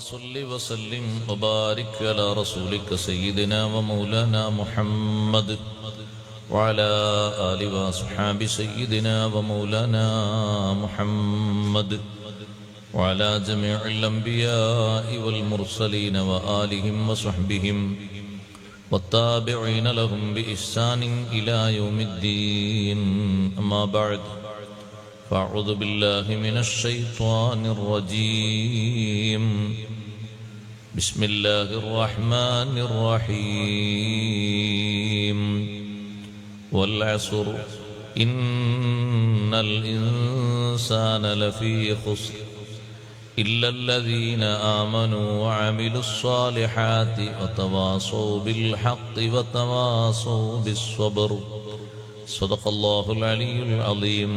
صل وسلم وبارك على رسولك سيدنا ومولانا محمد وعلى آل وأصحاب سيدنا ومولانا محمد وعلى جميع الأنبياء والمرسلين وآلهم وصحبهم والتابعين لهم بإحسان إلى يوم الدين. أما بعد، فأعوذ بالله من الشيطان الرجيم. بسم الله الرحمن الرحيم. والعصر إن الإنسان لفي خسر إلا الذين آمنوا وعملوا الصالحات وتواصوا بالحق وتواصوا بالصبر. صدق الله العلي العظيم.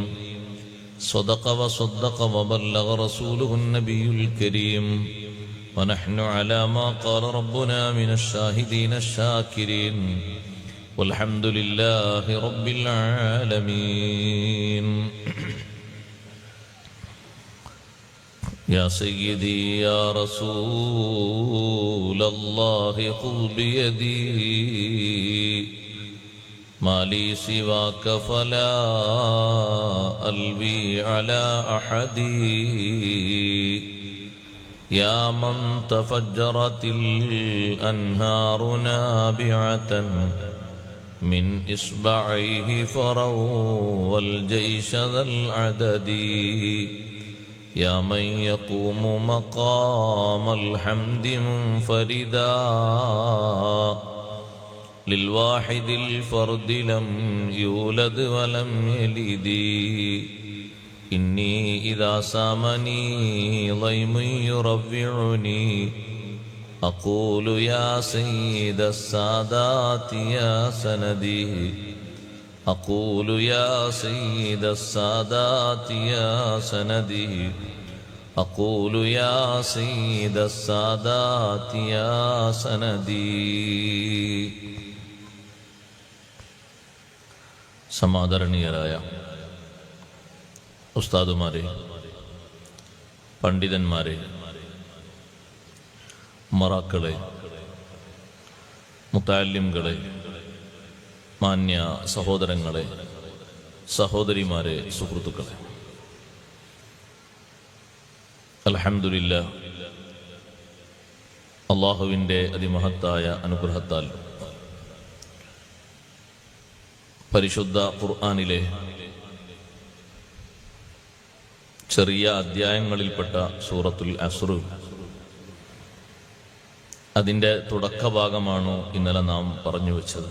صدق وصدق وبلغ رسوله النبي الكريم. ونحن على ما قال ربنا من الشاهدين الشاكرين. والحمد لله رب العالمين. يا سيدي يا رسول الله خذ بيدي ما لي سواك فلا ألوي على أحد. يا من تفجرت الأنهار نابعة من إصبعيه فروا الجيش ذا العدد. يا من يقوم مقام الحمد منفردا للواحد الفرد لم يولد ولم يلد. إني إذا سامني ضيم يرفعني أقول يا سيد السادات يا سندي. أقول يا سيد السادات يا سندي. أقول يا سيد السادات يا سندي. സമാദരണീയരായ ഉസ്താദുമാരെ, പണ്ഡിതന്മാരെ, മറാക്കളെ, മുത്തഅല്ലിംകളെ, മാന്യ സഹോദരങ്ങളെ, സഹോദരിമാരെ, സുഹൃത്തുക്കളെ, അൽഹംദുലില്ലാഹ്, അല്ലാഹുവിൻ്റെ അതിമഹത്തായ അനുഗ്രഹത്താൽ പരിശുദ്ധ ഖുർആനിലെ ചെറിയ അധ്യായങ്ങളിൽപ്പെട്ട സൂറത്തുൽ അസ്ർ, അതിൻ്റെ തുടക്കഭാഗമാണ് ഇന്നലെ നാം പറഞ്ഞു വെച്ചത്.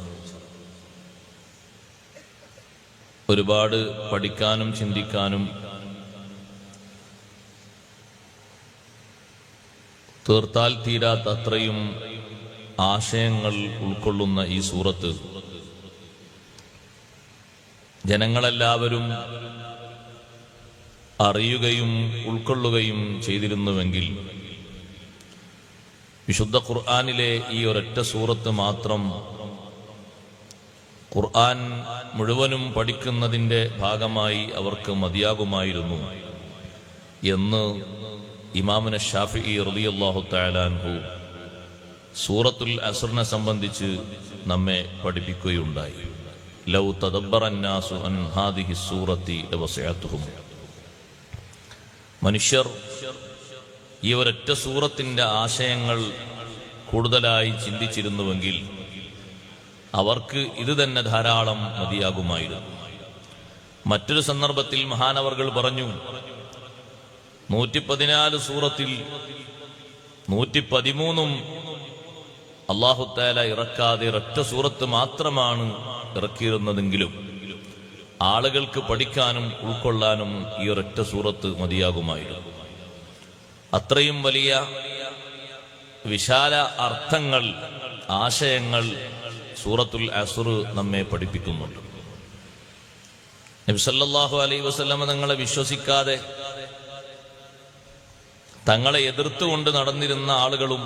ഒരുപാട് പഠിക്കാനും ചിന്തിക്കാനും തീർത്താൽ തീരാത്ത അത്രയും ആശയങ്ങൾ ഉൾക്കൊള്ളുന്ന ഈ സൂറത്ത് ജനങ്ങളെല്ലാവരും അറിയുകയും ഉൾക്കൊള്ളുകയും ചെയ്തിരുന്നുവെങ്കിൽ വിശുദ്ധ ഖുർആനിലെ ഈ ഒരൊറ്റ സൂറത്ത് മാത്രം ഖുർആൻ മുഴുവനും പഠിക്കുന്നതിൻ്റെ ഭാഗമായി അവർക്ക് മതിയാകുമായിരുന്നു എന്ന് ഇമാമുന ശാഫിഈ റളിയല്ലാഹു തആല അൻഹു സൂറത്തുൽ അസ്റിനെ സംബന്ധിച്ച് നമ്മെ പഠിപ്പിക്കുകയുണ്ടായി. ലൗ തദബ്ബറന്നാസു അൻ ഹാദിഹി സൂറത്തി ലവസിഅതുഹും. മനുഷ്യർ ഈ ഒരൊറ്റ സൂറത്തിന്റെ ആശയങ്ങൾ കൂടുതലായി ചിന്തിച്ചിരുന്നുവെങ്കിൽ അവർക്ക് ഇത് തന്നെ ധാരാളം മതിയാകുമായിരുന്നു. മറ്റൊരു സന്ദർഭത്തിൽ മഹാനവർകൾ പറഞ്ഞു, 114 സൂറത്തിൽ 113 അല്ലാഹു തആല ഇറക്കാതെ ഒരൊറ്റ സൂറത്ത് മാത്രമാണ് ഇറക്കിയിരുന്നതെങ്കിലും ആളുകൾക്ക് പഠിക്കാനും ഉൾക്കൊള്ളാനും ഈ ഒരൊറ്റ സൂറത്ത് മതിയാകുമായിരുന്നു. അത്രയും വലിയ വിശാല അർത്ഥങ്ങൾ, ആശയങ്ങൾ സൂറത്തുൽ അസ്ർ നമ്മെ പഠിപ്പിക്കുന്നുണ്ട്. നബി സല്ലല്ലാഹു അലൈഹി വസല്ലം തങ്ങളെ വിശ്വസിക്കാതെ തങ്ങളെ എതിർത്തുകൊണ്ട് നടന്നിരുന്ന ആളുകളും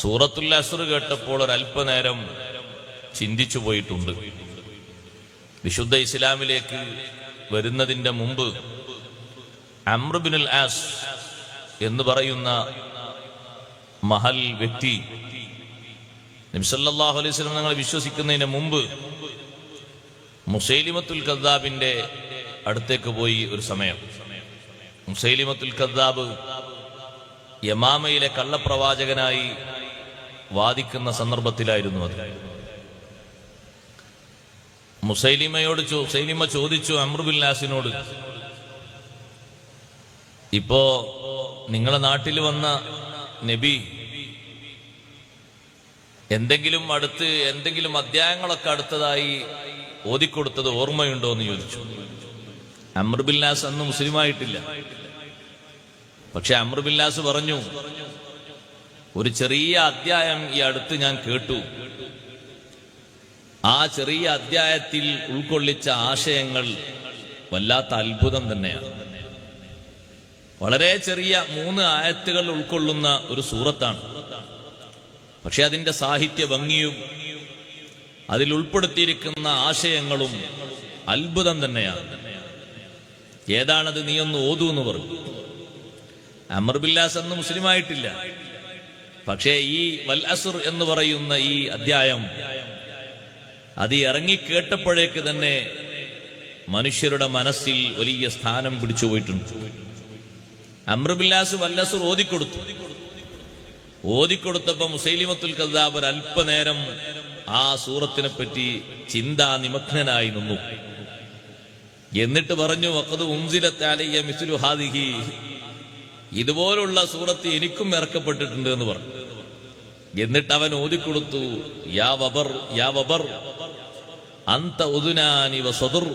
സൂറത്തുൽ അസ്ർ കേട്ടപ്പോൾ ഒരല്പനേരം ചിന്തിച്ചു പോയിട്ടുണ്ട്. വിശുദ്ധ ഇസ്ലാമിലേക്ക് വരുന്നതിന്റെ മുമ്പ് അംർ ഇബ്നുൽ ആസ് എന്ന് പറയുന്ന മഹൽ വ്യക്തി നബി സല്ലല്ലാഹു അലൈഹി വസല്ലം തങ്ങളെ വിശ്വസിക്കുന്നതിന് മുമ്പ് മുസൈലിമത്തുൽ കദ്ദാബിന്റെ അടുത്തേക്ക് പോയി ഒരു സമയം. മുസൈലിമത്തുൽ കദ്ദാബ് യമാമയിലെ കള്ളപ്രവാചകനായി വാദിക്കുന്ന സന്ദർഭത്തിലായിരുന്നു അത്. മുസൈലിമ ചോദിച്ചു അംർ ബിൻ ആസിനോട്, ഇപ്പോ നിങ്ങളെ നാട്ടിൽ വന്ന നബി എന്തെങ്കിലും അധ്യായങ്ങളൊക്കെ അടുത്തതായി ഓതിക്കൊടുത്തത് ഓർമ്മയുണ്ടോ എന്ന് ചോദിച്ചു. അംർ ബിൻ ആസ് അന്ന് മുസ്ലിമായിട്ടില്ല. പക്ഷെ അംർ ബിൻ ആസ് പറഞ്ഞു, ഒരു ചെറിയ അധ്യായം ഈ അടുത്ത് ഞാൻ കേട്ടു. ആ ചെറിയ അധ്യായത്തിൽ ഉൾക്കൊള്ളിച്ച ആശയങ്ങൾ വല്ലാത്ത അത്ഭുതം തന്നെയാണ്. വളരെ ചെറിയ 3 ആയത്തുകൾ ഉൾക്കൊള്ളുന്ന ഒരു സൂറത്താണ്. പക്ഷെ അതിന്റെ സാഹിത്യ ഭംഗിയും അതിൽ ഉൾപ്പെടുത്തിയിരിക്കുന്ന ആശയങ്ങളും അത്ഭുതം തന്നെയാണ്. ഏതാണത്, നീ ഒന്ന് ഓതൂ എന്ന് പറഞ്ഞു. അംർ ബിൻ ആസ് അന്ന് മുസ്ലിമായിട്ടില്ല. പക്ഷേ ഈ വൽ അസ്ർ എന്ന് പറയുന്ന ഈ അധ്യായം അത് ഇറങ്ങിക്കേട്ടപ്പോഴേക്ക് തന്നെ മനുഷ്യരുടെ മനസ്സിൽ വലിയ സ്ഥാനം പിടിച്ചു പോയിട്ടുണ്ട്. അംർ ബിൻ ആസ് വൽ അസ്ർ ഓതിക്കൊടുത്തപ്പോ മുസൈലിമത്തുൽ കദ്ദാബ് അല്പനേരം ആ സൂറത്തിനെ പറ്റി ചിന്താനിമഗ്നനായി നിന്നു. എന്നിട്ട് പറഞ്ഞു, വഖദ് ഉൻസിലത് അലയ്യ മിസ്ലു ഹാദിഹി, ഇതുപോലുള്ള സൂറത്ത് എനിക്കും ഇറക്കപ്പെട്ടിട്ടുണ്ട് എന്ന് പറഞ്ഞു. എന്നിട്ട് അവൻ ഓതിക്കൊടുത്തു, യാ വബർ അന്ത ഉദുനാനി വസദർ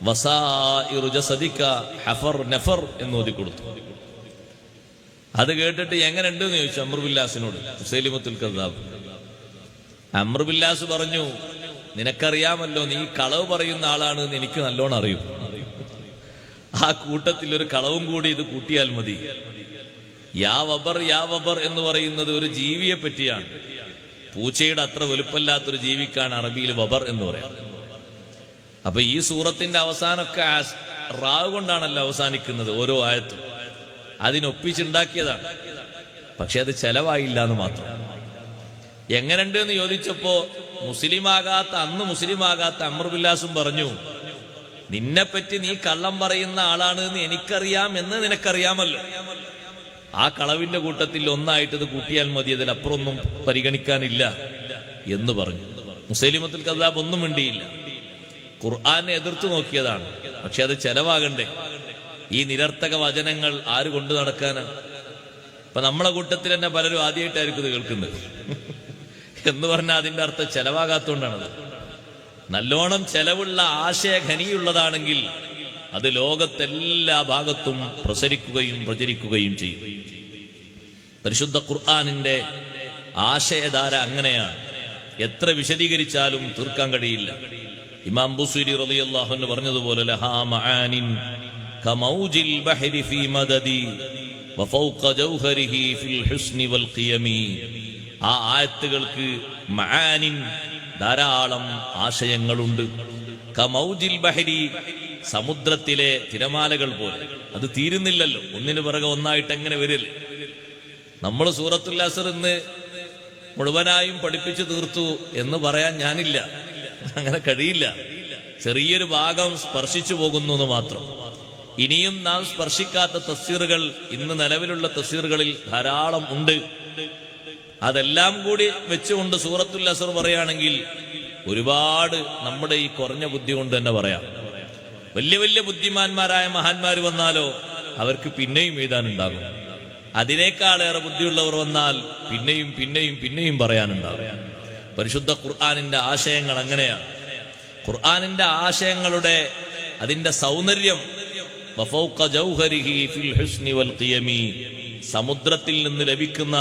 വസായിറു ജസദിക ഹഫർ നഫർ എന്ന് ഓതിക്കൊടുത്തു. അത് കേട്ടിട്ട് എങ്ങനെയുണ്ട് എന്ന് ചോദിച്ചു അംർ ബിൻ ആസിനോട് മുസൈലിമത്തുൽ കദ്ദാബ്. അംർ ബിൻ ആസ് പറഞ്ഞു, നിനക്കറിയാമല്ലോ, നീ കളവ് പറയുന്ന ആളാണ് എന്ന് എനിക്ക് നല്ലോണം അറിയും. ആ കൂട്ടത്തിൽ ഒരു കളവും കൂടി ഇത് കൂട്ടിയാൽ മതി. യാ വബർ എന്ന് പറയുന്നത് ഒരു ജീവിയെ പറ്റിയാണ്. പൂച്ചയുടെ അത്ര വലുപ്പമില്ലാത്തൊരു ജീവിക്കാണ് അറബിയിൽ വബർ എന്ന് പറയാം. അപ്പൊ ഈ സൂറത്തിന്റെ അവസാനമൊക്കെ റാവ് കൊണ്ടാണല്ലോ അവസാനിക്കുന്നത്. ഓരോ ആയത്തും അതിനൊപ്പിച്ചുണ്ടാക്കിയതാണ്. പക്ഷെ അത് ചെലവായില്ല എന്ന് മാത്രം. എങ്ങനെയുണ്ട് എന്ന് ചോദിച്ചപ്പോ അന്ന് മുസ്ലിമാകാത്ത അംർ ബിൻ ആസും പറഞ്ഞു, നിന്നെപ്പറ്റി നീ കള്ളം പറയുന്ന ആളാണ് എന്ന് എനിക്കറിയാം എന്ന് നിനക്കറിയാമല്ലോ. ആ കളവിന്റെ കൂട്ടത്തിൽ ഒന്നായിട്ട് ഇത് കൂട്ടിയാൽ മതി, അതിലപ്പുറമൊന്നും പരിഗണിക്കാനില്ല എന്ന് പറഞ്ഞു. മുസൈലിമത്തുൽ കദ്ദാബ് ഒന്നും മിണ്ടിയില്ല. ഖുർആനെ എതിർത്തു നോക്കിയതാണ്. പക്ഷെ അത് ചെലവാകണ്ടേ? ഈ നിരർത്ഥക വചനങ്ങൾ ആര് കൊണ്ടു നടക്കാനാണ്? ഇപ്പൊ നമ്മളെ കൂട്ടത്തിൽ തന്നെ പലരും ആദ്യമായിട്ടായിരിക്കും ഇത് കേൾക്കുന്നത്. എന്ന് പറഞ്ഞാൽ അതിന്റെ അർത്ഥം ചെലവാകാത്തോണ്ടാണത്. നല്ലോണം ചെലവുള്ള ആശയഖനിയുള്ളതാണെങ്കിൽ അത് ലോകത്തെല്ലാ ഭാഗത്തും പ്രചരിക്കുകയും ചെയ്യും. പരിശുദ്ധ ഖുർആനിന്റെ ആശയധാര അങ്ങനെയാണ്. എത്ര വിശദീകരിച്ചാലും തീർക്കാൻ കഴിയില്ല. ഇമാം ബുസീരി റളിയല്ലാഹു അൻഹു പറഞ്ഞതുപോലെ, ലഹാ മആനിൻ കമൗജിൽ ബഹരി ഫീ മദദി വഫൗഖ ജൗഹരിഹി ഫിൽ ഹുസ്നി വൽ ഖിയമി. ആ ആയത്തുകൾക്ക് മആനിൻ, ധാരാളം ആശയങ്ങളുണ്ട്. കമൗജിൽ ബഹരി, സമുദ്രത്തിലെ തിരമാലകൾ പോലെ. അത് തീരുന്നില്ലല്ലോ, ഒന്നിനു പിറകെ ഒന്നായിട്ട് എങ്ങനെ വരില്ലേ? നമ്മൾ സൂറത്തുൽ അസ്ർ ഇന്ന് മുഴുവനായും പഠിപ്പിച്ചു തീർത്തു എന്ന് പറയാൻ ഞാനില്ല. അങ്ങനെ കഴിയില്ല. ചെറിയൊരു ഭാഗം സ്പർശിച്ചു പോകുന്നു എന്ന് മാത്രം. ഇനിയും നാം സ്പർശിക്കാത്ത തഫ്സീറുകൾ ഇന്ന് നിലവിലുള്ള തഫ്സീറുകളിൽ ധാരാളം ഉണ്ട്. അതെല്ലാം കൂടി വെച്ചുകൊണ്ട് സൂറത്തുൽ അസ്ർ പറയുകയാണെങ്കിൽ ഒരുപാട് നമ്മുടെ ഈ കുറഞ്ഞ ബുദ്ധി കൊണ്ട് തന്നെ പറയാം. വലിയ വലിയ ബുദ്ധിമാന്മാരായ മഹാന്മാർ വന്നാലോ അവർക്ക് പിന്നെയും എഴുതാനുണ്ടാകും. അതിനേക്കാളേറെ ബുദ്ധിയുള്ളവർ വന്നാൽ പിന്നെയും പറയാനുണ്ടാകും. പരിശുദ്ധ ഖുർആനിന്റെ ആശയങ്ങൾ അങ്ങനെയാണ്. ഖുർആനിന്റെ ആശയങ്ങളുടെ അതിന്റെ സൗന്ദര്യം, വഫൗഖ ജൗഹരിഹി ഫിൽ ഹുസ്നി വൽ ഖിയമി, സമുദ്രത്തിൽ നിന്ന് ലഭിക്കുന്ന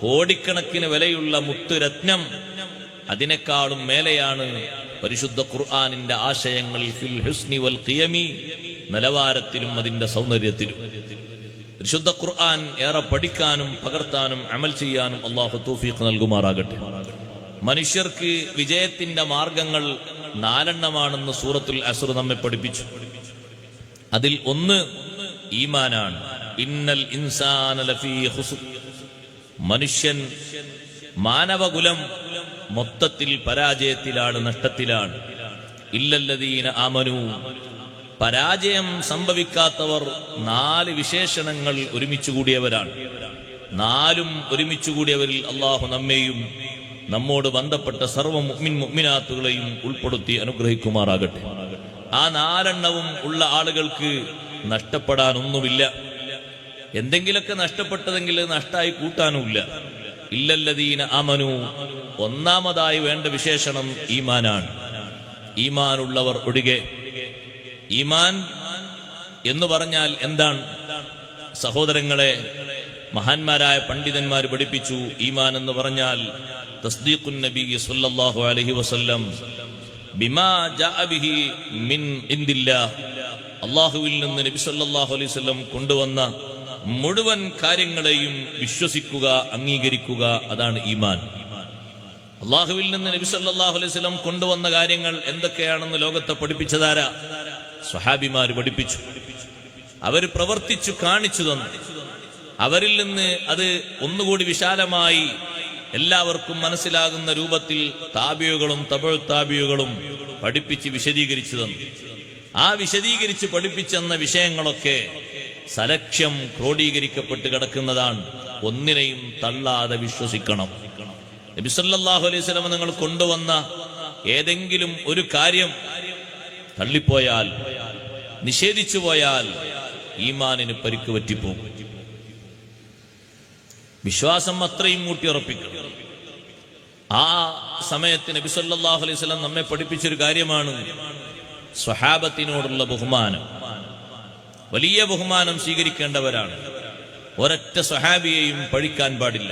കോടിക്കണക്കിന് വിലയുള്ള മുത്തുരത്നം, അതിനേക്കാളും മേലെയാണ് പരിശുദ്ധ ഖുർആനിന്റെ ആശയങ്ങൾ. ഫിൽ ഹുസ്നി വൽ ഖിയമി, നിലവാരത്തിലും അതിന്റെ സൗന്ദര്യത്തിലും. പരിശുദ്ധ ഖുർആൻ ഏറെ പഠിക്കാനും പകർത്താനും അമൽ ചെയ്യാനും അല്ലാഹു തൗഫീഖ് നൽകുമാറാകട്ടെ. മനുഷ്യർക്ക് വിജയത്തിന്റെ മാർഗങ്ങൾ 4 സൂറത്തുൽ അസ്ർ നമ്മെ പഠിപ്പിച്ചു. അതിൽ ഒന്ന് ഈമാനാണ്. ഇന്നൽ ഇൻസാന ലഫീ ഖുസ്ർ, മനുഷ്യൻ, മാനവകുലം മൊത്തത്തിൽ പരാജയത്തിലാണ്, നഷ്ടത്തിലാണ്. ഇല്ലല്ലദീന ആമനു, പരാജയം സംഭവിക്കാത്തവർ 4 വിശേഷണങ്ങൾ ഒരുമിച്ചുകൂടിയവരാണ്. 4ഉം ഒരുമിച്ചുകൂടിയവരിൽ അള്ളാഹു നമ്മെയും നമ്മോട് ബന്ധപ്പെട്ട സർവ്വ മുഅ്മിൻ മുഅ്മിനാത്തുകളെയും ഉൾപ്പെടുത്തി അനുഗ്രഹിക്കുമാറാകട്ടെ. ആ 4 ഉള്ള ആളുകൾക്ക് നഷ്ടപ്പെടാനൊന്നുമില്ല. എന്തെങ്കിലൊക്കെ നഷ്ടപ്പെട്ടതെങ്കിൽ നഷ്ടമായി കൂട്ടാനുമില്ല. ഇല്ലല്ലദീന ആമനു, ഒന്നാമതായി വേണ്ട വിശേഷണം ഈമാനാണ്. ഈമാനുള്ളവർ ഒഴികെ. ഈമാൻ എന്ന് പറഞ്ഞാൽ എന്താണ്? സഹോദരങ്ങളെ, മഹാന്മാരായ പണ്ഡിതന്മാർ പഠിപ്പിച്ചു, ഈമാൻ എന്ന് പറഞ്ഞാൽ തസ്ദീഖുൻ നബി സല്ലല്ലാഹു അലൈഹി വസല്ലം ബിമാ ജാഅ ബിഹി മിൻ ഇൻദില്ലാഹ്, അല്ലാഹുവിൽ നിന്ന് നബി സല്ലല്ലാഹു അലൈഹി വസല്ലം കൊണ്ടുവന്ന മുഴുവൻ കാര്യങ്ങളെയും വിശ്വസിക്കുക, അംഗീകരിക്കുക. അതാണ് ഈമാൻ. അല്ലാഹുവിൽ നിന്ന് നബി സല്ലല്ലാഹു അലൈഹി വസല്ലം കൊണ്ടുവന്ന കാര്യങ്ങൾ എന്തൊക്കെയാണെന്ന് ലോകത്തെ പഠിപ്പിച്ചതാരാ? സ്വഹാബിമാർ പഠിപ്പിച്ചു. അവർ പ്രവർത്തിച്ചു കാണിച്ചു തന്നു. അവരിൽ നിന്ന് അത് ഒന്നുകൂടി വിശാലമായി എല്ലാവർക്കും മനസ്സിലാകുന്ന രൂപത്തിൽ താബിയുകളും തബഉ താബിയുകളും പഠിപ്പിച്ച് വിശദീകരിച്ചു തന്നു. ആ വിശദീകരിച്ച് പഠിപ്പിച്ചെന്ന വിഷയങ്ങളൊക്കെ സലക്ഷ്യം ക്രോഡീകരിക്കപ്പെട്ട് കിടക്കുന്നതാണ്. ഒന്നിനെയും തള്ളാതെ വിശ്വസിക്കണം. നബി സല്ലല്ലാഹു അലൈഹി വസല്ലം നിങ്ങൾ കൊണ്ടുവന്ന ഏതെങ്കിലും ഒരു കാര്യം തള്ളിപ്പോയാൽ, നിഷേധിച്ചു പോയാൽ ഈമാനിന് പരിക്ക് പറ്റിപ്പോകും. വിശ്വാസം അത്രയും ഊട്ടിയുറപ്പിക്കണം. ആ സമയത്ത് നബി സല്ലല്ലാഹു അലൈഹി വസല്ലം നമ്മെ പഠിപ്പിച്ചൊരു കാര്യമാണ് സ്വഹാബത്തിനോടുള്ള ബഹുമാനം. വലിയ ബഹുമാനം സ്വീകരിക്കേണ്ടവരാണ്. ഒരൊറ്റ സ്വഹാബിയെയും പഴിക്കാൻ പാടില്ല.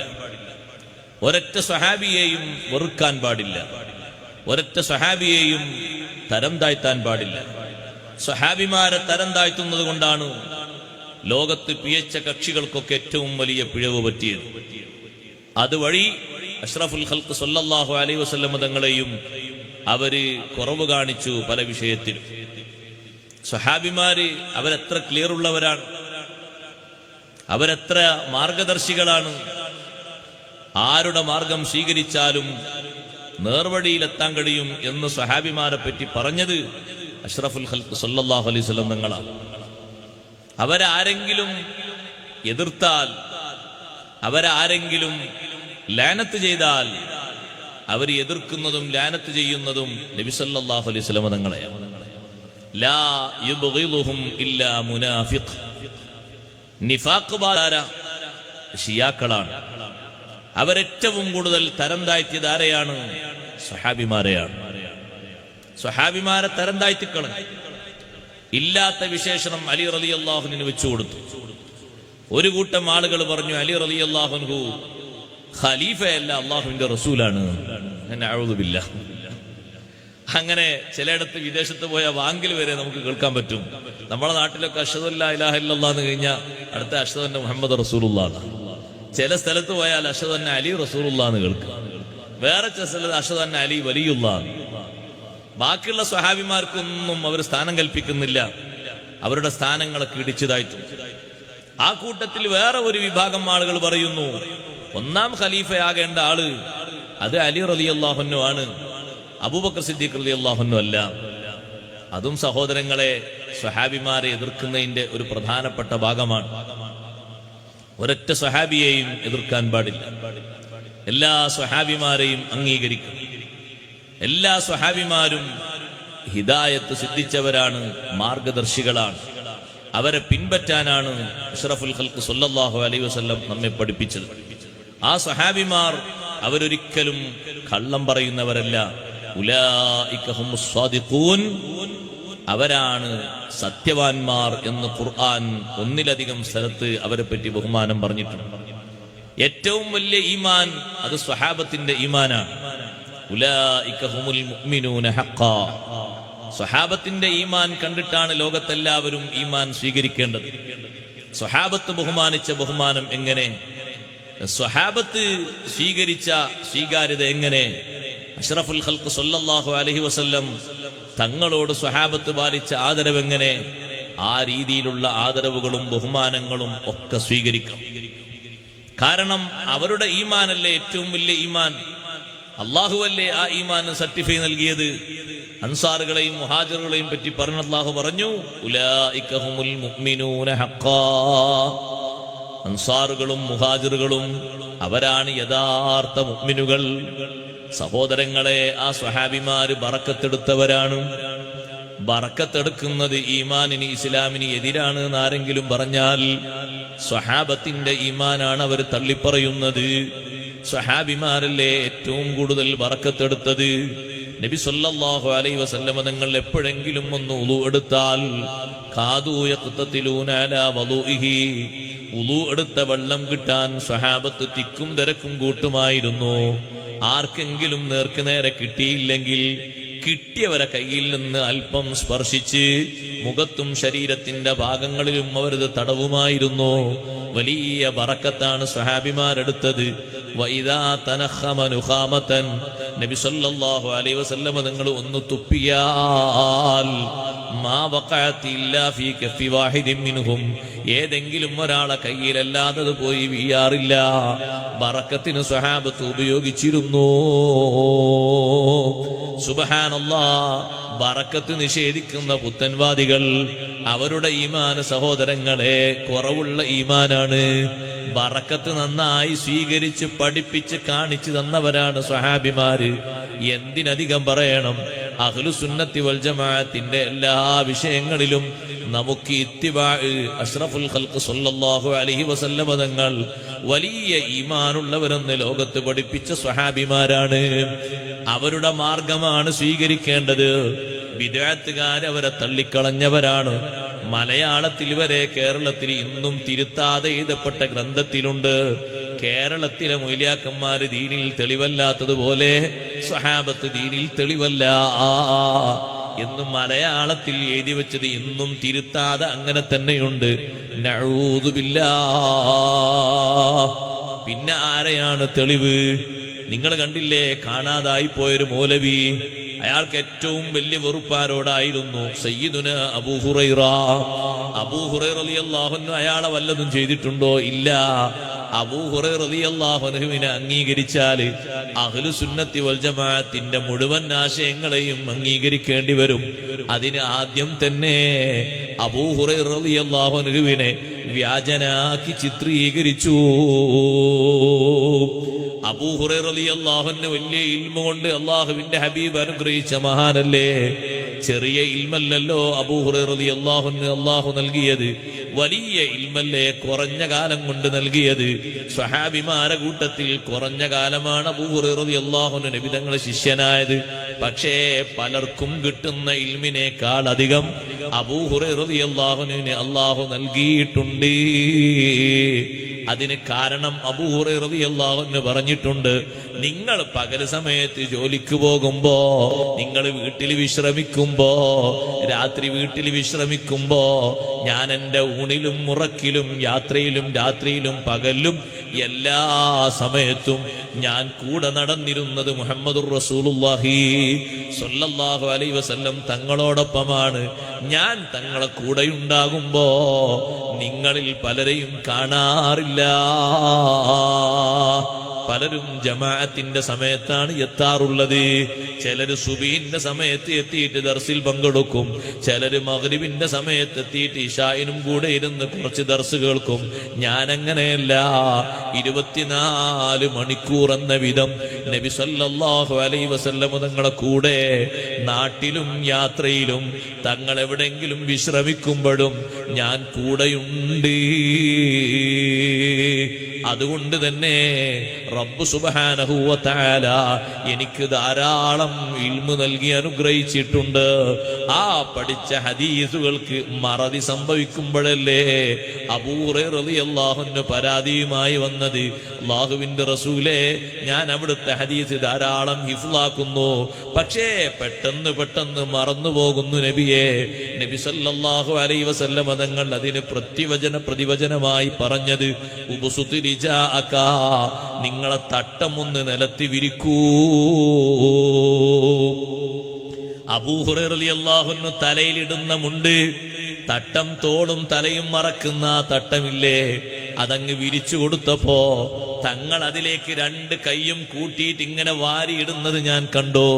ഒരൊറ്റ സ്വഹാബിയെയും വെറുക്കാൻ പാടില്ല. ഒരൊറ്റ സ്വഹാബിയെയും തരം താഴ്ത്താൻ പാടില്ല. സ്വഹാബിമാരെ തരം താഴ്ത്തുന്നത് കൊണ്ടാണ് ലോകത്ത് പിഴച്ച കക്ഷികൾക്കൊക്കെ ഏറ്റവും വലിയ പിഴവ് പറ്റിയത്. അതുവഴി അഷ്റഫുൽ ഖൽഖ് സല്ലല്ലാഹു അലൈഹി വസല്ലം തങ്ങളെയും അവര് കുറവ് കാണിച്ചു പല വിഷയത്തിലും. സ്വഹാബിമാര് അവരെത്ര ക്ലിയർ ഉള്ളവരാണ്, അവരെത്ര മാർഗദർശികളാണ്. ആരുടെ മാർഗം സ്വീകരിച്ചാലും നേർവഴിയിലെത്താൻ കഴിയും എന്ന് സ്വഹാബിമാരെ പറ്റി പറഞ്ഞത് അഷ്റഫുൽ ഖൽഖ് സല്ലല്ലാഹു അലൈഹി വസല്ലം തങ്ങളാണ്. അവരാരെങ്കിലും എതിർത്താൽ, അവരാരെങ്കിലും ലാനത്ത് ചെയ്താൽ, അവർ എതിർക്കുന്നതും ലാനത്ത് ചെയ്യുന്നതും നബി സല്ലല്ലാഹു അലൈഹി വസല്ലം തങ്ങളെയാണ്. ലാ യുബ്ഗിളുഹും ഇല്ലാ മുനാഫിഖ്. നിഫാഖ് ബാര ഷിയാക്കളാണ്. അവരേറ്റവും കൂടുതൽ തരം താഴ്ത്തിയത് ആരെയാണ്? സ്വഹാബിമാരെയാണ്. സ്വഹാബിമാരെ തരം താഴ്ത്തിക്കളഞ്ഞു. ഇല്ലാത്ത വിശേഷണം അലി റളിയല്ലാഹു അൻഹുവിന് വെച്ചു കൊടുത്തു. ഒരു കൂട്ടം ആളുകൾ പറഞ്ഞു അലി റളിയല്ലാഹു അൻഹു ഖലീഫയല്ല, അള്ളാഹുവിന്റെ റസൂലാണ്. നഅഊദു ബില്ലാഹ്. അങ്ങനെ ചിലയിടത്ത് വിദേശത്ത് പോയ വാങ്കിൽ വരെ നമുക്ക് കേൾക്കാൻ പറ്റും. നമ്മുടെ നാട്ടിലൊക്കെ അഷ്ഹദു അല്ലാ ഇലാഹ ഇല്ലല്ലാഹ് എന്ന് കഴിഞ്ഞാൽ അടുത്ത അഷ്ഹദു അന്ന മുഹമ്മദ് റസൂലുള്ളാഹ്. ചില സ്ഥലത്ത് പോയാൽ അഷ്ഹദു അന്ന അലി റസൂലുള്ളാഹ് എന്ന് കേൾക്കുക. വേറെ ചില സ്ഥലത്ത് അഷ്ഹദു അന്ന അലി വലിയുള്ളാഹ്. ബാക്കിയുള്ള സ്വഹാബിമാർക്കൊന്നും അവർ സ്ഥാനം കൽപ്പിക്കുന്നില്ല. അവരുടെ സ്ഥാനങ്ങളൊക്കെ ഇടിച്ചതായിട്ടും. ആ കൂട്ടത്തിൽ വേറെ ഒരു വിഭാഗം ആളുകൾ പറയുന്നു ഒന്നാം ഖലീഫയാകേണ്ട ആള് അത് അലി റളിയല്ലാഹു അൻഹു ആണ്, അബൂബക്കർ സിദ്ദീഖ് റളിയല്ലാഹു അൻഹു അല്ല. അതും സഹോദരങ്ങളെ സ്വഹാബിമാരെ എതിർക്കുന്നതിന്റെ ഒരു പ്രധാനപ്പെട്ട ഭാഗമാണ്. ഒരൊറ്റ സ്വഹാബിയെയും എതിർക്കാൻ പാടില്ല. എല്ലാ സ്വഹാബിമാരെയും അംഗീകരിക്കണം. എല്ലാ സ്വഹാബിമാരും ഹിദായത്ത് സിദ്ധിച്ചവരാണ്, മാർഗദർശികളാണ്. അവരെ പിൻപറ്റാനാണ് അഷ്റഫുൽ ഖൽഖ് സല്ലല്ലാഹു അലൈഹി വസല്ലം നമ്മെ പഠിപ്പിച്ചത്. ആ സ്വഹാബിമാർ അവരൊരിക്കലും കള്ളം പറയുന്നവരല്ല. ഉലൈക ഹുമുസ് സ്വാദിഖൂൻ, അവരാണ് സത്യവാൻമാർ എന്ന് ഖുർആൻ ഒന്നിലധികം സ്ഥലത്ത് അവരെ പറ്റി ബഹുമാനം പറഞ്ഞിട്ടുണ്ട്. ഏറ്റവും വലിയ ഈമാൻ അത് സ്വഹാബത്തിന്റെ ഈമാനാണ്. ഉലൈക ഹുമുൽ മുഅ്മിനൂന ഹഖ്ഖാ. സ്വഹാബത്തിന്റെ ഈമാൻ കണ്ടിട്ടാണ് ലോകത്തെല്ലാവരും ഈമാൻ സ്വീകരിക്കേണ്ടത്. സ്വഹാബത്ത് ബഹുമാനിച്ച ബഹുമാനം എങ്ങനെ, സ്വഹാബത്ത് സ്വീകരിച്ച സ്വീകാര്യത എങ്ങനെ, അഷ്റഫുൽ ഖൽഖ് സല്ലല്ലാഹു അലൈഹി വസല്ലം തങ്ങളോട് സ്വഹാബത്ത് പാലിച്ച ആദരവ് എങ്ങനെ, ആ രീതിയിലുള്ള ആദരവുകളും ബഹുമാനങ്ങളും ഒക്കെ സ്വീകരിക്കണം. കാരണം അവരുടെ ഈമാനല്ലേ ഏറ്റവും വലിയ ഈമാൻ. അള്ളാഹുവല്ലേ ആ ഈമാന് സർട്ടിഫൈ നൽകിയത്. അൻസാറുകളെയും മുഹാജിറുകളെയും പറ്റി പറഞ്ഞ അള്ളാഹു പറഞ്ഞു, ഉലൈക ഹുമുൽ മുഅ്മിനൂന ഹഖ്ഖാ. അൻസാറുകളും മുഹാജിറുകളും അവരാണ് യഥാർത്ഥ മുഅ്മിനുകൾ. സഹോദരങ്ങളെ, ആ സ്വഹാബിമാര് ബറക്കത്തെടുത്തവരാണ്. ബറക്കത്തെടുക്കുന്നത് ഈമാനിന് ഇസ്ലാമിന് എതിരാണ് എന്നാരെങ്കിലും പറഞ്ഞാൽ സ്വഹാബത്തിന്റെ ഈമാനാണ് അവർ തള്ളിപ്പറയുന്നത്. സ്വഹാബിമാരല്ലേ ഏറ്റവും കൂടുതൽ ബറക്കത്തെടുത്തത്. നബി സല്ലല്ലാഹു അലൈഹി വസല്ലമ തങ്ങൾ എപ്പോഴെങ്കിലും ഒന്ന് ഉളു എടുത്താൽ ഖാദൂ യഖ്തതിലൂന അലാ വളുഇഹി, ഉളു എടുത്ത വെള്ളം കിട്ടാൻ സ്വഹാബത്ത് തിക്കും തിരക്കും കൂട്ടുമായിരുന്നു. ആർക്കെങ്കിലും നേർക്ക് നേരെ കിട്ടിയില്ലെങ്കിൽ കിട്ടിയവരെ കയ്യിൽ നിന്ന് അല്പം സ്പർശിച്ച് മുഖത്തും ശരീരത്തിന്റെ ഭാഗങ്ങളിലും അവരത് തടവുമായിരുന്നു. വലിയ ബറക്കത്താണ് സ്വഹാബിമാരെടുത്തത്. വഇദാ തനഖമ നുഖാമതൻ, നബി സല്ലല്ലാഹു അലൈഹി വസല്ലമ നിങ്ങൾ ഒന്ന് തുപ്പിയാൽ മാ വഖഅത് ഇല്ലാ ഫീ കഫി വാഹിദിൻ മിൻഹും, ഏതെങ്കിലും ഒരാളെ കയ്യിലല്ലാതെ പോയി വീഴാറില്ല. ബറക്കത്തിന് സ്വഹാബത്ത് ഉപയോഗിച്ചിരുന്നു. സുബ്ഹാനല്ലാഹ്. ബറക്കത്ത് നിഷേധിക്കുന്ന പുത്തൻവാദികൾ, അവരുടെ ഈമാന് സഹോദരങ്ങളെ കുറവുള്ള ഈമാനാണ്. ബറക്കത്ത് നന്നായി സ്വീകരിച്ച് പഠിപ്പിച്ച് കാണിച്ചു തന്നവരാണ് സ്വഹാബിമാര്. എന്തിനധികം പറയണം, അഹ്ലുസുന്നത്തി വൽ ജമാഅത്തിന്റെ എല്ലാ വിഷയങ്ങളിലും നമുക്ക് ഇത്തിബാ അഷ്റഫുൽ ഖൽഖ് സല്ലല്ലാഹു അലൈഹി വസല്ലമ തങ്ങൾ വലിയ ഈമാനുള്ളവരെന്ന് ലോകത്ത് പഠിപ്പിച്ച സ്വഹാബിമാരാണ്. അവരുടെ മാർഗമാണ് സ്വീകരിക്കേണ്ടത്. ബിദ്അത്തുകാരവരെ തള്ളിക്കളഞ്ഞവരാണ്. മലയാളത്തിൽ വരെ കേരളത്തിൽ ഇന്നും തിരുത്താതെ എഴുതപ്പെട്ട ഗ്രന്ഥത്തിലുണ്ട്, കേരളത്തിലെ മൗലിയാക്കന്മാര് ദീനിൽ തെളിവല്ലാത്തതുപോലെ സ്വഹാബത്ത് ദീനിൽ തെളിവല്ല എന്ന് മലയാളത്തിൽ എഴുതി വെച്ചത് ഇന്നും തിരുത്താതെ അങ്ങനെ തന്നെയുണ്ട്. നഊദു ബില്ലാഹ്. പിന്നെ ആരെയാണ് തെളിവ്? നിങ്ങൾ കണ്ടില്ലേ, കാണാതായി പോയൊരു മൗലവി. അയാൾക്ക് ഏറ്റവും വലിയ വെറുപ്പാരോടായിരുന്നു? സയ്യിദുന അബൂ ഹുറൈറ. അബൂ ഹുറൈറ റളിയല്ലാഹു അൻഹു അയാളെ വല്ലതും ചെയ്തിട്ടുണ്ടോ? ഇല്ല. അബൂ ഹുറൈറ റളിയല്ലാഹു അൻഹുവിനെ അംഗീകരിച്ചാൽ അഹ്ലുസുന്നത്തി വൽ ജമാഅത്തിന്റെ മുഴുവൻ ആശയങ്ങളെയും അംഗീകരിക്കേണ്ടി വരും. അതിന് ആദ്യം തന്നെ അബൂ ഹുറൈറ റളിയല്ലാഹു അൻഹുവിനെ വ്യാജനാക്കി ചിത്രീകരിച്ചു. അബൂ ഹുറൈറ റളിയല്ലാഹു അൻഹു വലിയ ഇൽമു കൊണ്ട് അല്ലാഹുവിന്റെ ഹബീബ് അനുഗ്രഹിച്ച മഹാനല്ലേ. ചെറിയ ഇൽമല്ലല്ലോ അബൂ ഹുറൈറ റളിയല്ലാഹു അൻഹു അല്ലാഹു നൽകിയത്. വലിയ ഇൽമല്ലേ കുറഞ്ഞ കാലം കൊണ്ട് നൽകിയത്. സ്വഹാബിമാരെ കൂട്ടത്തിൽ കുറഞ്ഞ കാലമാണ് അബൂ ഹുറൈറ റളിയല്ലാഹു അൻഹു നബി തങ്ങളുടെ ശിഷ്യനായത്. പക്ഷേ പലർക്കും കിട്ടുന്ന ഇൽമിനേക്കാൾ അധികം അബൂ ഹുറൈറ റളിയല്ലാഹു അൻഹുവിനെ അല്ലാഹു നൽകിയിട്ടുണ്ട്. അതിന് കാരണം അബൂ ഹുറൈറ റളിയല്ലാഹു അൻഹു പറഞ്ഞിട്ടുണ്ട്, നിങ്ങൾ പകൽ സമയത്ത് ജോലിക്ക് പോകുമ്പോ, നിങ്ങൾ വീട്ടിൽ വിശ്രമിക്കുമ്പോ, രാത്രി വീട്ടിൽ വിശ്രമിക്കുമ്പോ, ഞാൻ എന്റെ ഊണിലും മുറക്കിലും യാത്രയിലും രാത്രിയിലും പകലിലും എല്ലാ സമയത്തും ഞാൻ കൂടെ നടന്നിരുന്നത് മുഹമ്മദുർ റസൂലുള്ളാഹി സ്വല്ലല്ലാഹു അലൈഹി വസല്ലം തങ്ങളോടൊപ്പമാണ്. ഞാൻ തങ്ങളെ കൂടെയുണ്ടാകുമ്പോ നിങ്ങളിൽ പലരെയും കാണാറില്ല. പലരും ജമാഅത്തിന്റെ സമയത്താണ് എത്താറുള്ളത്. ചിലര് സുബീന്റെ സമയത്ത് എത്തിയിട്ട് ദർസിൽ പങ്കെടുക്കും. ചിലര് മഗ്രിബിന്റെ സമയത്ത് എത്തിയിട്ട് ഇശായിനും കൂടെ ഇരുന്ന് കുറച്ച് ദർസ് കേൾക്കും. ഞാനങ്ങനെയല്ല. 24 മണിക്കൂർ എന്ന വിധം നബി സല്ലല്ലാഹു അലൈഹി വസല്ലം തങ്ങളെ കൂടെ നാട്ടിലും യാത്രയിലും തങ്ങൾ എവിടെങ്കിലും വിശ്രമിക്കുമ്പോഴും ഞാൻ കൂടെയുണ്ട്. അതുകൊണ്ട് തന്നെ റബ്ബ് സുബ്ഹാനഹു വ തആല എനിക്ക് ധാരാളം ഇൽമു നൽകി അനുഗ്രഹിച്ചിട്ടുണ്ട്. ആ പഠിച്ച ഹദീസുകൾക്ക് മറതി സംഭവിക്കുമ്പോഴല്ലേ അബൂ ഹുറൈറ റളിയല്ലാഹു അൻഹു പരാതിയുമായി വന്നത്, അല്ലാഹുവിന്റെ റസൂലേ, ഞാൻ അവിടുത്തെ ഹദീസ് ധാരാളം ഹിഫ്ളാക്കുന്നു, പക്ഷേ പെട്ടെന്ന് മറന്നു പോകുന്നു നബിയെ. നബി സല്ലല്ലാഹു അലൈഹി വസല്ലം തങ്ങൾ അതിന് പ്രതിവചനമായി പറഞ്ഞത്, ഉബ്സുതി റിജാഅക, നിങ്ങളെ തട്ടമൊന്ന് നിലത്തി വിരിക്കൂ. അബൂ ഹുറൈറ റളിയല്ലാഹു അൻഹു തലയിലിടുന്ന മുണ്ട്, തട്ടം തോളും തലയും മറക്കുന്ന തട്ടമില്ലേ, അതങ്ങ് വിരിച്ചു കൊടുത്തപ്പോ തങ്ങൾ അതിലേക്ക് 2 കൈയും കൂട്ടിയിട്ട് ഇങ്ങനെ വാരിയിടുന്നത് ഞാൻ കണ്ടു.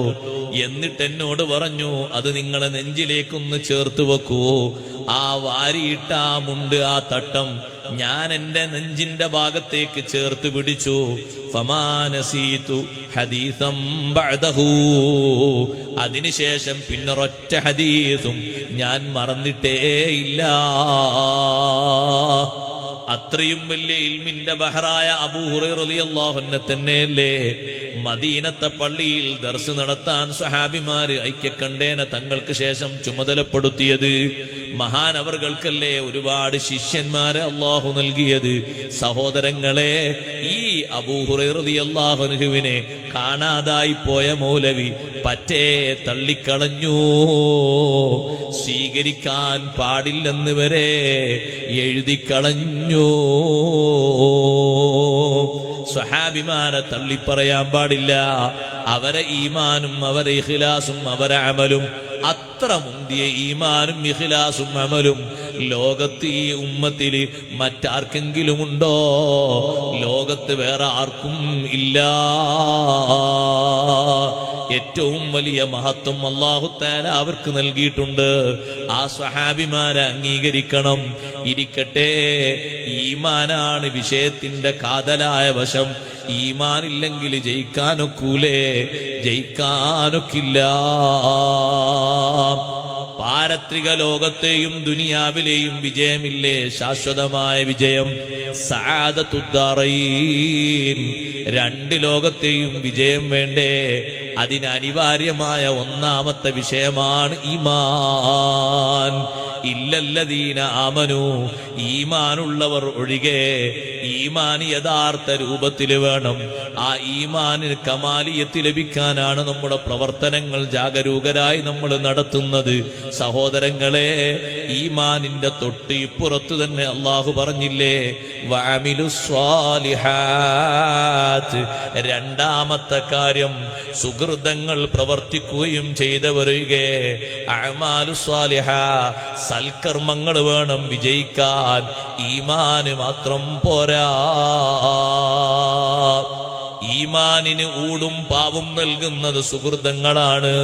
എന്നിട്ട് എന്നോട് പറഞ്ഞു, അത് നിങ്ങളെ നെഞ്ചിലേക്കൊന്ന് ചേർത്ത് വെക്കൂ. ആ വാരിയിട്ട ആ മുണ്ട്, ആ തട്ടം ഞാൻ എന്റെ നെഞ്ചിന്റെ ഭാഗത്തേക്ക് ചേർത്ത് പിടിച്ചു. ഫമാനസീതു ഹദീസം ബഅദഹു. അതിനുശേഷം പിന്നൊരൊറ്റ ഹദീസും ഞാൻ മറന്നിട്ടേ ഇല്ല. അത്രയും വലിയ ഇൽമിന്റെ ബഹറായ അബൂ ഹുറൈറ റളിയല്ലാഹു അൻഹു തന്നെയല്ലേ മദീനത്തെ പള്ളിയിൽ ദർസ് നടത്താൻ സ്വഹാബിമാര് ഐക്യകണ്ഠേന തങ്ങൾക്ക് ശേഷം ചുമതലപ്പെടുത്തിയത്. മഹാനവർകൾക്കല്ലേ ഒരുപാട് ശിഷ്യന്മാരെ അള്ളാഹു നൽകിയത്. സഹോദരങ്ങളെ, ഈ അബൂ ഹുറൈറ റളിയല്ലാഹു അൻഹുവിനെ കാണാതായി പോയ മൗലവി പറ്റേ തള്ളിക്കളഞ്ഞു. സ്വീകരിക്കാൻ പാടില്ലെന്ന് വരെ എഴുതിക്കളഞ്ഞു. സ്വഹാബിമാരെ തള്ളിപ്പറയാൻ പാടില്ല. അവരെ ഈമാനും അവരെ ഇഖ്ലാസും അവരെ അമലും, അത്ര മുന്തിയ ഈമാനും ഇഖ്ലാസും അമലും ലോകത്ത് ഈ ഉമ്മത്തില് മറ്റാർക്കെങ്കിലും ഉണ്ടോ? ലോകത്ത് വേറെ ആർക്കും ഇല്ല. ഏറ്റവും വലിയ മഹത്വം അല്ലാഹു തആല അവർക്ക് നൽകിയിട്ടുണ്ട്. ആ സ്വഹാബിമാരെ അംഗീകരിക്കണം. ഇരിക്കട്ടെ, ഈമാനാണ് വിഷയത്തിന്റെ കാതലായ വശം. ഈമാനില്ലെങ്കിൽ ജയിക്കാനൊക്കൂലേ? ജയിക്കാനൊക്കില്ല. പാരത്രിക ലോകത്തെയും ദുനിയാവിലെയും വിജയമില്ലേ ശാശ്വതമായ വിജയം? സഅദത്തുദ്ദാറൈൻ. 2 ലോകത്തെയും വിജയം വേണ്ടേ? അതിന് അനിവാര്യമായ ഒന്നാമത്തെ വിഷയമാണ് ഈമാൻ. ഇല്ലല്ലദീന ആമനു. ഈമാനുള്ളവർ ഒഴികെ. ഈമാൻ യഥാർത്ഥ രൂപത്തിൽ വേണം. ആ ഈമാനിന് കമാലിയത്ത് ലഭിക്കാനാണ് നമ്മുടെ പ്രവർത്തനങ്ങൾ ജാഗരൂകരായി നമ്മൾ നടത്തുന്നത്. സഹോദരങ്ങളെ, ഈമാനിന്റെ തൊട്ട് ഇപ്പുറത്ത് തന്നെ അള്ളാഹു പറഞ്ഞില്ലേ, വഅമിലുസ്വാലിഹാത്ത്. രണ്ടാമത്തെ കാര്യം, സുഹൃതങ്ങൾ പ്രവർത്തിക്കുകയും ചെയ്തവരൊഴികെ. അഅമാലുസ്വാലിഹ, സൽക്കർമ്മങ്ങൾ വേണം വിജയിക്കാൻ. ഈമാന് മാത്രം പോരാ. ഈമാനിന് ഊടും പാവും നൽകുന്നത് സുഹൃതങ്ങളാണ്.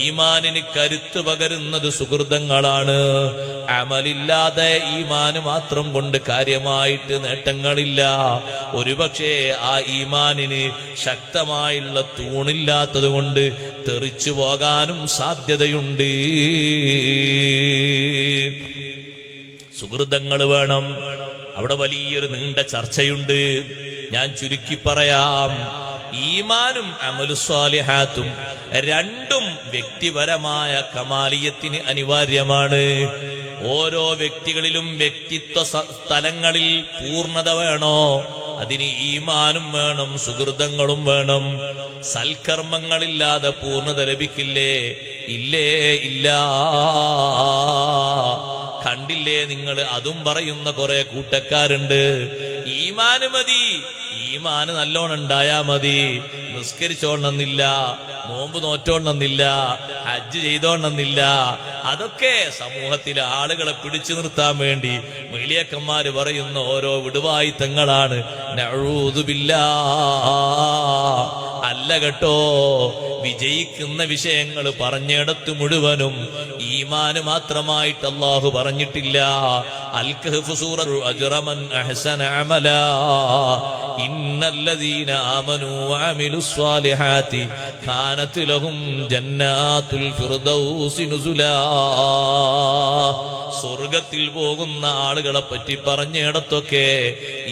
ഈമാനിന് കരുത്ത് പകരുന്നത് സുഹൃതങ്ങളാണ്. അമലില്ലാതെ ഈമാന് മാത്രം കൊണ്ട് കാര്യമായിട്ട് നേട്ടങ്ങളില്ല. ഒരുപക്ഷെ ആ ഈമാനിന് ശക്തമായുള്ള തൂണില്ലാത്തത് കൊണ്ട് തെറിച്ചു പോകാനും സാധ്യതയുണ്ട്. സുഹൃതങ്ങൾ വേണം. അവിടെ വലിയൊരു നീണ്ട ചർച്ചയുണ്ട്. ഞാൻ ചുരുക്കി പറയാം. ഈമാനും അമലുസ്വാലിഹാത്തും രണ്ടും വ്യക്തിപരമായ കമാലിയത്തിന് അനിവാര്യമാണ്. ഓരോ വ്യക്തികളിലും വ്യക്തിത്വ സ്ഥലങ്ങളിൽ പൂർണ്ണത വേണോ? അതിന് ഈമാനും വേണം, സുഹൃതങ്ങളും വേണം. സൽക്കർമ്മങ്ങളില്ലാതെ പൂർണ്ണത ലഭിക്കില്ലേ? ഇല്ലേ? ഇല്ല. കണ്ടില്ലേ നിങ്ങൾ? അതും പറയുന്ന കുറെ കൂട്ടക്കാരുണ്ട്. ഈമാന് മതി, ഈമാന് നല്ലോണം ഉണ്ടായാ മതി. നിസ്കരിച്ചോണമെന്നില്ല, നോമ്പ് നോറ്റോണമെന്നില്ല, ഹജ്ജ് ചെയ്തോണമെന്നില്ല. അതൊക്കെ സമൂഹത്തിലെ ആളുകളെ പിടിച്ചു നിർത്താൻ വേണ്ടി വലിയക്കന്മാര് പറയുന്ന ഓരോ വിടുവായിത്തങ്ങളാണ്. നഊദു ബില്ലാഹ്. അല്ല കേട്ടോ, വിജയിക്കുന്ന വിഷയങ്ങൾ പറഞ്ഞിടത്ത് മുഴുവനും ഈമാന് മാത്രമായിട്ട് അല്ലാഹു പറഞ്ഞിട്ടില്ല. അൽ കഹ്ഫ് സൂറത്തു അജ്റമൻ അഹ്സന അമലാ ഇന്നല്ലദീന ആമനൂ വഅമിലുസ് സ്വാലിഹാത്തി കാനത് ലഹും ജന്നാത്തുൽ ഫിർദൗസി നുസുലാ. സ്വർഗത്തിൽ പോകുന്ന ആളുകളെ പറ്റി പറഞ്ഞിടത്തൊക്കെ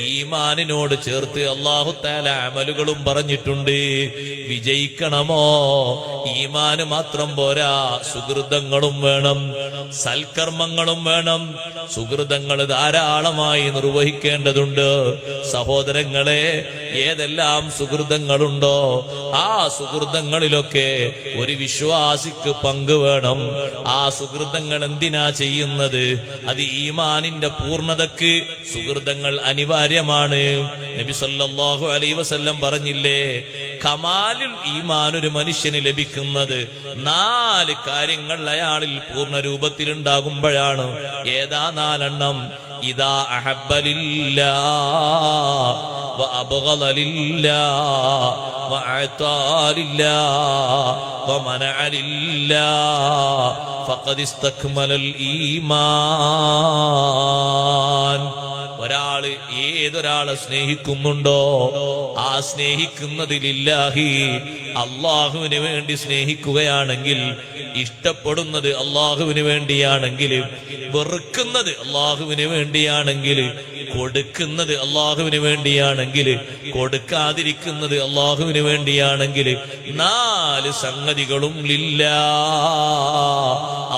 ഈമാനിനോട് ചേർത്ത് അല്ലാഹു തആല അമലുകളും പറഞ്ഞിട്ടുണ്ട്. വിജയിക്കണമോ? ഈമാന് മാത്രം പോരാ, സുഹൃതങ്ങളും വേണം, സൽക്കർമ്മങ്ങളും വേണം. സുഹൃതങ്ങൾ ധാരാളമായി നിർവഹിക്കേണ്ടതുണ്ട്. സഹോദരങ്ങളെ, ഏതെല്ലാം സുഹൃതങ്ങളുണ്ടോ ആ സുഹൃതങ്ങളിലൊക്കെ ഒരു വിശ്വാസിക്ക് പങ്ക് വേണം. ആ സുഹൃതങ്ങൾ എന്തിനാ ചെയ്യുന്നത്? അത് ഈമാനിന്റെ പൂർണ്ണതക്ക് സുഹൃതങ്ങൾ അനിവാര്യമാണ്. നബി സല്ലല്ലാഹു അലൈഹി വസല്ലം പറഞ്ഞില്ലേ, കമാലുൽ ഈമാൻ ഒരു മനുഷ്യന് ലഭിക്കുന്നത് 4 കാര്യങ്ങൾ അയാളിൽ പൂർണ്ണ രൂപത്തിലുണ്ടാകുമ്പോഴാണ്. ഏതാ 4 എണ്ണം? ഇദാ അഹബ്ബ ലില്ലാ വഅബ്ഗള ലില്ലാ വഅതാ ലില്ലാ വമനഅ ലില്ലാ ഫഖദ് ഇസ്തക്മലൽ ഈമാൻ. ഏതൊരാളെ സ്നേഹിക്കുന്നുണ്ടോ ആ സ്നേഹിക്കുന്നതിലില്ലാഹി അള്ളാഹുവിന് വേണ്ടി സ്നേഹിക്കുകയാണെങ്കിൽ, ഇഷ്ടപ്പെടുന്നത് അള്ളാഹുവിന് വേണ്ടിയാണെങ്കിൽ, വെറുക്കുന്നത് അള്ളാഹുവിന് വേണ്ടിയാണെങ്കിൽ, കൊടുക്കുന്നത് അള്ളാഹുവിന് വേണ്ടിയാണെങ്കിൽ, കൊടുക്കാതിരിക്കുന്നത് അള്ളാഹുവിന് വേണ്ടിയാണെങ്കിൽ, 4 സംഗതികളും ലില്ലാ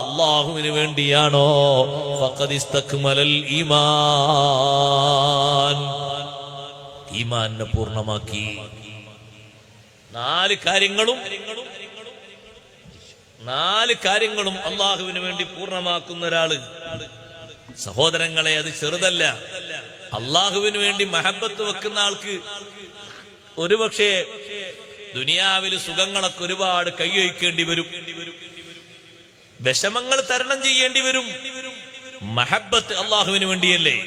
അള്ളാഹുവിന് വേണ്ടിയാണോ, ഫഖദ് ഇസ്തക്മലൽ ഈമാൻ, ഈമാനെ പൂർണ്ണമാക്കി. 4 കാര്യങ്ങളും അള്ളാഹുവിന് വേണ്ടി പൂർണ്ണമാക്കുന്ന ഒരാള്, സഹോദരങ്ങളെ, അത് ചെറുതല്ല. അള്ളാഹുവിന് വേണ്ടി മഹബത്ത് വെക്കുന്ന ആൾക്ക് ഒരുപക്ഷെ ദുനിയാവിൽ സുഖങ്ങളൊക്കെ ഒരുപാട് കൈവയ്ക്കേണ്ടി വരും, വിഷമങ്ങൾ തരണം ചെയ്യേണ്ടി വരും. മഹബത്ത് അള്ളാഹുവിന് വേണ്ടിയല്ലേ.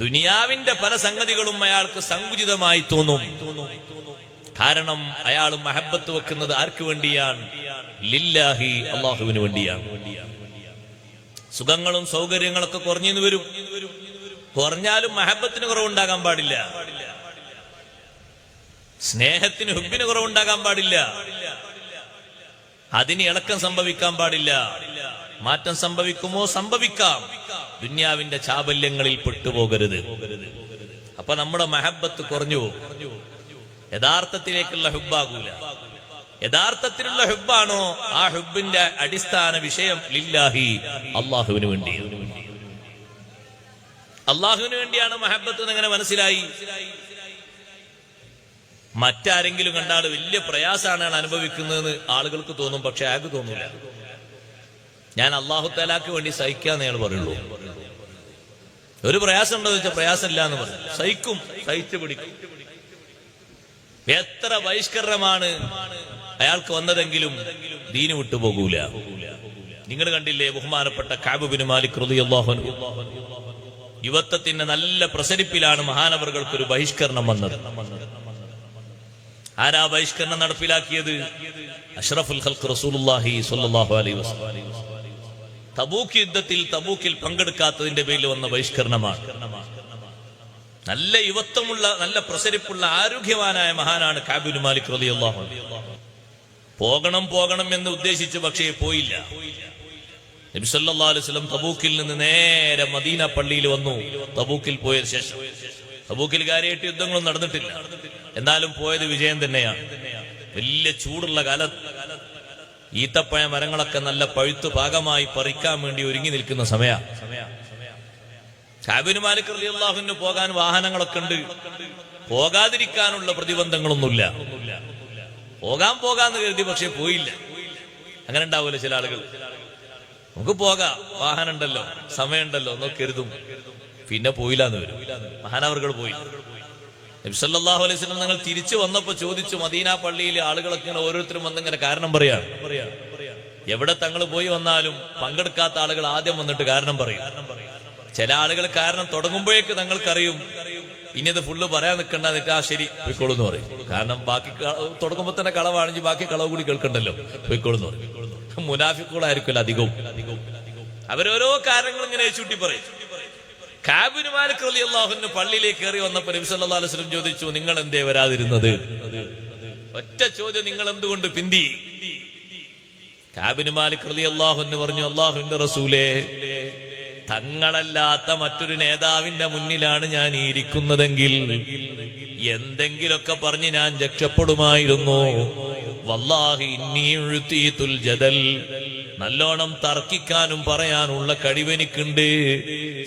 ദുനിയാവിന്റെ പല സംഗതികളും അയാൾക്ക് സങ്കുചിതമായി തോന്നും. കാരണം അയാൾ മഹബത്ത് വെക്കുന്നത് ആർക്ക് വേണ്ടിയാണ്? ലില്ലാഹി, അള്ളാഹുവിന് വേണ്ടിയാണ്. സുഖങ്ങളും സൗകര്യങ്ങളൊക്കെ കുറഞ്ഞെന്ന് വരും. കുറഞ്ഞാലും മഹബത്തിന് കുറവുണ്ടാകാൻ പാടില്ല, സ്നേഹത്തിന് ഹുബ്ബിന് കുറവുണ്ടാകാൻ പാടില്ല, അതിന് ഇളക്കം സംഭവിക്കാൻ പാടില്ല. മാറ്റം സംഭവിക്കുമോ? സംഭവിക്കാം. ദുന്യാവിന്റെ ചാബല്യങ്ങളിൽ പെട്ടുപോകരുത്. അപ്പൊ നമ്മുടെ മഹബത്ത് കുറഞ്ഞു പോകും, യഥാർത്ഥത്തിലേക്കുള്ള ഹുബ്ബാകൂല. യഥാർത്ഥത്തിലുള്ള ഹുബ്ബാണോ ആ ഹുബ്ബിന്റെ അടിസ്ഥാന വിഷയം ലില്ലാഹി, അള്ളാഹുവിന് വേണ്ടി. അള്ളാഹുവിന് വേണ്ടിയാണ് മഹബത്ത് എന്നെങ്ങനെ മനസ്സിലായി? മറ്റാരെങ്കിലും കണ്ടാൽ വലിയ പ്രയാസമാണ് അനുഭവിക്കുന്നതെന്ന് ആളുകൾക്ക് തോന്നും, പക്ഷെ അയാൾക്ക് തോന്നൂല. ഞാൻ അള്ളാഹു തആലാക്ക് വേണ്ടി സഹിക്കാന്ന് അയാൾ പറയുള്ളൂ. ഒരു പ്രയാസം ഉണ്ടോ ചോദിച്ചാൽ പ്രയാസമില്ല എന്ന് പറയും, സഹിക്കും, സഹിച്ചു പിടിക്കും. എത്ര ബഹിഷ്കരണമാണ് അയാൾക്ക് വന്നതെങ്കിലും ദീന് വിട്ടുപോകൂല. നിങ്ങൾ കണ്ടില്ലേ ബഹുമാനപ്പെട്ട കഅബ് ബിൻ മാലിക് റളിയല്ലാഹു അൻഹു, യുവത്വത്തിന്റെ നല്ല പ്രസരിപ്പിലാണ് മഹാനവറുകൾക്ക് ഒരു ബഹിഷ്കരണം വന്നത്. ആരാ ബഹിഷ്കരണം നടപ്പിലാക്കിയത്? അഷ്റഫുൽ ഖൽഖ് റസൂലുള്ളാഹി സ്വല്ലല്ലാഹു അലൈഹി വസല്ലം. തബൂക്ക് യുദ്ധത്തിൽ തബൂക്കിൽ പങ്കെടുക്കാത്തതിന്റെ പേരിൽ വന്ന ബഹിഷ്കരണമാണ്. നല്ല യുവത്വമുള്ള, നല്ല പ്രസരിപ്പുള്ള, ആരോഗ്യവാനായ മഹാനാണ് കഅബ് ബിൻ മാലിക് റളിയല്ലാഹു അൻഹു. പോകണം എന്ന് ഉദ്ദേശിച്ചു, പക്ഷേ പോയില്ല. നബി സല്ലല്ലാഹു അലൈഹി വസല്ലം തബൂക്കിൽ നിന്ന് നേരെ മദീന പള്ളിയിൽ വന്നു. തബൂക്കിൽ പോയ ശേഷം, തബൂക്കിൽ കാര്യമായിട്ട് യുദ്ധങ്ങളൊന്നും നടന്നിട്ടില്ല, എന്നാലും പോയത് വിജയം തന്നെയാണ്. വലിയ ചൂടുള്ള കാലത്ത് ഈത്തപ്പഴ മരങ്ങളൊക്കെ നല്ല പഴുത്തു പാകമായി പറിക്കാൻ വേണ്ടി ഒരുങ്ങി നിൽക്കുന്ന സമയ. കഅബ് ബിൻ മാലിക് റളിയല്ലാഹു അൻഹു പോകാൻ വാഹനങ്ങളൊക്കെ ഉണ്ട്, പോകാതിരിക്കാനുള്ള പ്രതിബന്ധങ്ങളൊന്നുമില്ല. പോകാന്ന് കരുതി, പക്ഷെ പോയില്ല. അങ്ങനെ ഉണ്ടാവൂല ചില ആളുകൾ. നമുക്ക് പോകാം, വാഹനം ഉണ്ടല്ലോ, സമയമുണ്ടല്ലോ എന്നൊക്കെ കരുതും, പിന്നെ പോയില്ലാന്ന് വരും. മഹാനവറുകൾ പോയി. നബി സല്ലല്ലാഹു അലൈഹി വസല്ലം ഞങ്ങൾ തിരിച്ചു വന്നപ്പോ ചോദിച്ചു, മദീന പള്ളിയിലെ ആളുകളൊക്കെ ഇങ്ങനെ ഓരോരുത്തരും വന്നിങ്ങനെ കാരണം പറയാണ്. എവിടെ തങ്ങൾ പോയി വന്നാലും പങ്കെടുക്കാത്ത ആളുകൾ ആദ്യം വന്നിട്ട് കാരണം പറയും. ചില ആളുകൾ കാരണം തുടങ്ങുമ്പോഴേക്ക് തങ്ങൾക്കറിയും ഇനി അത് ഫുള്ള് പറയാൻ നിൽക്കണ്ട, എന്നിട്ട് ആ ശരി പോയിക്കോളൂ എന്ന് പറയും. കാരണം ബാക്കി തുടങ്ങുമ്പോ തന്നെ കളവാണെങ്കിൽ ബാക്കി കളവ് കൂടി കേൾക്കണ്ടല്ലോ, പോയിക്കോളൂ എന്ന് പറയും. മുനാഫിക്കുകളായിരിക്കുമല്ലോ അധികവും. അവരോരോ കാരണങ്ങൾ ഇങ്ങനെ ചൂട്ടി പറയും. കഅബ് ബിൻ മാലിക് റളിയല്ലാഹു അൻഹു പള്ളിയിലേക്ക് കയറി വന്നപ്പോൾ നബി സല്ലല്ലാഹു അലൈഹി വസല്ലം ചോദിച്ചു, നിങ്ങൾ എന്തേ വരാതിരുന്നത്? ഒറ്റ ചോദ്യം, നിങ്ങൾ എന്തുകൊണ്ട് പിന്തി? കഅബ് ബിൻ മാലിക് റളിയല്ലാഹു അൻഹു പറഞ്ഞു, അല്ലാഹുവിന്റെ റസൂലേ, തങ്ങളല്ലാത്ത മറ്റൊരു നേതാവിന്റെ മുന്നിലാണ് ഞാൻ ഇരിക്കുന്നതെങ്കിൽ എന്തെങ്കിലൊക്കെ പറഞ്ഞ് ഞാൻ രക്ഷപ്പെടുമായിരുന്നു. വല്ലാഹി ഇന്നി ഉഴ്തീതുൽ ജദൽ, നല്ലോണം തർക്കിക്കാനും പറയാനുള്ള കഴിവെനിക്കുണ്ട്,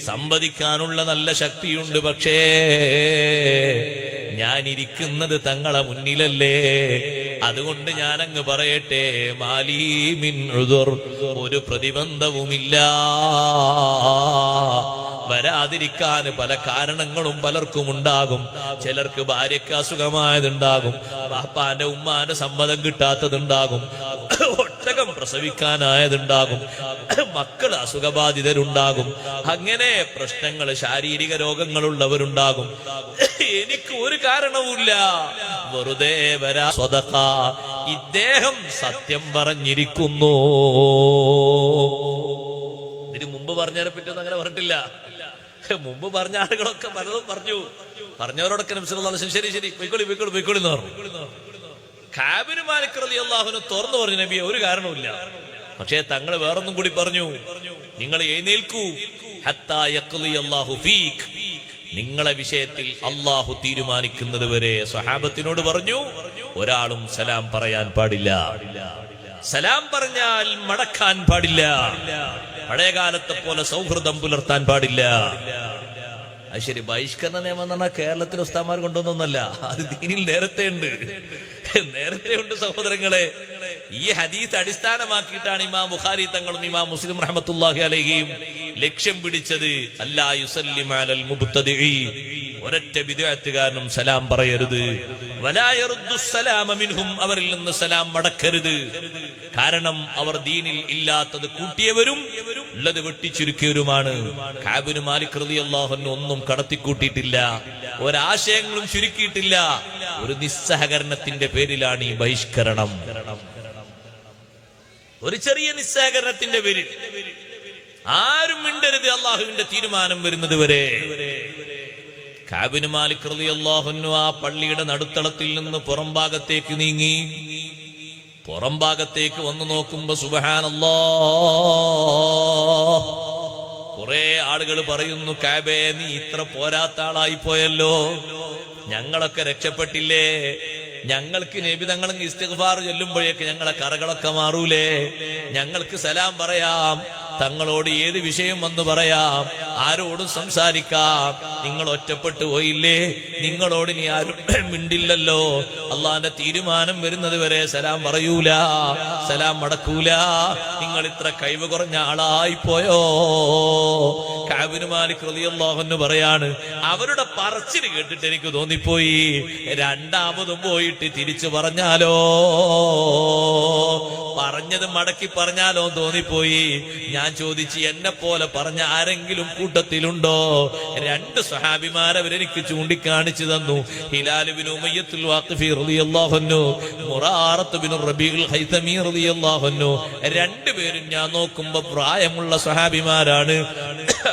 സംവദിക്കാനുള്ള നല്ല ശക്തിയുണ്ട്. പക്ഷേ ഞാൻ ഇരിക്കുന്നത് തങ്ങളെ മുന്നിലല്ലേ, അതുകൊണ്ട് ഞാനങ്ങ് പറയട്ടെ, മാലീ മിൻ ഉദുർ, ഒരു പ്രതിബന്ധവുമില്ല. വരാതിരിക്കാൻ പല കാരണങ്ങളും പലർക്കും ഉണ്ടാകും. ചിലർക്ക് ഭാര്യയ്ക്ക് അസുഖമായതുണ്ടാകും, ബാപ്പാന്റെ ഉമ്മാന്റെ സമ്മതം കിട്ടാത്തതുണ്ടാകും, ഒട്ടകം ഒട്ടകം പ്രസവിക്കാനായതുണ്ടാകും, മക്കൾ അസുഖബാധിതരുണ്ടാകും, അങ്ങനെ പ്രശ്നങ്ങൾ ശാരീരിക രോഗങ്ങളുള്ളവരുണ്ടാകും. എനിക്ക് ഒരു കാരണവുമില്ല, വെറുതെ വരാ സ്വതഖ. ഇദ്ദേഹം സത്യം പറഞ്ഞിരിക്കുന്നു. ഇതിന് മുമ്പ് പറഞ്ഞതിനെ പറ്റൊന്നും അങ്ങനെ പറഞ്ഞിട്ടില്ല. മുമ്പ് പറഞ്ഞ ആളുകളൊക്കെ പലതും പറഞ്ഞു. പറഞ്ഞവരോടൊക്കെ നബി സല്ലല്ലാഹു അലൈഹി വസല്ലം ശരി ശരി പൊയ്ക്കോളി പൊയ്ക്കോളി പൊയ്ക്കോളി എന്ന് പറഞ്ഞു. കഅബ് ഇബ്നു മാലിക് റളിയല്ലാഹു അൻഹു തുറന്നു പറഞ്ഞു, നബിയെ ഒരു കാരണവുമില്ല. പക്ഷേ തങ്ങൾ വേറൊന്നും കൂടി പറഞ്ഞു, നിങ്ങൾ എഴുന്നേൽക്കൂ, ഹത്താ യഖ്ളിയല്ലാഹു ഫീക്, നിങ്ങളെ വിഷയത്തിൽ അള്ളാഹു തീരുമാനിക്കുന്നത് വരെ. സ്വഹാബത്തിനോട് പറഞ്ഞു, ഒരാളും സലാം പറയാൻ പാടില്ല, സലാം പറഞ്ഞാൽ മടക്കാൻ പാടില്ല, പഴയകാലത്തെ പോലെ സൗഹൃദം പുലർത്താൻ പാടില്ല. അത് ശരി, ബഹിഷ്കരണ നിയമം എന്ന് പറഞ്ഞാൽ കേരളത്തിലെ ഉസ്താദ്മാർ കൊണ്ടുവന്നൊന്നല്ല, അത് ദീനിൽ നേരത്തെ ഉണ്ട്, നേരത്തെ ഉണ്ട് സഹോദരങ്ങളെ. ഈ ഹദീസ് അടിസ്ഥാനമാക്കിയിട്ടാണ് ഇമാം ബുഖാരി തങ്ങളും ഇമാം മുസ്ലിം റഹ്മത്തുള്ളാഹി അലൈഹിയും ലക്ഷ്യം പിടിച്ചത്. അല്ലാ യുസല്ലിമ അലൽ മുബ്തദിഇ, ഒരൊറ്റ ബിദ്അത്തുകാരനും സലാം പറയരുത്. വലാ യറുദ്ദു സലാമ മിൻഹും, അവരിൽ നിന്ന് സലാം മടക്കരുത്. കാരണം അവർ ദീനിൽ ഇല്ലാത്തത് കൂട്ടിയവരും ഉള്ളത് വെട്ടിച്ചുരുക്കിയവരുമാണ്. കഅബ് ഇബ്നു മാലിക് റളിയല്ലാഹു അൻഹു ഒന്നും കടത്തിക്കൂട്ടിയിട്ടില്ല, ഒരാശയങ്ങളും ചുരുക്കിയിട്ടില്ല. ഒരു നിസ്സഹകരണത്തിന്റെ പേരിലാണ് ഈ ബഹിഷ്കരണം. ഒരു ചെറിയ നിസ്സഹകരണത്തിന്റെ പേരിൽ ആരും മിണ്ടരുത്, അള്ളാഹുവിന്റെ തീരുമാനം വരുന്നത് വരെ. കഅബ് ഇബ്നു മാലിക് റളിയല്ലാഹു അൻഹു ആ പള്ളിയുടെ നടുത്തളത്തിൽ നിന്ന് പുറം ഭാഗത്തേക്ക് നീങ്ങി. പുറം ഭാഗത്തേക്ക് വന്നു നോക്കുമ്പോ സുബ്ഹാനല്ലാഹ്, കുറെ ആളുകൾ പറയുന്നു, കഅബേ നീ ഇത്ര പോരാത്ത ആളായി പോയല്ലോ, ഞങ്ങളൊക്കെ രക്ഷപ്പെട്ടില്ലേ, ഞങ്ങൾക്ക് നബി തങ്ങളും ഇസ്തിഗ്ഫാർ ചൊല്ലുമ്പോഴേക്ക് ഞങ്ങളെ കറകളൊക്കെ മാറൂലേ, ഞങ്ങൾക്ക് സലാം പറയാം, തങ്ങളോട് ഏത് വിഷയം വന്ന് പറയാം, ആരോടും സംസാരിക്കാം, നിങ്ങൾ ഒറ്റപ്പെട്ടു പോയില്ലേ, നിങ്ങളോട് ഇനി ആരും മിണ്ടില്ലല്ലോ, അള്ളാന്റെ തീരുമാനം വരുന്നത് വരെ സലാം പറയൂല, സലാം മടക്കൂല, നിങ്ങൾ ഇത്ര കഴിവ് കുറഞ്ഞ ആളായി പോയോ. കഅബ് ഇബ്നു മാലിക് റളിയല്ലാഹു അൻഹു പറയാണ്, അവരുടെ പറച്ചിൽ കേട്ടിട്ട് എനിക്ക് തോന്നിപ്പോയി, രണ്ടാമതും പോയിട്ട് തിരിച്ചു പറഞ്ഞാലോ, പറഞ്ഞത് മടക്കി പറഞ്ഞാലോ തോന്നിപ്പോയി. ഞാൻ ചോദിച്ചു, എന്നെ പോലെ പറഞ്ഞ ആരെങ്കിലും കൂട്ടത്തിലുണ്ടോ? രണ്ട് സ്വഹാബിമാരെ അവരെനിക്ക് ചൂണ്ടിക്കാണിച്ചു തന്നു. ഹിലാൽ ഇബ്നു ഉമയ്യത്തുൽ വാഖിഫി റളിയല്ലാഹു അൻഹു, മുറാറത്ത് ഇബ്നു റബീഉൽ ഹൈതമി റളിയല്ലാഹു അൻഹു, രണ്ടുപേരും ഞാൻ നോക്കുമ്പോ പ്രായമുള്ള സ്വഹാബിമാരാണ്,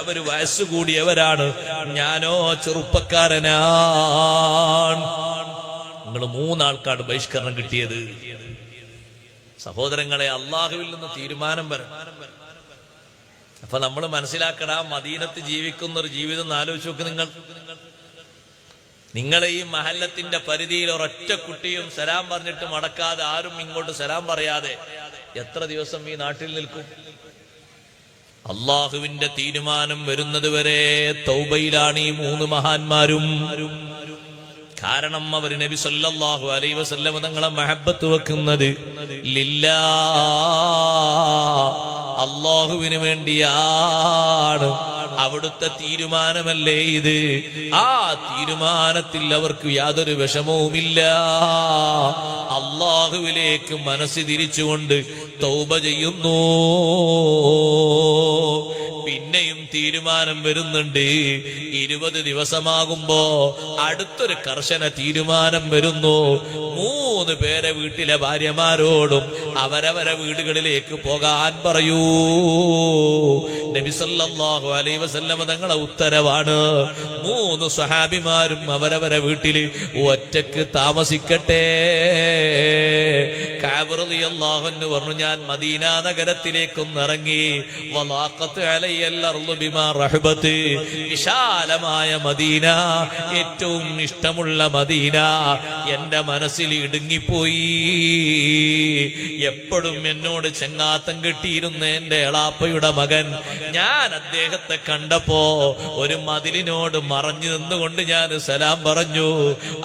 അവര് വയസ്സ് കൂടിയവരാണ്, ഞാനോ ചെറുപ്പക്കാരനാണ്. നിങ്ങൾ മൂന്നാൾക്കാണ് ബഹിഷ്കരണം കിട്ടിയത്. സഹോദരങ്ങളെ, അള്ളാഹുവിൽ നിന്ന് തീരുമാനം വരണം. അപ്പൊ നമ്മൾ മനസ്സിലാക്കണം, മദീനത്ത് ജീവിക്കുന്ന ഒരു ജീവിതം ആലോചിച്ച് നോക്ക്. നിങ്ങളെ ഈ മഹല്ലത്തിന്റെ പരിധിയിൽ ഒരൊറ്റ കുട്ടിയും സലാം പറഞ്ഞിട്ട് മടക്കാതെ, ആരും ഇങ്ങോട്ട് സലാം പറയാതെ എത്ര ദിവസം ഈ നാട്ടിൽ നിൽക്കും? അള്ളാഹുവിന്റെ തീരുമാനം വരുന്നത് വരെ തൗബയിലാണ് ഈ മൂന്ന് മഹാന്മാരും. കാരണം അവർ നബി സല്ലല്ലാഹു അലൈഹി വസല്ലം തങ്ങളെ മഹബ്ബത്ത് വെക്കുന്നത് ലില്ലാഹ്, അള്ളാഹുവിന് വേണ്ടിയാണ്. അവിടുത്തെ തീരുമാനമല്ലേ ഇത്. ആ തീരുമാനത്തിൽ അവർക്ക് യാതൊരു വിഷമവുമില്ല. അള്ളാഹുവിലേക്ക് മനസ്സ് തിരിച്ചുകൊണ്ട് തൗബ ചെയ്യുന്നു. പിന്നെയും തീരുമാനം വരുന്നുണ്ട്. 20 ദിവസമാകുമ്പോ അടുത്തൊരു കർശന തീരുമാനം വരുന്നു. 3 പേരെ വീട്ടിലെ ഭാര്യമാരോടും അവരവരെ വീടുകളിലേക്ക് പോകാൻ പറയൂ. നബി സല്ലല്ലാഹു അലൈഹി വസല്ലം തങ്ങളെ ഉത്തരവാണ്. 3 സ്വഹാബിമാരും അവരവരെ വീട്ടില് ഒറ്റക്ക് താമസിക്കട്ടെ. കഅബ് റളിയല്ലാഹു അൻഹു പറഞ്ഞു, ഞാൻ മദീന നഗരത്തിലേക്കൊന്നിറങ്ങി. വലാഖത്ത് അലയ്യൽ അർളു ബിമാ റഹബത്ത്, വിശാലമായ മദീന, ഏറ്റവും ഇഷ്ടമുള്ള മദീന എന്റെ മനസ്സിൽ ഇടുങ്ങിപ്പോയി. എപ്പോഴും എന്നോട് ചെങ്ങാത്തം കെട്ടിയിരുന്ന എന്റെ എളാപ്പയുടെ മകൻ, ഞാൻ അദ്ദേഹത്തെ കണ്ടപ്പോ ഒരു മതിലിനോട് മറഞ്ഞു നിന്നുകൊണ്ട് ഞാൻ സലാം പറഞ്ഞു.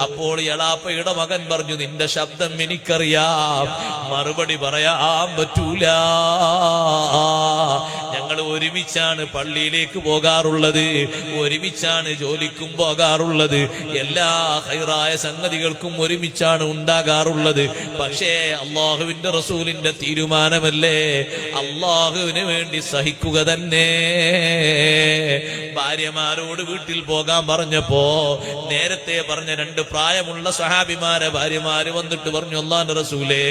അപ്പോൾ എളാപ്പയുടെ മകൻ പറഞ്ഞു, നിന്റെ ശബ്ദം എനിക്കറിയാം, മറുപടി പറയാൻ പറ്റൂല. ഞങ്ങൾ ഒരുമിച്ചാണ് പള്ളിയിലേക്ക് പോകാറുള്ളത്, ഒരുമിച്ചാണ് ജോലിക്കും പോകാറുള്ളത്, എല്ലാ ഹൈറായ സംഗതികൾക്കും ഒരുമിച്ചാണ് ഉണ്ടാകാറുള്ളത്. പക്ഷേ അള്ളാഹുവിന്റെ റസൂലിന്റെ തീരുമാനമല്ലേ, അള്ളാഹുവിന് വേണ്ടി സഹിക്കുക തന്നെ. ഭാര്യമാരോട് വീട്ടിൽ പോകാൻ പറഞ്ഞപ്പോ നേരത്തെ പറഞ്ഞ 2 പ്രായമുള്ള സഹാബിമാരെ ഭാര്യമാര് വന്നിട്ട് പറഞ്ഞു, അല്ലാഹുവിന്റെ റസൂലേ,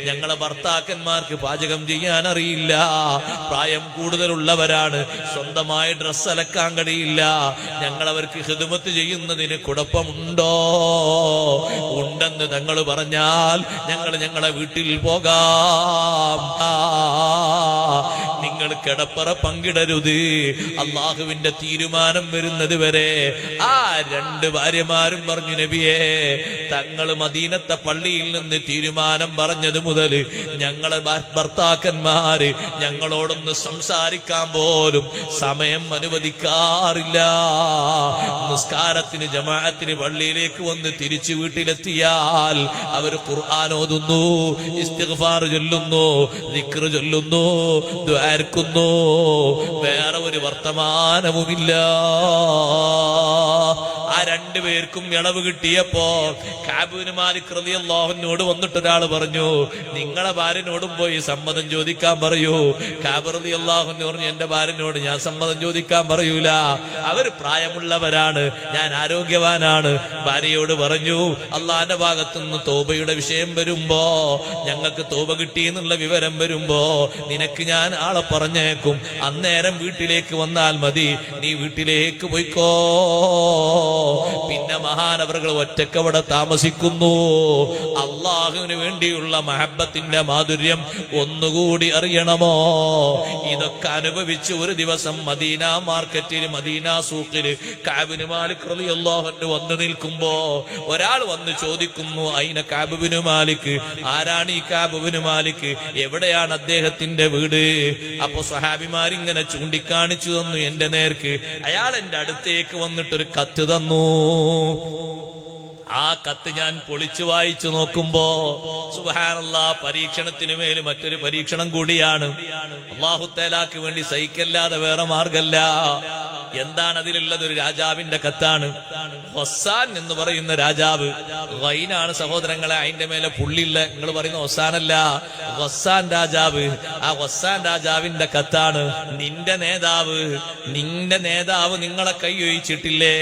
ഞങ്ങളെ ഭർത്താക്കന്മാർക്ക് പാചകം ചെയ്യാൻ അറിയില്ല, പ്രായം കൂടുതലുള്ളവരാണ്, സ്വന്തമായി ഡ്രസ്സ് അലക്കാൻ കഴിയില്ല, ഞങ്ങളവർക്ക് ഖിദ്മത്ത് ചെയ്യുന്നതിന് കുഴപ്പമുണ്ടോ? ഉണ്ടെന്ന് തങ്ങൾ പറഞ്ഞാൽ ഞങ്ങൾ ഞങ്ങളെ വീട്ടിൽ പോകാം. നിങ്ങൾ കിടപ്പറ പങ്കിടരുത്, അള്ളാഹുവിന്റെ തീരുമാനം വരുന്നത് വരെ. ആ 2 ഭാര്യമാരും പറഞ്ഞു, നബിയേ, തങ്ങൾ മദീനത്തെ പള്ളിയിൽ നിന്ന് തീരുമാനം പറഞ്ഞത് മുതൽ ഞങ്ങളെ ഭർത്താക്കന്മാര് ഞങ്ങളോടൊന്ന് സംസാരിക്കാൻ പോലും സമയം അനുവദിക്കാറില്ല. നിസ്കാരത്തിന് ജമാഅത്തിന് പള്ളിയിലേക്ക് വന്ന് തിരിച്ചു വീട്ടിലെത്തിയാൽ അവർ ഖുർആൻ ഓതുന്നു, ഇസ്തിഗ്ഫാർ ചൊല്ലുന്നു, ദിക്ർ ചൊല്ലുന്നു, ദ്വാരക്കുന്നു, വേറെ ഒരു വർത്തമാനവുമില്ല. ആ 2 പേർക്കും ഇളവ് കിട്ടിയപ്പോ കഅബ് ഇബ്നു മാലിക് റളിയല്ലാഹു അൻഹുവോട് വന്നിട്ട് ഒരാൾ പറഞ്ഞു, നിങ്ങളെ ഭാര്യനോടും പോയി സമ്മതം ചോദിക്കാൻ പറയൂ. കഅബ് റളിയല്ലാഹു അൻഹു പറഞ്ഞു, എന്റെ ഭാര്യനോട് ഞാൻ സമ്മതം ചോദിക്കാൻ പറയൂല, അവർ പ്രായമുള്ളവരാണ്, ഞാൻ ആരോഗ്യവാനാണ്. ഭാര്യയോട് പറഞ്ഞു, അള്ളാന്റെ ഭാഗത്തുനിന്ന് തൗബയുടെ വിഷയം വരുമ്പോ, ഞങ്ങൾക്ക് തൗബ കിട്ടി എന്നുള്ള വിവരം വരുമ്പോ നിനക്ക് ഞാൻ ആളെ പറഞ്ഞേക്കും, അന്നേരം വീട്ടിലേക്ക് വന്നാൽ മതി, നീ വീട്ടിലേക്ക് പോയിക്കോ. പിന്നെ മഹാനവറുകൾ ഒറ്റക്കവിടെ താമസിക്കുന്നു. അള്ളാഹുവിന് വേണ്ടിയുള്ള മഹബത്തിന്റെ മാധുര്യം ഒന്നുകൂടി അറിയണമോ? ഇതൊക്കെ അനുഭവിച്ച് ഒരു ദിവസം മദീന മാർക്കറ്റിൽ, മദീന സൂക്കില് കഅബ് ഇബ്നു മാലിക് റളിയല്ലാഹു അൻഹു വന്നു നിൽക്കുമ്പോ ഒരാൾ വന്ന് ചോദിക്കുന്നു, അയിന കഅബ് ഇബ്നു മാലിക്, ആരാണ് ഈ കഅബ് ഇബ്നു മാലിക്, എവിടെയാണ് അദ്ദേഹത്തിന്റെ വീട്? അപ്പൊ സ്വഹാബിമാരിങ്ങനെ ചൂണ്ടിക്കാണിച്ചു തന്നു എന്റെ നേർക്ക്. അയാൾ എന്റെ അടുത്തേക്ക് വന്നിട്ടൊരു കത്ത് തന്നു. ആ കത്ത് ഞാൻ പൊളിച്ചു വായിച്ചു നോക്കുമ്പോ സുബ്ഹാനല്ലാഹ്, പരീക്ഷണത്തിന് മേൽ മറ്റൊരു പരീക്ഷണം കൂടിയാണ്. അല്ലാഹു തആലാക്ക് വേണ്ടി സഹിക്കല്ലാതെ വേറെ മാർഗല്ല. എന്താണ് അതിലുള്ളത്? ഒരു രാജാവിന്റെ കത്താണ്. ഹൊസാൻ എന്ന് പറയുന്ന രാജാവ്, ഗൈനാണ് സഹോദരങ്ങളെ, അതിന്റെ മേലെ പുള്ളില്ല, നിങ്ങൾ പറയുന്ന ഹൊസാനല്ല, ഹൊസാൻ രാജാവ്. ആ ഹൊസാൻ രാജാവിന്റെ കത്താണ്. നിന്റെ നേതാവ് നിങ്ങളെ കൈയൊഴിച്ചിട്ടില്ലേ?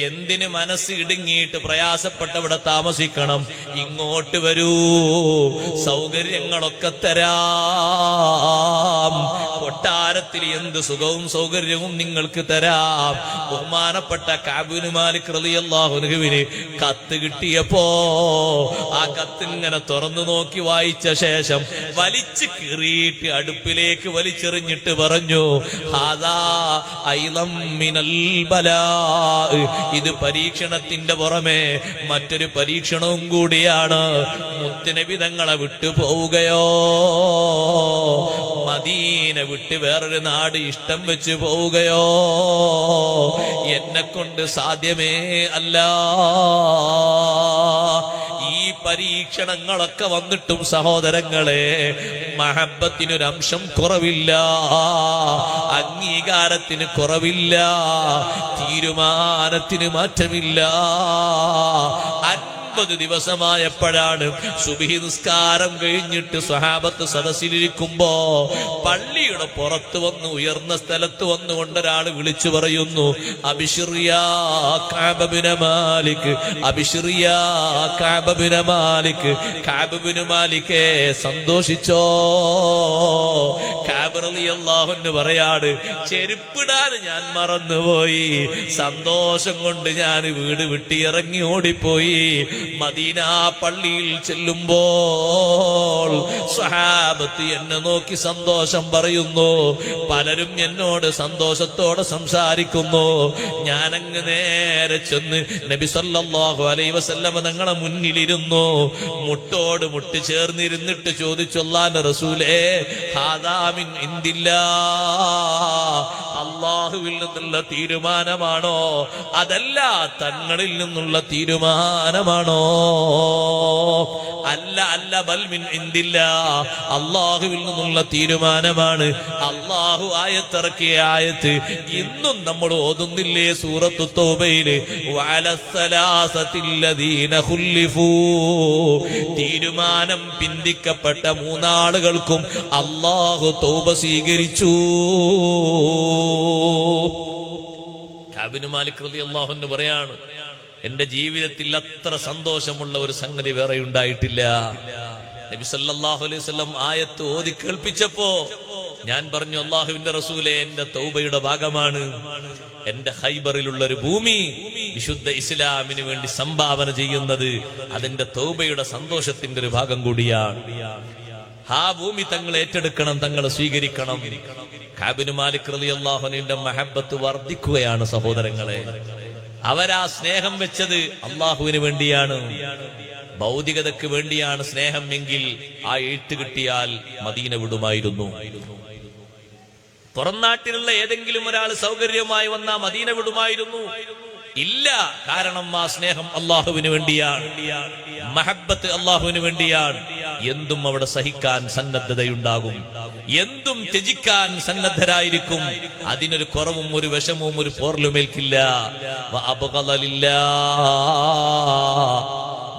എന്തിന് മനസ്സ് ഇടുങ്ങിയിട്ട് പ്രയാസപ്പെട്ടവിടെ താമസിക്കണം? ഇങ്ങോട്ട് വരൂ, സൗകര്യങ്ങളൊക്കെ തരാം, കൊട്ടാരത്തിൽ എന്ത് സുഖവും സൗകര്യവും നിങ്ങൾക്ക് തരാം. ബഹുമാനപ്പെട്ട കഅബ് ഇബ്നു മാലിക് റളിയല്ലാഹു അൻഹുവിന് കത്ത് കിട്ടിയപ്പോ ആ കത്ത് ഇങ്ങനെ തുറന്നു നോക്കി വായിച്ച ശേഷം വലിച്ചു കീറിയിട്ട് അടുപ്പിലേക്ക് വലിച്ചെറിഞ്ഞിട്ട് പറഞ്ഞു, ഹാദാ അയ്ളം മിനൽ ബലാ, ഇത് പരീക്ഷണത്തിന്റെ പുറമെ മറ്റൊരു പരീക്ഷണവും കൂടിയാണ്. മുത്തുനബി തങ്ങളെ വിട്ടു പോവുകയോ, മദീന വിട്ട് വേറൊരു നാട് ഇഷ്ടം വെച്ച് പോവുകയോ എന്നെ കൊണ്ട് സാധ്യമേ അല്ല. ഈ പരീക്ഷണങ്ങളൊക്കെ വന്നിട്ടും സഹോദരങ്ങളെ, മഹബത്തിനൊരംശം കുറവില്ല, അംഗീകാരത്തിന് കുറവില്ല, തീരുമാനത്തിന് മാറ്റമില്ല. 50 ദിവസമായപ്പോഴാണ് സുബ്ഹി നിസ്കാരം കഴിഞ്ഞിട്ട് സ്വഹാബത്ത് സദസ്സിലിരിക്കുമ്പോ പള്ളിയുടെ പുറത്ത് വന്ന് ഉയർന്ന സ്ഥലത്ത് വന്നുകൊണ്ട് ഒരാൾ വിളിച്ചു പറയുന്നു, അബ്ശിർ യാ കഅബ് ഇബ്നു മാലിക്, അബ്ശിർ യാ കഅബ് ഇബ്നു മാലിക്, കഅബ് ഇബ്നു മാലികേ സന്തോഷിച്ചോ. കഅബ് റളിയല്ലാഹു അൻഹു പറയാണ്, ചെരുപ്പിടാൻ ഞാൻ മറന്നുപോയി, സന്തോഷം കൊണ്ട് ഞാൻ വീട് വിട്ട് ഇറങ്ങി ഓടിപ്പോയി. മദീന പള്ളിയിൽ ചെല്ലുമ്പോൾ സ്വഹാബത്ത് എന്നെ നോക്കി സന്തോഷം പറയുന്നു, പലരും എന്നോട് സന്തോഷത്തോടെ സംസാരിക്കുന്നു. ഞാനങ്ങ് നേരെ ചെന്ന് നബി സല്ലല്ലാഹു അലൈഹി വസല്ലം തങ്ങളെ മുന്നിലിരുന്നു, മുട്ടോട് മുട്ട് ചേർന്നിരുന്നിട്ട് ചോദിച്ചു, അല്ലാഹുവിന്റെ റസൂലേ, ഹാദാ മിൻ ഇൻദില്ലാഹ്, അല്ലാഹുവിൽ നിന്നുള്ള തീരുമാനമാണോ അതല്ല തങ്ങളിൽ നിന്നുള്ള തീരുമാനമാണോ? അല്ല, ബൽ മിൻ ഇൻദില്ലാഹ്, അള്ളാഹുവിൽ നിന്നുള്ള തീരുമാനമാണ്. അള്ളാഹു ആയത്തിറക്കിയ ആയത്ത് ഇന്നും നമ്മൾ ഓതുന്നില്ലേ സൂറത്തു തൗബയില്, വഅലസ്സലാസത്തില്ലദീന ഖുല്ലിഫൂ, തീരുമാനം പിന്തിക്കപ്പെട്ട മൂന്നാളുകൾക്കും അള്ളാഹു തൗബ സ്വീകരിച്ചു. കഅബ് മാലിക് റളിയല്ലാഹു അൻഹു പറയാണ്, എന്റെ ജീവിതത്തിൽ അത്ര സന്തോഷമുള്ള ഒരു സംഗതി വേറെ ഉണ്ടായിട്ടില്ല. നബി സല്ലല്ലാഹു അലൈഹി വസല്ലം ആയത്ത് ഓതി കേൾപ്പിച്ചപ്പോ ഞാൻ പറഞ്ഞു, അള്ളാഹുവിന്റെ റസൂലേ, എന്റെ തൗബയുടെ ഭാഗമാണ് എന്റെ ഖൈബറിലുള്ള ഒരു ഭൂമി വിശുദ്ധ ഇസ്ലാമിന് വേണ്ടി സംഭാവന ചെയ്യുന്നത്. അതിന്റെ തൗബയുടെ സന്തോഷത്തിന്റെ ഒരു ഭാഗം കൂടിയാണ്. ആ ഭൂമി തങ്ങൾ ഏറ്റെടുക്കണം, തങ്ങൾ സ്വീകരിക്കണം. കഅബ് മാലിക് റളിയല്ലാഹു അൻഹുവിന്റെ മഹബ്ബത്ത് വർദ്ധിക്കുകയാണ് സഹോദരങ്ങളെ. അവരാ സ്നേഹം വെച്ചത് അള്ളാഹുവിന് വേണ്ടിയാണ്, ഭൗതികതയ്ക്ക് വേണ്ടിയാണ് സ്നേഹം എങ്കിൽ ആ എഴുത്ത് കിട്ടിയാൽ മദീന വിടുമായിരുന്നു. പുറം നാട്ടിലുള്ള ഏതെങ്കിലും ഒരാൾ സൗകര്യമായി വന്നാ മദീന വിടുമായിരുന്നു? ഇല്ല. കാരണം ആ സ്നേഹം അള്ളാഹുവിന് വേണ്ടിയാണ്, മഹബ്ബത്ത് അള്ളാഹുവിന് വേണ്ടിയാണ്. എന്തും അവിടെ സഹിക്കാൻ സന്നദ്ധതയുണ്ടാകും, എന്തും ത്യജിക്കാൻ സന്നദ്ധരായിരിക്കും. അതിനൊരു കുറവും ഒരു വിഷമവും ഒരു പോർലുമേൽക്കില്ല.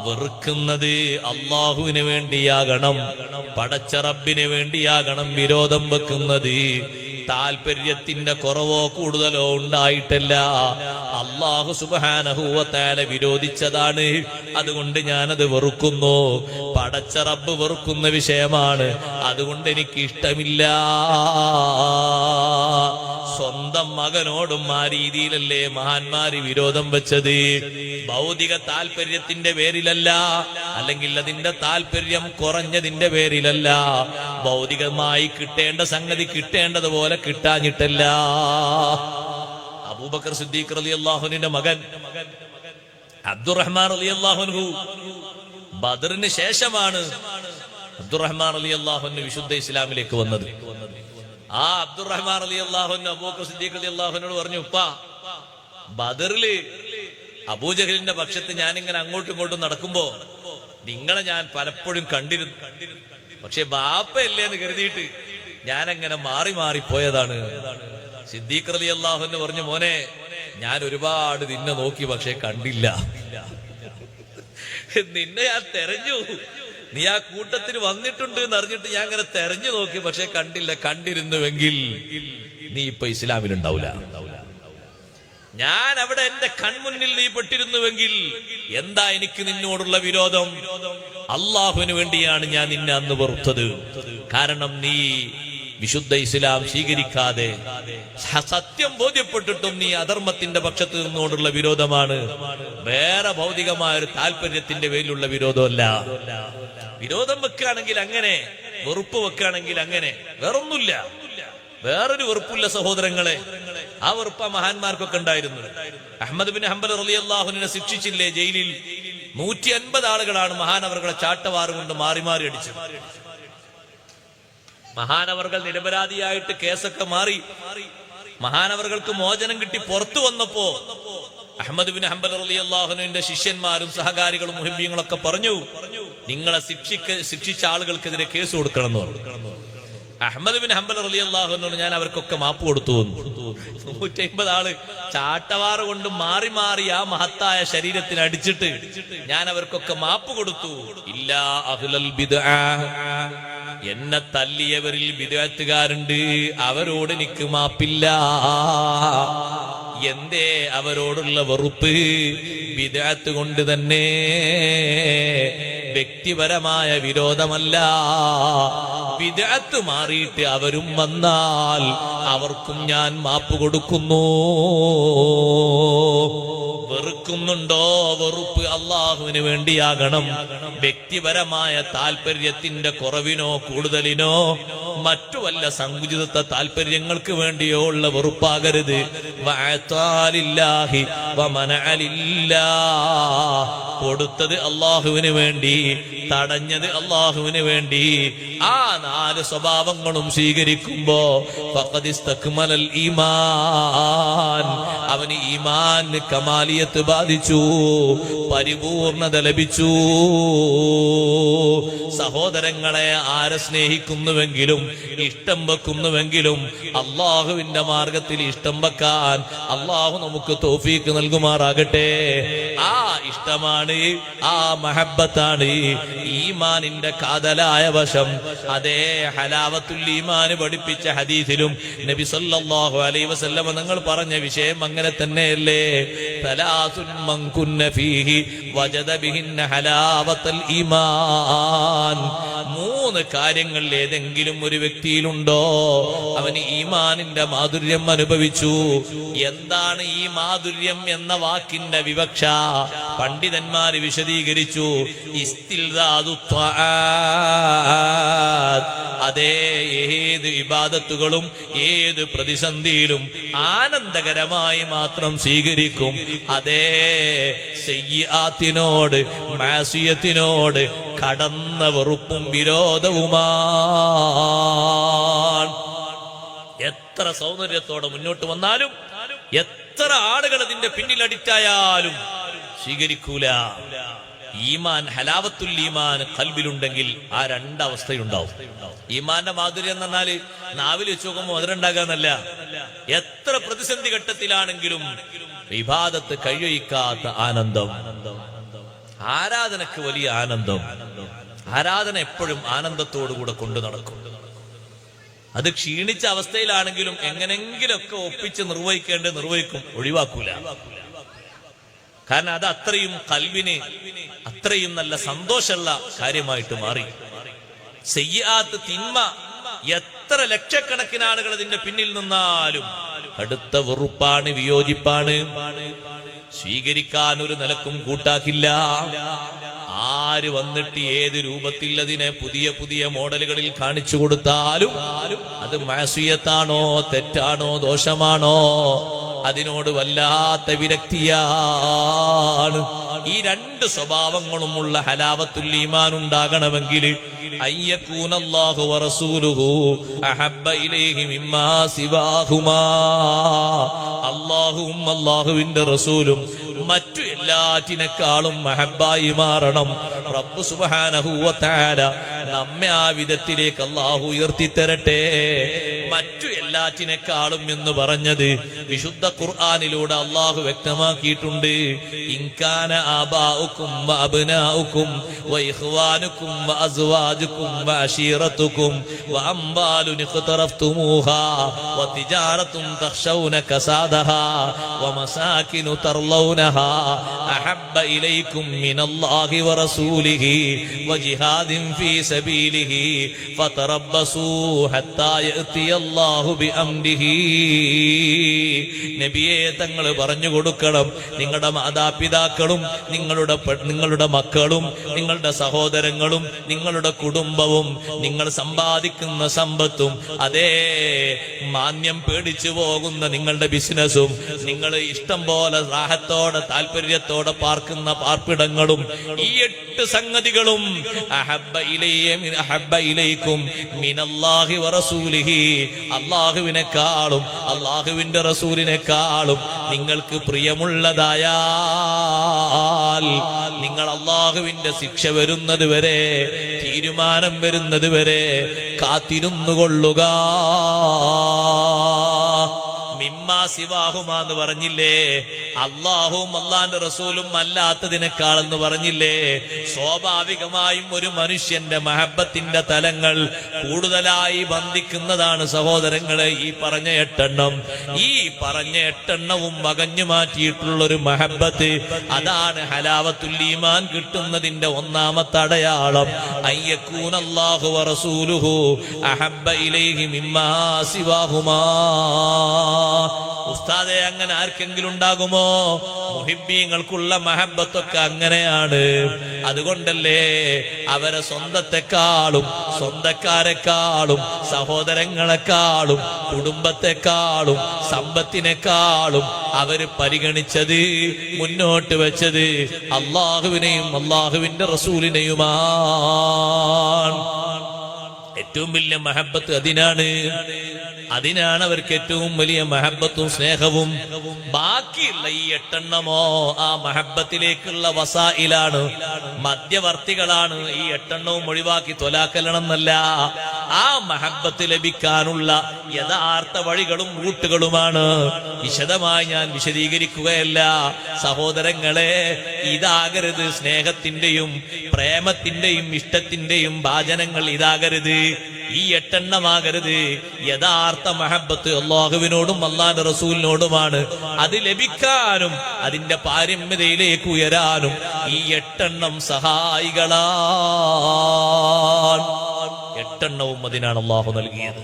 വെറുക്കുന്നത് അള്ളാഹുവിന് വേണ്ടിയാകണം, പടച്ച റബ്ബിന് വേണ്ടിയാകണം. വിരോധം വെക്കുന്നത് താല്പര്യത്തിന്റെ കുറവോ കൂടുതലോ ഉണ്ടായിട്ടല്ല, അള്ളാഹു സുബ്ഹാനഹു വ തആല വിരോധിച്ചതാണ്. അതുകൊണ്ട് ഞാനത് വെറുക്കുന്നു. പടച്ച റബ്ബ് വെറുക്കുന്ന വിഷയമാണ്, അതുകൊണ്ട് എനിക്ക് ഇഷ്ടമില്ല. സ്വന്തം മകനോടും ആ രീതിയിലല്ലേ മഹാന്മാര് വിരോധം വെച്ചത്. ഭൗതിക താല്പര്യത്തിന്റെ പേരിലല്ല, അല്ലെങ്കിൽ അതിന്റെ താല്പര്യം കുറഞ്ഞതിന്റെ പേരിലല്ല. ഭൗതികമായി കിട്ടേണ്ട സംഗതി കിട്ടേണ്ടതുപോലെ കിട്ടാഞ്ഞിട്ടല്ല. അബൂബക്കർ സിദ്ദീഖ് റളിയല്ലാഹു അൻഹുവിന്റെ മകൻ അബ്ദുറഹ്മാൻ റളിയല്ലാഹു അൻഹു, ബദറിന് ശേഷമാണ് അബ്ദുറഹ്മാൻ റളിയല്ലാഹു അൻഹു വിശുദ്ധ ഇസ്ലാമിലേക്ക് വന്നത്. ആ അബ്ദുറഹ്മാൻ റളിയല്ലാഹു അൻഹു അബൂബക്കർ സിദ്ദീഖ് റളിയല്ലാഹു അൻഹുവിനോട് പറഞ്ഞു, ഉപ്പാ, ബദറില് അബൂജഹലിന്റെ പക്ഷത്ത് ഞാനിങ്ങനെ അങ്ങോട്ടും ഇങ്ങോട്ടും നടക്കുമ്പോ നിങ്ങളെ ഞാൻ പലപ്പോഴും കണ്ടിരുന്നു. പക്ഷെ ബാപ്പയല്ലേ എന്ന് കരുതിയിട്ട് ഞാനങ്ങനെ മാറി മാറി പോയതാണ്. സിദ്ദീഖ് റളിയല്ലാഹു അൻഹു പറഞ്ഞു, മോനെ, ഞാൻ ഒരുപാട് നിന്നെ നോക്കി, പക്ഷെ കണ്ടില്ല. നിന്നെ ഞാൻ തെരഞ്ഞു, നീ ആ കൂട്ടത്തിന് വന്നിട്ടുണ്ട് എന്നറിഞ്ഞിട്ട് ഞാൻ അങ്ങനെ തെരഞ്ഞു നോക്കി, പക്ഷെ കണ്ടില്ല. കണ്ടിരുന്നുവെങ്കിൽ നീ ഇപ്പൊ ഇസ്ലാമിലുണ്ടാവില്ല. ഞാൻ അവിടെ എന്റെ കൺമുന്നിൽ നീ പെട്ടിരുന്നുവെങ്കിൽ എന്താ എനിക്ക് നിന്നോടുള്ള വിരോധം? അള്ളാഹുവിന് വേണ്ടിയാണ് ഞാൻ നിന്നെ അന്ന് വെറുത്തത്. കാരണം നീ വിശുദ്ധ ഇസ്ലാം സ്വീകരിക്കാതെ സത്യം ബോധ്യപ്പെട്ടിട്ടും നീ അധർമ്മത്തിന്റെ പക്ഷത്ത് നിന്നോടുള്ള വിരോധമാണ്, വേറെ ഭൗതികമായ ഒരു താല്പര്യത്തിന്റെ പേരിലുള്ള വിരോധമല്ല. വിരോധം വെക്കുകയാണെങ്കിൽ അങ്ങനെ, വെറുപ്പ് വെക്കുകയാണെങ്കിൽ അങ്ങനെ, വേറൊന്നുമില്ല. വേറൊരു വെറുപ്പില്ല സഹോദരങ്ങളെ. ആ വെറുപ്പ മഹാന്മാർക്കൊക്കെ ഉണ്ടായിരുന്നു. അഹ്മദ് ബിൻ ഹംബൽ റളിയല്ലാഹു അൻഹുവിനെ ശിക്ഷിച്ചില്ലേ ജയിലിൽ? 150 ആളുകളാണ് മഹാനവർകളെ ചാട്ടവാറ് കൊണ്ട് മാറി മാറി അടിച്ചത്. മഹാനവർകൾ നിരപരാധിയായിട്ട് കേസൊക്കെ മാറി മഹാനവർകൾക്ക് മോചനം കിട്ടി പുറത്തു വന്നപ്പോ അഹ്മദ് ബിൻ ഹംബൽ റളിയല്ലാഹു അൻഹുവിന്റെ ശിഷ്യന്മാരും സഹകാരികളും മുഹിബ്ബീങ്ങളൊക്കെ പറഞ്ഞു, നിങ്ങളെ ശിക്ഷിച്ച ആളുകൾക്കെതിരെ കേസ് കൊടുക്കണം എന്ന് പറഞ്ഞു. അഹ്മദ് ബിൻ ഹംബൽ റളിയല്ലാഹു അൻഹു ഞാൻ അവർക്കൊക്കെ മാപ്പ് കൊടുത്തു. 150 ആള് ചാട്ടവാറ് കൊണ്ട് മാറി മാറി ആ മഹത്തായ ശരീരത്തിന് അടിച്ചിട്ട് ഞാൻ അവർക്കൊക്കെ മാപ്പ് കൊടുത്തു. ഇല്ലാ അഹ്ലൽ ബിദ്അ, എന്നെ തല്ലിയവരിൽ ബിദ്അത്തുകാരുണ്ട്, അവരോട് എനിക്ക് മാപ്പില്ല. എന്തേ അവരോടുള്ള വെറുപ്പ്? ബിദ്അത്ത് കൊണ്ട് തന്നെ, വ്യക്തിപരമായ വിരോധമല്ല. ബിദ്അത്ത് മാറിയിട്ട് അവരും വന്നാൽ അവർക്കും ഞാൻ മാപ്പ് കൊടുക്കുന്നു. വെറുക്കുന്നുണ്ടോ? വെറുപ്പ് അള്ളാഹുവിന് വേണ്ടിയാകണം. വ്യക്തിപരമായ താല്പര്യത്തിന്റെ കുറവിനോ കൂടുതലിനോ മറ്റു വല്ല സങ്കുചിത താല്പര്യങ്ങൾക്ക് വേണ്ടിയോ ഉള്ള വെറുപ്പാകരുത്. വഅതാലില്ലാഹി വമനഅലില്ലാഹ്, കൊടുത്തത് അള്ളാഹുവിന് വേണ്ടി, തടഞ്ഞത് അള്ളാഹുവിന് വേണ്ടി. ആ 4 സ്വഭാവങ്ങളും സ്വീകരിക്കുമ്പോ ഫഖദിസ്തക്മലൽ ഈമാൻ, അവന് ഈമാന് കമാലിയത്ത് ബാധിച്ചു, പരിപൂർണത ലഭിച്ചു. സഹോദരങ്ങളെ, ആരെ സ്നേഹിക്കുന്നുവെങ്കിലും ഇഷ്ടം വെക്കുന്നുവെങ്കിലും അള്ളാഹുവിന്റെ മാർഗത്തിൽ ഇഷ്ടം വെക്കാൻ അള്ളാഹു നമുക്ക് തൗഫീക്ക് നൽകുമാറാകട്ടെ. ആ ഇഷ്ടമാണ്, ആ മഹബ്ബത്താണ് ഈമാനിന്റെ കാതലായ വശം. അതേ ഹലാവത്തുൽ ഈമാൻ പഠിപ്പിച്ച ഹദീസിലും നബി സല്ലല്ലാഹു അലൈഹി വസല്ലം നിങ്ങൾ പറഞ്ഞ വിഷയം അങ്ങനെ തന്നെയല്ലേ? തലാസുൻ മൻ കുന്ന ഫീഹി വജദ ബിഹിന്ന ഹലാവത്തുൽ ഈമാൻ. 3 കാര്യങ്ങൾ ഏതെങ്കിലും ഒരു വ്യക്തിയിലുണ്ടോ, അവന് ഈമാനിന്റെ മാധുര്യം അനുഭവിച്ചു. എന്താണ് ഈ മാധുര്യം എന്ന വാക്കിന്റെ വിവക്ഷ? പണ്ഡിതന്മാര് വിശദീകരിച്ചു. ഇസ്തിൽദാദു ത്വആത്ത്, അതേ ഏത് ഇബാദത്തുകളും ഏത് പ്രതിസന്ധിയിലും ആനന്ദകരമായി മാത്രം സ്വീകരിക്കും. അതേ സയ്യിആത്തിനോട്, മാസിയത്തിനോട് കടന്ന വെറുപ്പും വിരോധവുമാണ്. എത്ര സൗന്ദര്യത്തോടെ മുന്നോട്ട് വന്നാലും, എത്ര ആളുകൾ അതിന്റെ പിന്നിൽ അഡിക്റ്റായാലും സ്വീകരിക്കൂല. ഈമാൻ, ഹലാവത്തുൽ ഈമാൻ ഖൽബിലുണ്ടെങ്കിൽ ആ 2 അവസ്ഥയുണ്ടാവും. ഈമാന്റെ മാധുര്യം എന്ന് പറഞ്ഞാല് നാവിൽ വെച്ച് നോക്കുമ്പോൾ മധുരണ്ടാകാന്നല്ല. എത്ര പ്രതിസന്ധി ഘട്ടത്തിലാണെങ്കിലും ഇബാദത്ത് കഴിയൊഴിക്കാത്ത ആനന്ദം, ആരാധനക്ക് വലിയ ആനന്ദം. ആരാധന എപ്പോഴും ആനന്ദത്തോടുകൂടെ കൊണ്ടു നടക്കും. അത് ക്ഷീണിച്ച അവസ്ഥയിലാണെങ്കിലും എങ്ങനെങ്കിലൊക്കെ ഒപ്പിച്ച് നിർവഹിക്കും, ഒഴിവാക്കൂല. കാരണം അത് അത്രയും കൽവിന് അത്രയും നല്ല സന്തോഷമുള്ള കാര്യമായിട്ട് മാറി. സയ്യിആത്ത്, തിന്മ, എത്ര ലക്ഷക്കണക്കിന് ആളുകൾ അതിന്റെ പിന്നിൽ നിന്നാലും അടുത്ത വെറുപ്പാണ്, വിയോജിപ്പാണ്. സ്വീകരിക്കാൻ ഒരു നിലക്കും കൂട്ടാക്കില്ല. ആര് വന്നിട്ട് ഏത് രൂപത്തിൽ അതിനെ പുതിയ പുതിയ മോഡലുകളിൽ കാണിച്ചു കൊടുത്താലും അത് മഅസിയത്താണോ, തെറ്റാണോ, ദോഷമാണോ, അതിനോട് വല്ലാത്ത വിരക്തിയാണ്. ഈ 2 സ്വഭാവങ്ങളുമുള്ള ഹലാവത്തുൽ ഈമാൻ ഉണ്ടാകണമെങ്കിൽ അയ്യകൂനല്ലാഹു വറസൂലുഹു അഹബ്ബ ഇലൈഹി മിമ്മാ സിവാഹുമാ, അല്ലാഹുവും അല്ലാഹുവിന്റെ റസൂലും മറ്റു എല്ലാറ്റിനേക്കാളും മഹബ്ബായി മാറണം. റബ്ബ് സുബ്ഹാനഹു വ തആല നമ്മെ ആ വിധത്തിലേക്ക് അല്ലാഹു ഉയർത്തിത്തരട്ടെ. മറ്റു എല്ലാറ്റിനേക്കാളും എന്ന് പറഞ്ഞത് വിശുദ്ധ ഖുർആനിലൂടെ അല്ലാഹു വ്യക്തമാക്കിയിട്ടുണ്ട്. ഇൻകാന ആബാഉക്കും വ അബ്നാഉക്കും വ ഇഖ്വാനുക്കും വ അസ്വാജുക്കും വ അശീറത്തുക്കും വ അംവാലുൻ ഇഖ്തറഫ്തുമൂഹാ വ തിജാറത്തുൻ തഖ്ശൗന കസാദഹാ വ മസാകിനു തർലൗനഹാ അഹബ്ബ ഇലൈക്കും മിനല്ലാഹി വ റസൂലിഹി വ ജിഹാദിൻ ഫീ സബീലിഹി ഫതറബ്ബസൂ ഹത്താ യഅതിയല്ലാഹു ബിഅംരിഹി. നബിയെ, തങ്ങൾ പറഞ്ഞു കൊടുക്കണം, നിങ്ങളുടെ മാതാപിതാക്കളും നിങ്ങളുടെ മക്കളും നിങ്ങളുടെ സഹോദരങ്ങളും നിങ്ങളുടെ കുടുംബവും നിങ്ങൾ സമ്പാദിക്കുന്ന സമ്പത്തും, അതേ മാന്യം പേടിച്ചു പോകുന്ന നിങ്ങളുടെ ബിസിനസ്സും, നിങ്ങൾ ഇഷ്ടം പോലെ റാഹത്തോടെ താല്പര്യത്തോടെ പാർക്കുന്ന പാർപ്പിടങ്ങളും, ഈ 8 സംഗതികളും അഹബ്ബ ഇലൈക്കും മിനല്ലാഹി വറസൂലിഹി, അല്ലാഹുവിനെക്കാളും അല്ലാഹുവിന്റെ റസൂലിനെക്കാളും നിങ്ങൾക്ക് പ്രിയമുള്ളതായാൽ നിങ്ങൾ അല്ലാഹുവിന്റെ ശിക്ഷ വരുന്നത് വരെ, തീരുമാനം വരുന്നത് വരെ കാത്തിരുന്നുകൊള്ളുക. മിമ്മാ സിവാഹുമാ എന്ന് പറഞ്ഞില്ലേ? അല്ലാഹുവും അല്ലാഹുവിന്റെ റസൂലും അല്ലാത്തതിനേക്കാളെന്ന് പറഞ്ഞില്ലേ? സ്വാഭാവികമായും ഒരു മനുഷ്യന്റെ മഹബത്തിന്റെ തലങ്ങൾ കൂടുതലായി ബന്ധിക്കുന്നതാണ് സഹോദരങ്ങളെ ഈ പറഞ്ഞ 8 എണ്ണം. ഈ പറഞ്ഞ 8 എണ്ണവും വകഞ്ഞു മാറ്റിയിട്ടുള്ളൊരു മഹബത്ത്, അതാണ് ഹലാവത്തുൽ ഈമാൻ കിട്ടുന്നതിന്റെ 1ാമത്തെ അടയാളം. അയ്യകൂനല്ലാഹു വറസൂലുഹു അഹബ്ബ ഇലൈഹി മിമ്മാ സിവാഹുമാ. ഉസ്താദെ അങ്ങനെ ആർക്കെങ്കിലും ഉണ്ടാകുമോ? മുഹിബ്ബീങ്ങൾക്കുള്ള മഹബത്തൊക്കെ അങ്ങനെയാണ്. അതുകൊണ്ടല്ലേ അവരെ സ്വന്തത്തെക്കാളും സ്വന്തക്കാരെക്കാളും സഹോദരങ്ങളെക്കാളും കുടുംബത്തെക്കാളും സമ്പത്തിനേക്കാളും അവര് പരിഗണിച്ചത്, മുന്നോട്ട് വെച്ചത് അള്ളാഹുവിനെയും അള്ളാഹുവിന്റെ റസൂലിനെയുമാണ്. ഏറ്റവും വലിയ മഹബത്ത് അതിനാണ് അവർക്ക് ഏറ്റവും വലിയ മഹബത്തും സ്നേഹവും. ബാക്കിയുള്ള ഈ 8 ആ മഹബത്തിലേക്കുള്ള വസായിലാണ്, മധ്യവർത്തികളാണ്. ഈ 8 ഒഴിവാക്കി തൊലാക്കലണമെന്നല്ല, ആ മഹബത്ത് ലഭിക്കാനുള്ള യഥാർത്ഥ വഴികളും റൂട്ടുകളുമാണ്. വിശദമായി ഞാൻ വിശദീകരിക്കുകയല്ല. സഹോദരങ്ങളെ, ഇതാകരുത് സ്നേഹത്തിന്റെയും പ്രേമത്തിന്റെയും ഇഷ്ടത്തിന്റെയും ഭാജനങ്ങൾ. ഇതാകരുത്, ഈ 8 യഥാർത്ഥ മഹബത്ത് അള്ളാഹുവിനോടും അള്ളാഹുവിന്റെ റസൂലിനോടുമാണ്. അത് ലഭിക്കാനും അതിന്റെ പാരമ്യതയിലേക്ക് ഉയരാനും ഈ 8 സഹായികളാണ്. 8 അതിനാണ് അള്ളാഹു നൽകിയത്.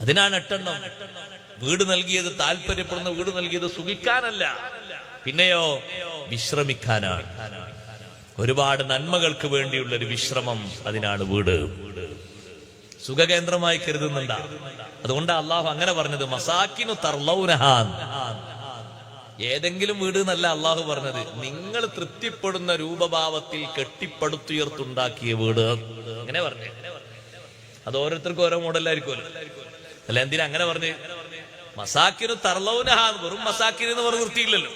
അതിനാണ് 8. വീട് നൽകിയത്, താല്പര്യപ്പെടുന്ന വീട് നൽകിയത് സുഖിക്കാനല്ല, പിന്നെയോ വിശ്രമിക്കാനാണ്. ഒരുപാട് നന്മകൾക്ക് വേണ്ടിയുള്ള ഒരു വിശ്രമം, അതിനാണ് വീട്. സുഖകേന്ദ്രമായി കരുതുന്നുണ്ട. അതുകൊണ്ട് അള്ളാഹു അങ്ങനെ പറഞ്ഞത് മസാക്കിനു തർലൗനഹാൻ. ഏതെങ്കിലും വീട് എന്നല്ല അള്ളാഹു പറഞ്ഞത്, നിങ്ങൾ തൃപ്തിപ്പെടുന്ന രൂപഭാവത്തിൽ കെട്ടിപ്പടുത്തുയർത്തുണ്ടാക്കിയ വീട്. അങ്ങനെ പറഞ്ഞു. അത് ഓരോരുത്തർക്കും ഓരോ മോഡലായിരിക്കുമല്ലോ. അല്ല, എന്തിനാ അങ്ങനെ പറഞ്ഞ്? മസാക്കിനു തർലൗനഹാൻ. വെറും മസാക്കിന് എന്ന് പറഞ്ഞ് നിർത്തിയില്ലല്ലോ.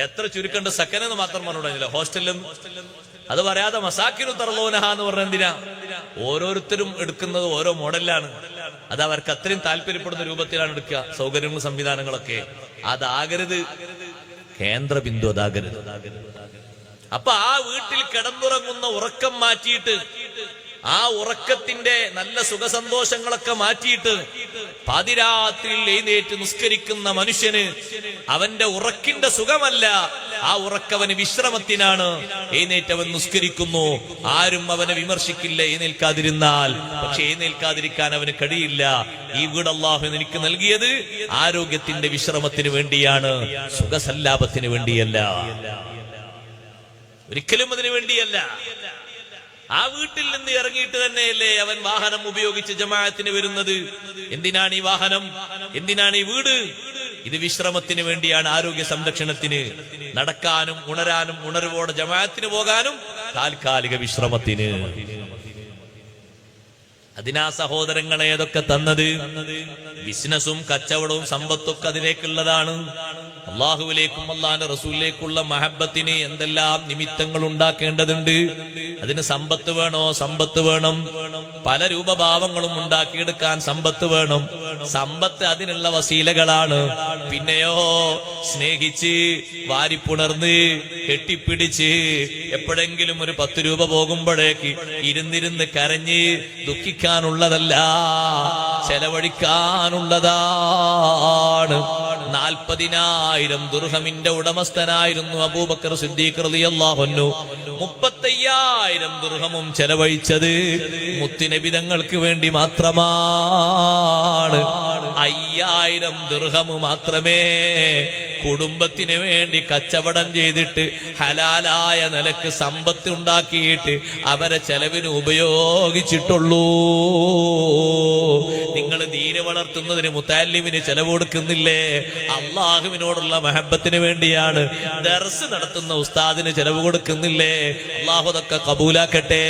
എത്ര ചുരുക്കണ്ട് സെക്കൻഡ് മാത്രം പറഞ്ഞില്ല ഹോസ്റ്റലിലും. അത് പറയാതെ മസാക്കിനു തർലോനഹ എന്ന് പറഞ്ഞ എന്തിനാ? ഓരോരുത്തരും എടുക്കുന്നത് ഓരോ മോഡലിലാണ്. അത് അവർക്ക് അത്രയും താല്പര്യപ്പെടുന്ന രൂപത്തിലാണ് എടുക്കുക. സൗകര്യങ്ങളും സംവിധാനങ്ങളൊക്കെ അതാകരുത് കേന്ദ്ര ബിന്ദു, അതാകരുത്. അപ്പൊ ആ വീട്ടിൽ കിടന്നുറങ്ങുന്ന ഉറക്കം മാറ്റിയിട്ട്, ആ ഉറക്കത്തിന്റെ നല്ല സുഖസന്തോഷങ്ങളൊക്കെ മാറ്റിയിട്ട് പാതിരാത്രിയിൽ എഴുന്നേറ്റ് നിസ്കരിക്കുന്ന മനുഷ്യന് അവന്റെ ഉറക്കിന്റെ സുഖമല്ല, ആ ഉറക്കവന് വിശ്രമത്തിനാണ്. എഴുന്നേറ്റവൻ നിസ്കരിക്കുന്നു, ആരും അവനെ വിമർശിക്കില്ല എഴുന്നേൽക്കാതിരുന്നാൽ. പക്ഷെ എഴുന്നേൽക്കാതിരിക്കാൻ അവന് കഴിയില്ല. ഈ വീട് അല്ലാഹു എനിക്ക് നൽകിയത് ആരോഗ്യത്തിന്റെ വിശ്രമത്തിന് വേണ്ടിയാണ്, സുഖസല്ലാപത്തിന് വേണ്ടിയല്ല, ഒരിക്കലും അതിനു വേണ്ടിയല്ല. ആ വീട്ടിൽ നിന്ന് ഇറങ്ങിയിട്ട് തന്നെയല്ലേ അവൻ വാഹനം ഉപയോഗിച്ച് ജമാഅത്തിന് വരുന്നത്. എന്തിനാണ് ഈ വാഹനം? എന്തിനാണ് ഈ വീട്? ഇത് വിശ്രമത്തിന് വേണ്ടിയാണ്, ആരോഗ്യ സംരക്ഷണത്തിന്, നടക്കാനും ഉണരാനും ഉണർവോടെ ജമാഅത്തിന് പോകാനും താൽക്കാലിക വിശ്രമത്തിന്. അതിനാ സഹോദരങ്ങളെ ഏതൊക്കെ തന്നത്? ബിസിനസ്സും കച്ചവടവും സമ്പത്തൊക്കെ അതിലേക്കുള്ളതാണ്. അള്ളാഹുവിലേക്കും അള്ളാഹിന്റെ റസൂലിലേക്കുള്ള മഹബത്തിന് എന്തെല്ലാം നിമിത്തങ്ങൾ ഉണ്ടാക്കേണ്ടതുണ്ട്. അതിന് സമ്പത്ത് വേണോ? സമ്പത്ത് വേണം. പല രൂപഭാവങ്ങളും ഉണ്ടാക്കിയെടുക്കാൻ സമ്പത്ത് വേണം. സമ്പത്ത് അതിനുള്ള വസീലകളാണ്. പിന്നെയോ സ്നേഹിച്ച് വാരിപ്പുണർന്ന് കെട്ടിപ്പിടിച്ച് എപ്പോഴെങ്കിലും ഒരു 10 രൂപ പോകുമ്പോഴേക്ക് ഇരുന്നിരുന്ന് കരഞ്ഞ് ദുഃഖിക്കാനുള്ളതല്ല, ചെലവഴിക്കാനുള്ളതാണ്. 40,000 ദിർഹമിന്റെ ഉടമസ്ഥനായിരുന്നു അബൂബക്കർ സിദ്ദീഖ് റളിയല്ലാഹു അൻഹു. 35,000 ദിർഹമും ചെലവഴിച്ചത് മുത്തുനബി തങ്ങൾക്ക് വേണ്ടി മാത്രമാണ്. 5,000 ദിർഹം മാത്രമേ കുടുംബത്തിന് വേണ്ടി കച്ചവടം ചെയ്തിട്ട് ഹലാലായ നിലക്ക് സമ്പത്ത് ഉണ്ടാക്കിയിട്ട് അവരെ ചെലവിന് ഉപയോഗിച്ചിട്ടുള്ളൂ. നിങ്ങൾ ദീന് വളർത്തുന്നതിന് മുത്തല്ലിമിന് ചെലവ് കൊടുക്കുന്നില്ലേ? അള്ളാഹുവിനോടുള്ള മഹബത്തിന് വേണ്ടിയാണ്. ദർസ് നടത്തുന്ന ഉസ്താദിന് ചെലവ് കൊടുക്കുന്നില്ലേ? അള്ളാഹു അതൊക്കെ കബൂലാക്കട്ടെ.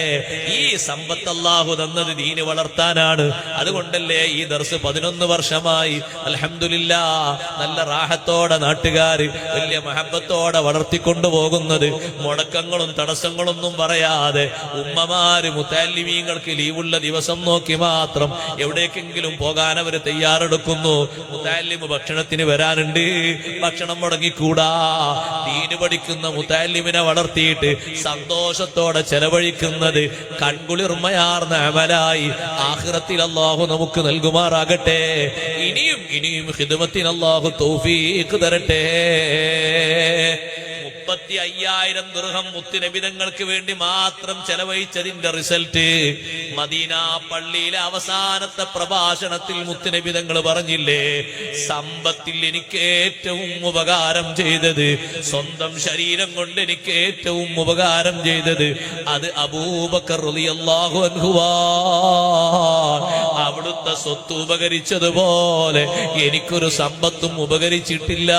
ഈ സമ്പത്ത് അള്ളാഹു തന്നത് ദീന് വളർത്താനാണ്. അതുകൊണ്ടല്ലേ ഈ ദർസ് 11 വർഷമായി അൽഹംദുലില്ലാഹ് നല്ല റാഹത്തോടെ നാട്ടുകാര് വലിയ മഹബത്തോടെ വളർത്തിക്കൊണ്ടുപോകുന്നത്. മുടക്കങ്ങളും തടസ്സങ്ങളൊന്നും പറയാതെ ഉമ്മമാര് മുത്തല്ലിമീങ്ങൾക്ക് ലീവുള്ള ദിവസം നോക്കി മാത്രം എവിടേക്കെങ്കിലും പോകാൻ അവർ തയ്യാറെടുക്കുന്നു. മുത്തല്ലിമ് ഭക്ഷണത്തിന് വരാനുണ്ട്, ഭക്ഷണം മുടങ്ങിക്കൂടാ. ദീന് പഠിക്കുന്ന മുത്തല്ലിമിനെ വളർത്തിയിട്ട് സന്തോഷത്തോടെ ചെലവഴിക്കുന്നത് കൺകുളിർമയാർന്ന അമലായി ആഖിറത്തിൽ അല്ലാഹു നമുക്ക് നൽകുമാറാകട്ടെ. ഇനിയും ഇനിയും ഖിദ്മത്തിന് അല്ലാഹു തൗഫീഖ് തരട്ടെ. 35,000 ദിർഹം മുത്തുനബി തങ്ങൾക്ക് വേണ്ടി മാത്രം ചെലവഴിച്ചതിന്റെ റിസൾട്ട് മദീന പള്ളിയിലെ അവസാനത്തെ പ്രഭാഷണത്തിൽ മുത്തുനബി തങ്ങൾ പറഞ്ഞില്ലേ, സമ്പത്തിൽ എനിക്ക് ഏറ്റവും ഉപകാരം ചെയ്തത്, സ്വന്തം ശരീരം കൊണ്ട് എനിക്ക് ഏറ്റവും ഉപകാരം ചെയ്തത് അത് അബൂബക്കർ റളിയല്ലാഹു അൻഹുവാ. അവിടുത്തെ സ്വത്ത് ഉപകരിച്ചതുപോലെ എനിക്കൊരു സമ്പത്തും ഉപകരിച്ചിട്ടില്ല.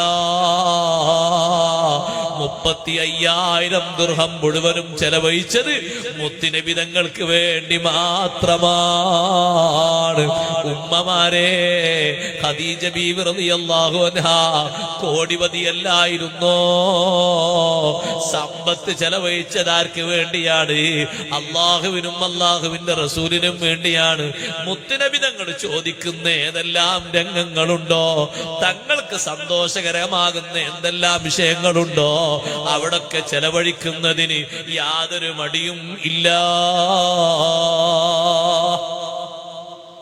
35,000 ദിർഹം മുഴുവനും ചെലവഴിച്ചത് മുത്തുനബി തങ്ങൾക്ക് വേണ്ടി മാത്രമാണ്. ഉമ്മമാരെ, ഖദീജ ബീവി റളിയല്ലാഹു അൻഹാ കോടിപതിയല്ലായിരുന്നോ? സമ്പത്ത് ചെലവഴിച്ചതാർക്ക് വേണ്ടിയാണ്? അള്ളാഹുവിനും അള്ളാഹുവിന്റെ റസൂലിനും വേണ്ടിയാണ്. മുത്തുനബി തങ്ങൾ ചോദിക്കുന്ന ഏതെല്ലാം രംഗങ്ങളുണ്ടോ, തങ്ങൾക്ക് സന്തോഷകരമാകുന്ന എന്തെല്ലാം വിഷയങ്ങളുണ്ടോ, അവിടൊക്കെ ചെലവഴിക്കുന്നതിന് യാതൊരു മടിയും ഇല്ല.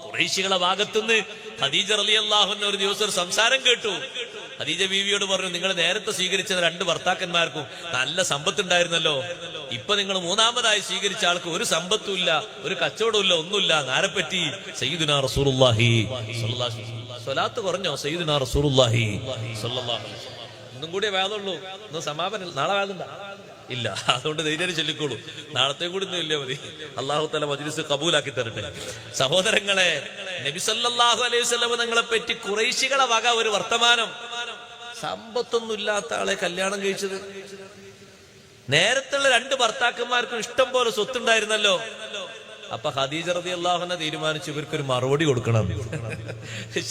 ഖുറൈശികളുടെ ഭാഗത്തുനിന്ന് ഖദീജ റളിയല്ലാഹു അൻഹ ഒരു ദിവസം ഒരു സംസാരം കേട്ടു. ഖദീജ ബീവിയോട് പറഞ്ഞു, നിങ്ങൾ നേരത്തെ സ്വീകരിച്ച 2 ഭർത്താക്കന്മാർക്കും നല്ല സമ്പത്തുണ്ടായിരുന്നല്ലോ, ഇപ്പൊ നിങ്ങൾ മൂന്നാമതായി സ്വീകരിച്ച ആൾക്ക് ഒരു സമ്പത്തും ഇല്ല, ഒരു കച്ചവടവും ഇല്ല, ഒന്നുമില്ല. ആരെപ്പറ്റി? സയ്യിദുനാ റസൂലുള്ളാഹി സ്വല്ലല്ലാഹു അലൈഹി വസല്ലം. സ്വലാത്ത് കുറഞ്ഞോ? സയ്യിദുനാ റസൂലുള്ളാഹി സ്വല്ലല്ലാഹു അലൈഹി വസല്ലം. ഇന്നും കൂടിയേ വേദമുള്ളൂ. ഇന്ന് സമാപനം. നാളെ വേദമുണ്ടോ? ഇല്ല. അതുകൊണ്ട് ധൈര്യം ചൊല്ലിക്കോളൂ. നാളത്തെ കൂടി ഒന്നും ഇല്ല മതി. അല്ലാഹു തആല മജ്ലിസ് കബൂലാക്കി തരട്ടെ. സഹോദരങ്ങളെ, നബി സല്ലല്ലാഹു അലൈഹി വസല്ലം തങ്ങളെ പറ്റി ഖുറൈശികളെ വക ഒരു വർത്തമാനം. സമ്പത്തൊന്നും ഇല്ലാത്ത ആളെ കല്യാണം കഴിച്ചത്. നേരത്തുള്ള 2 ഭർത്താക്കന്മാർക്കും ഇഷ്ടം പോലെ സ്വത്തുണ്ടായിരുന്നല്ലോ. അപ്പൊ ഖദീജ റളിയല്ലാഹു അൻഹ തീരുമാനിച്ചു, ഇവർക്കൊരു മറുപടി കൊടുക്കണം.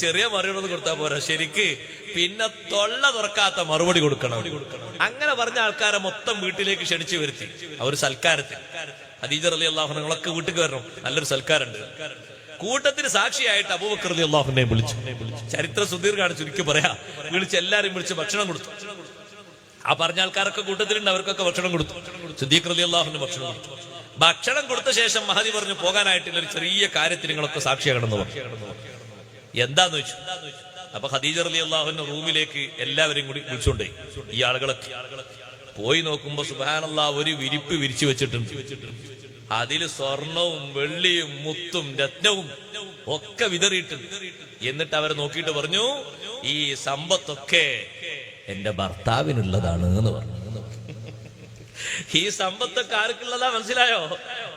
ചെറിയ മറുപടി കൊടുത്താൽ പോരാ, ശരിക്ക് പിന്നെ തൊള്ള തുറക്കാത്ത മറുപടി കൊടുക്കണം. അങ്ങനെ പറഞ്ഞ ആൾക്കാരെ മൊത്തം വീട്ടിലേക്ക് ക്ഷണിച്ചു വരുത്തി. അവർ സൽക്കാരത്തിൽ ഖദീജ റളിയല്ലാഹു അൻഹ നിങ്ങളൊക്കെ വീട്ടിൽ വരണം, നല്ലൊരു സൽക്കാരുണ്ട്. കൂട്ടത്തിന് സാക്ഷിയായിട്ട് അബൂബക്കർ റളിയല്ലാഹു അൻഹുവിനെ വിളിച്ചു. ചരിത്ര സുദീർഘമാണ്, ചുരുക്കി പറയാ. വിളിച്ച് എല്ലാരും വിളിച്ച് ഭക്ഷണം കൊടുത്തു. ആ പറഞ്ഞ ആൾക്കാരൊക്കെ കൂട്ടത്തിലുണ്ട്, അവർക്കൊക്കെ ഭക്ഷണം കൊടുത്തു. സിദ്ദീഖ് റളിയല്ലാഹു അൻഹു ഭക്ഷണം കൊടുത്തു. ഭക്ഷണം കൊടുത്ത ശേഷം മഹദി പറഞ്ഞു, പോകാനായിട്ടില്ല, ഒരു ചെറിയ കാര്യത്തിൽ നിങ്ങളൊക്കെ സാക്ഷിയാകണമെന്ന് പറഞ്ഞു. എന്താന്ന് വെച്ചു. അപ്പൊ ഖദീജ റളിയല്ലാഹു അൻഹ റൂമിലേക്ക് എല്ലാവരെയും കൂടി വിളിച്ചോണ്ടേ. ഈ ആളുകളൊക്കെ പോയി നോക്കുമ്പോ സുബ്ഹാനല്ലാഹ് ഒരു വിരിപ്പ് വിരിച്ചു വെച്ചിട്ടുണ്ട്. അതില് സ്വർണവും വെള്ളിയും മുത്തും രത്നവും ഒക്കെ വിതറിയിട്ടുണ്ട്. എന്നിട്ട് അവരെ നോക്കിയിട്ട് പറഞ്ഞു, ഈ സമ്പത്തൊക്കെ എന്റെ ഭർത്താവിനുള്ളതാണ് എന്ന് പറഞ്ഞു. ഈ സമ്പത്തൊക്കെ ആർക്കുള്ളതാ മനസ്സിലായോ?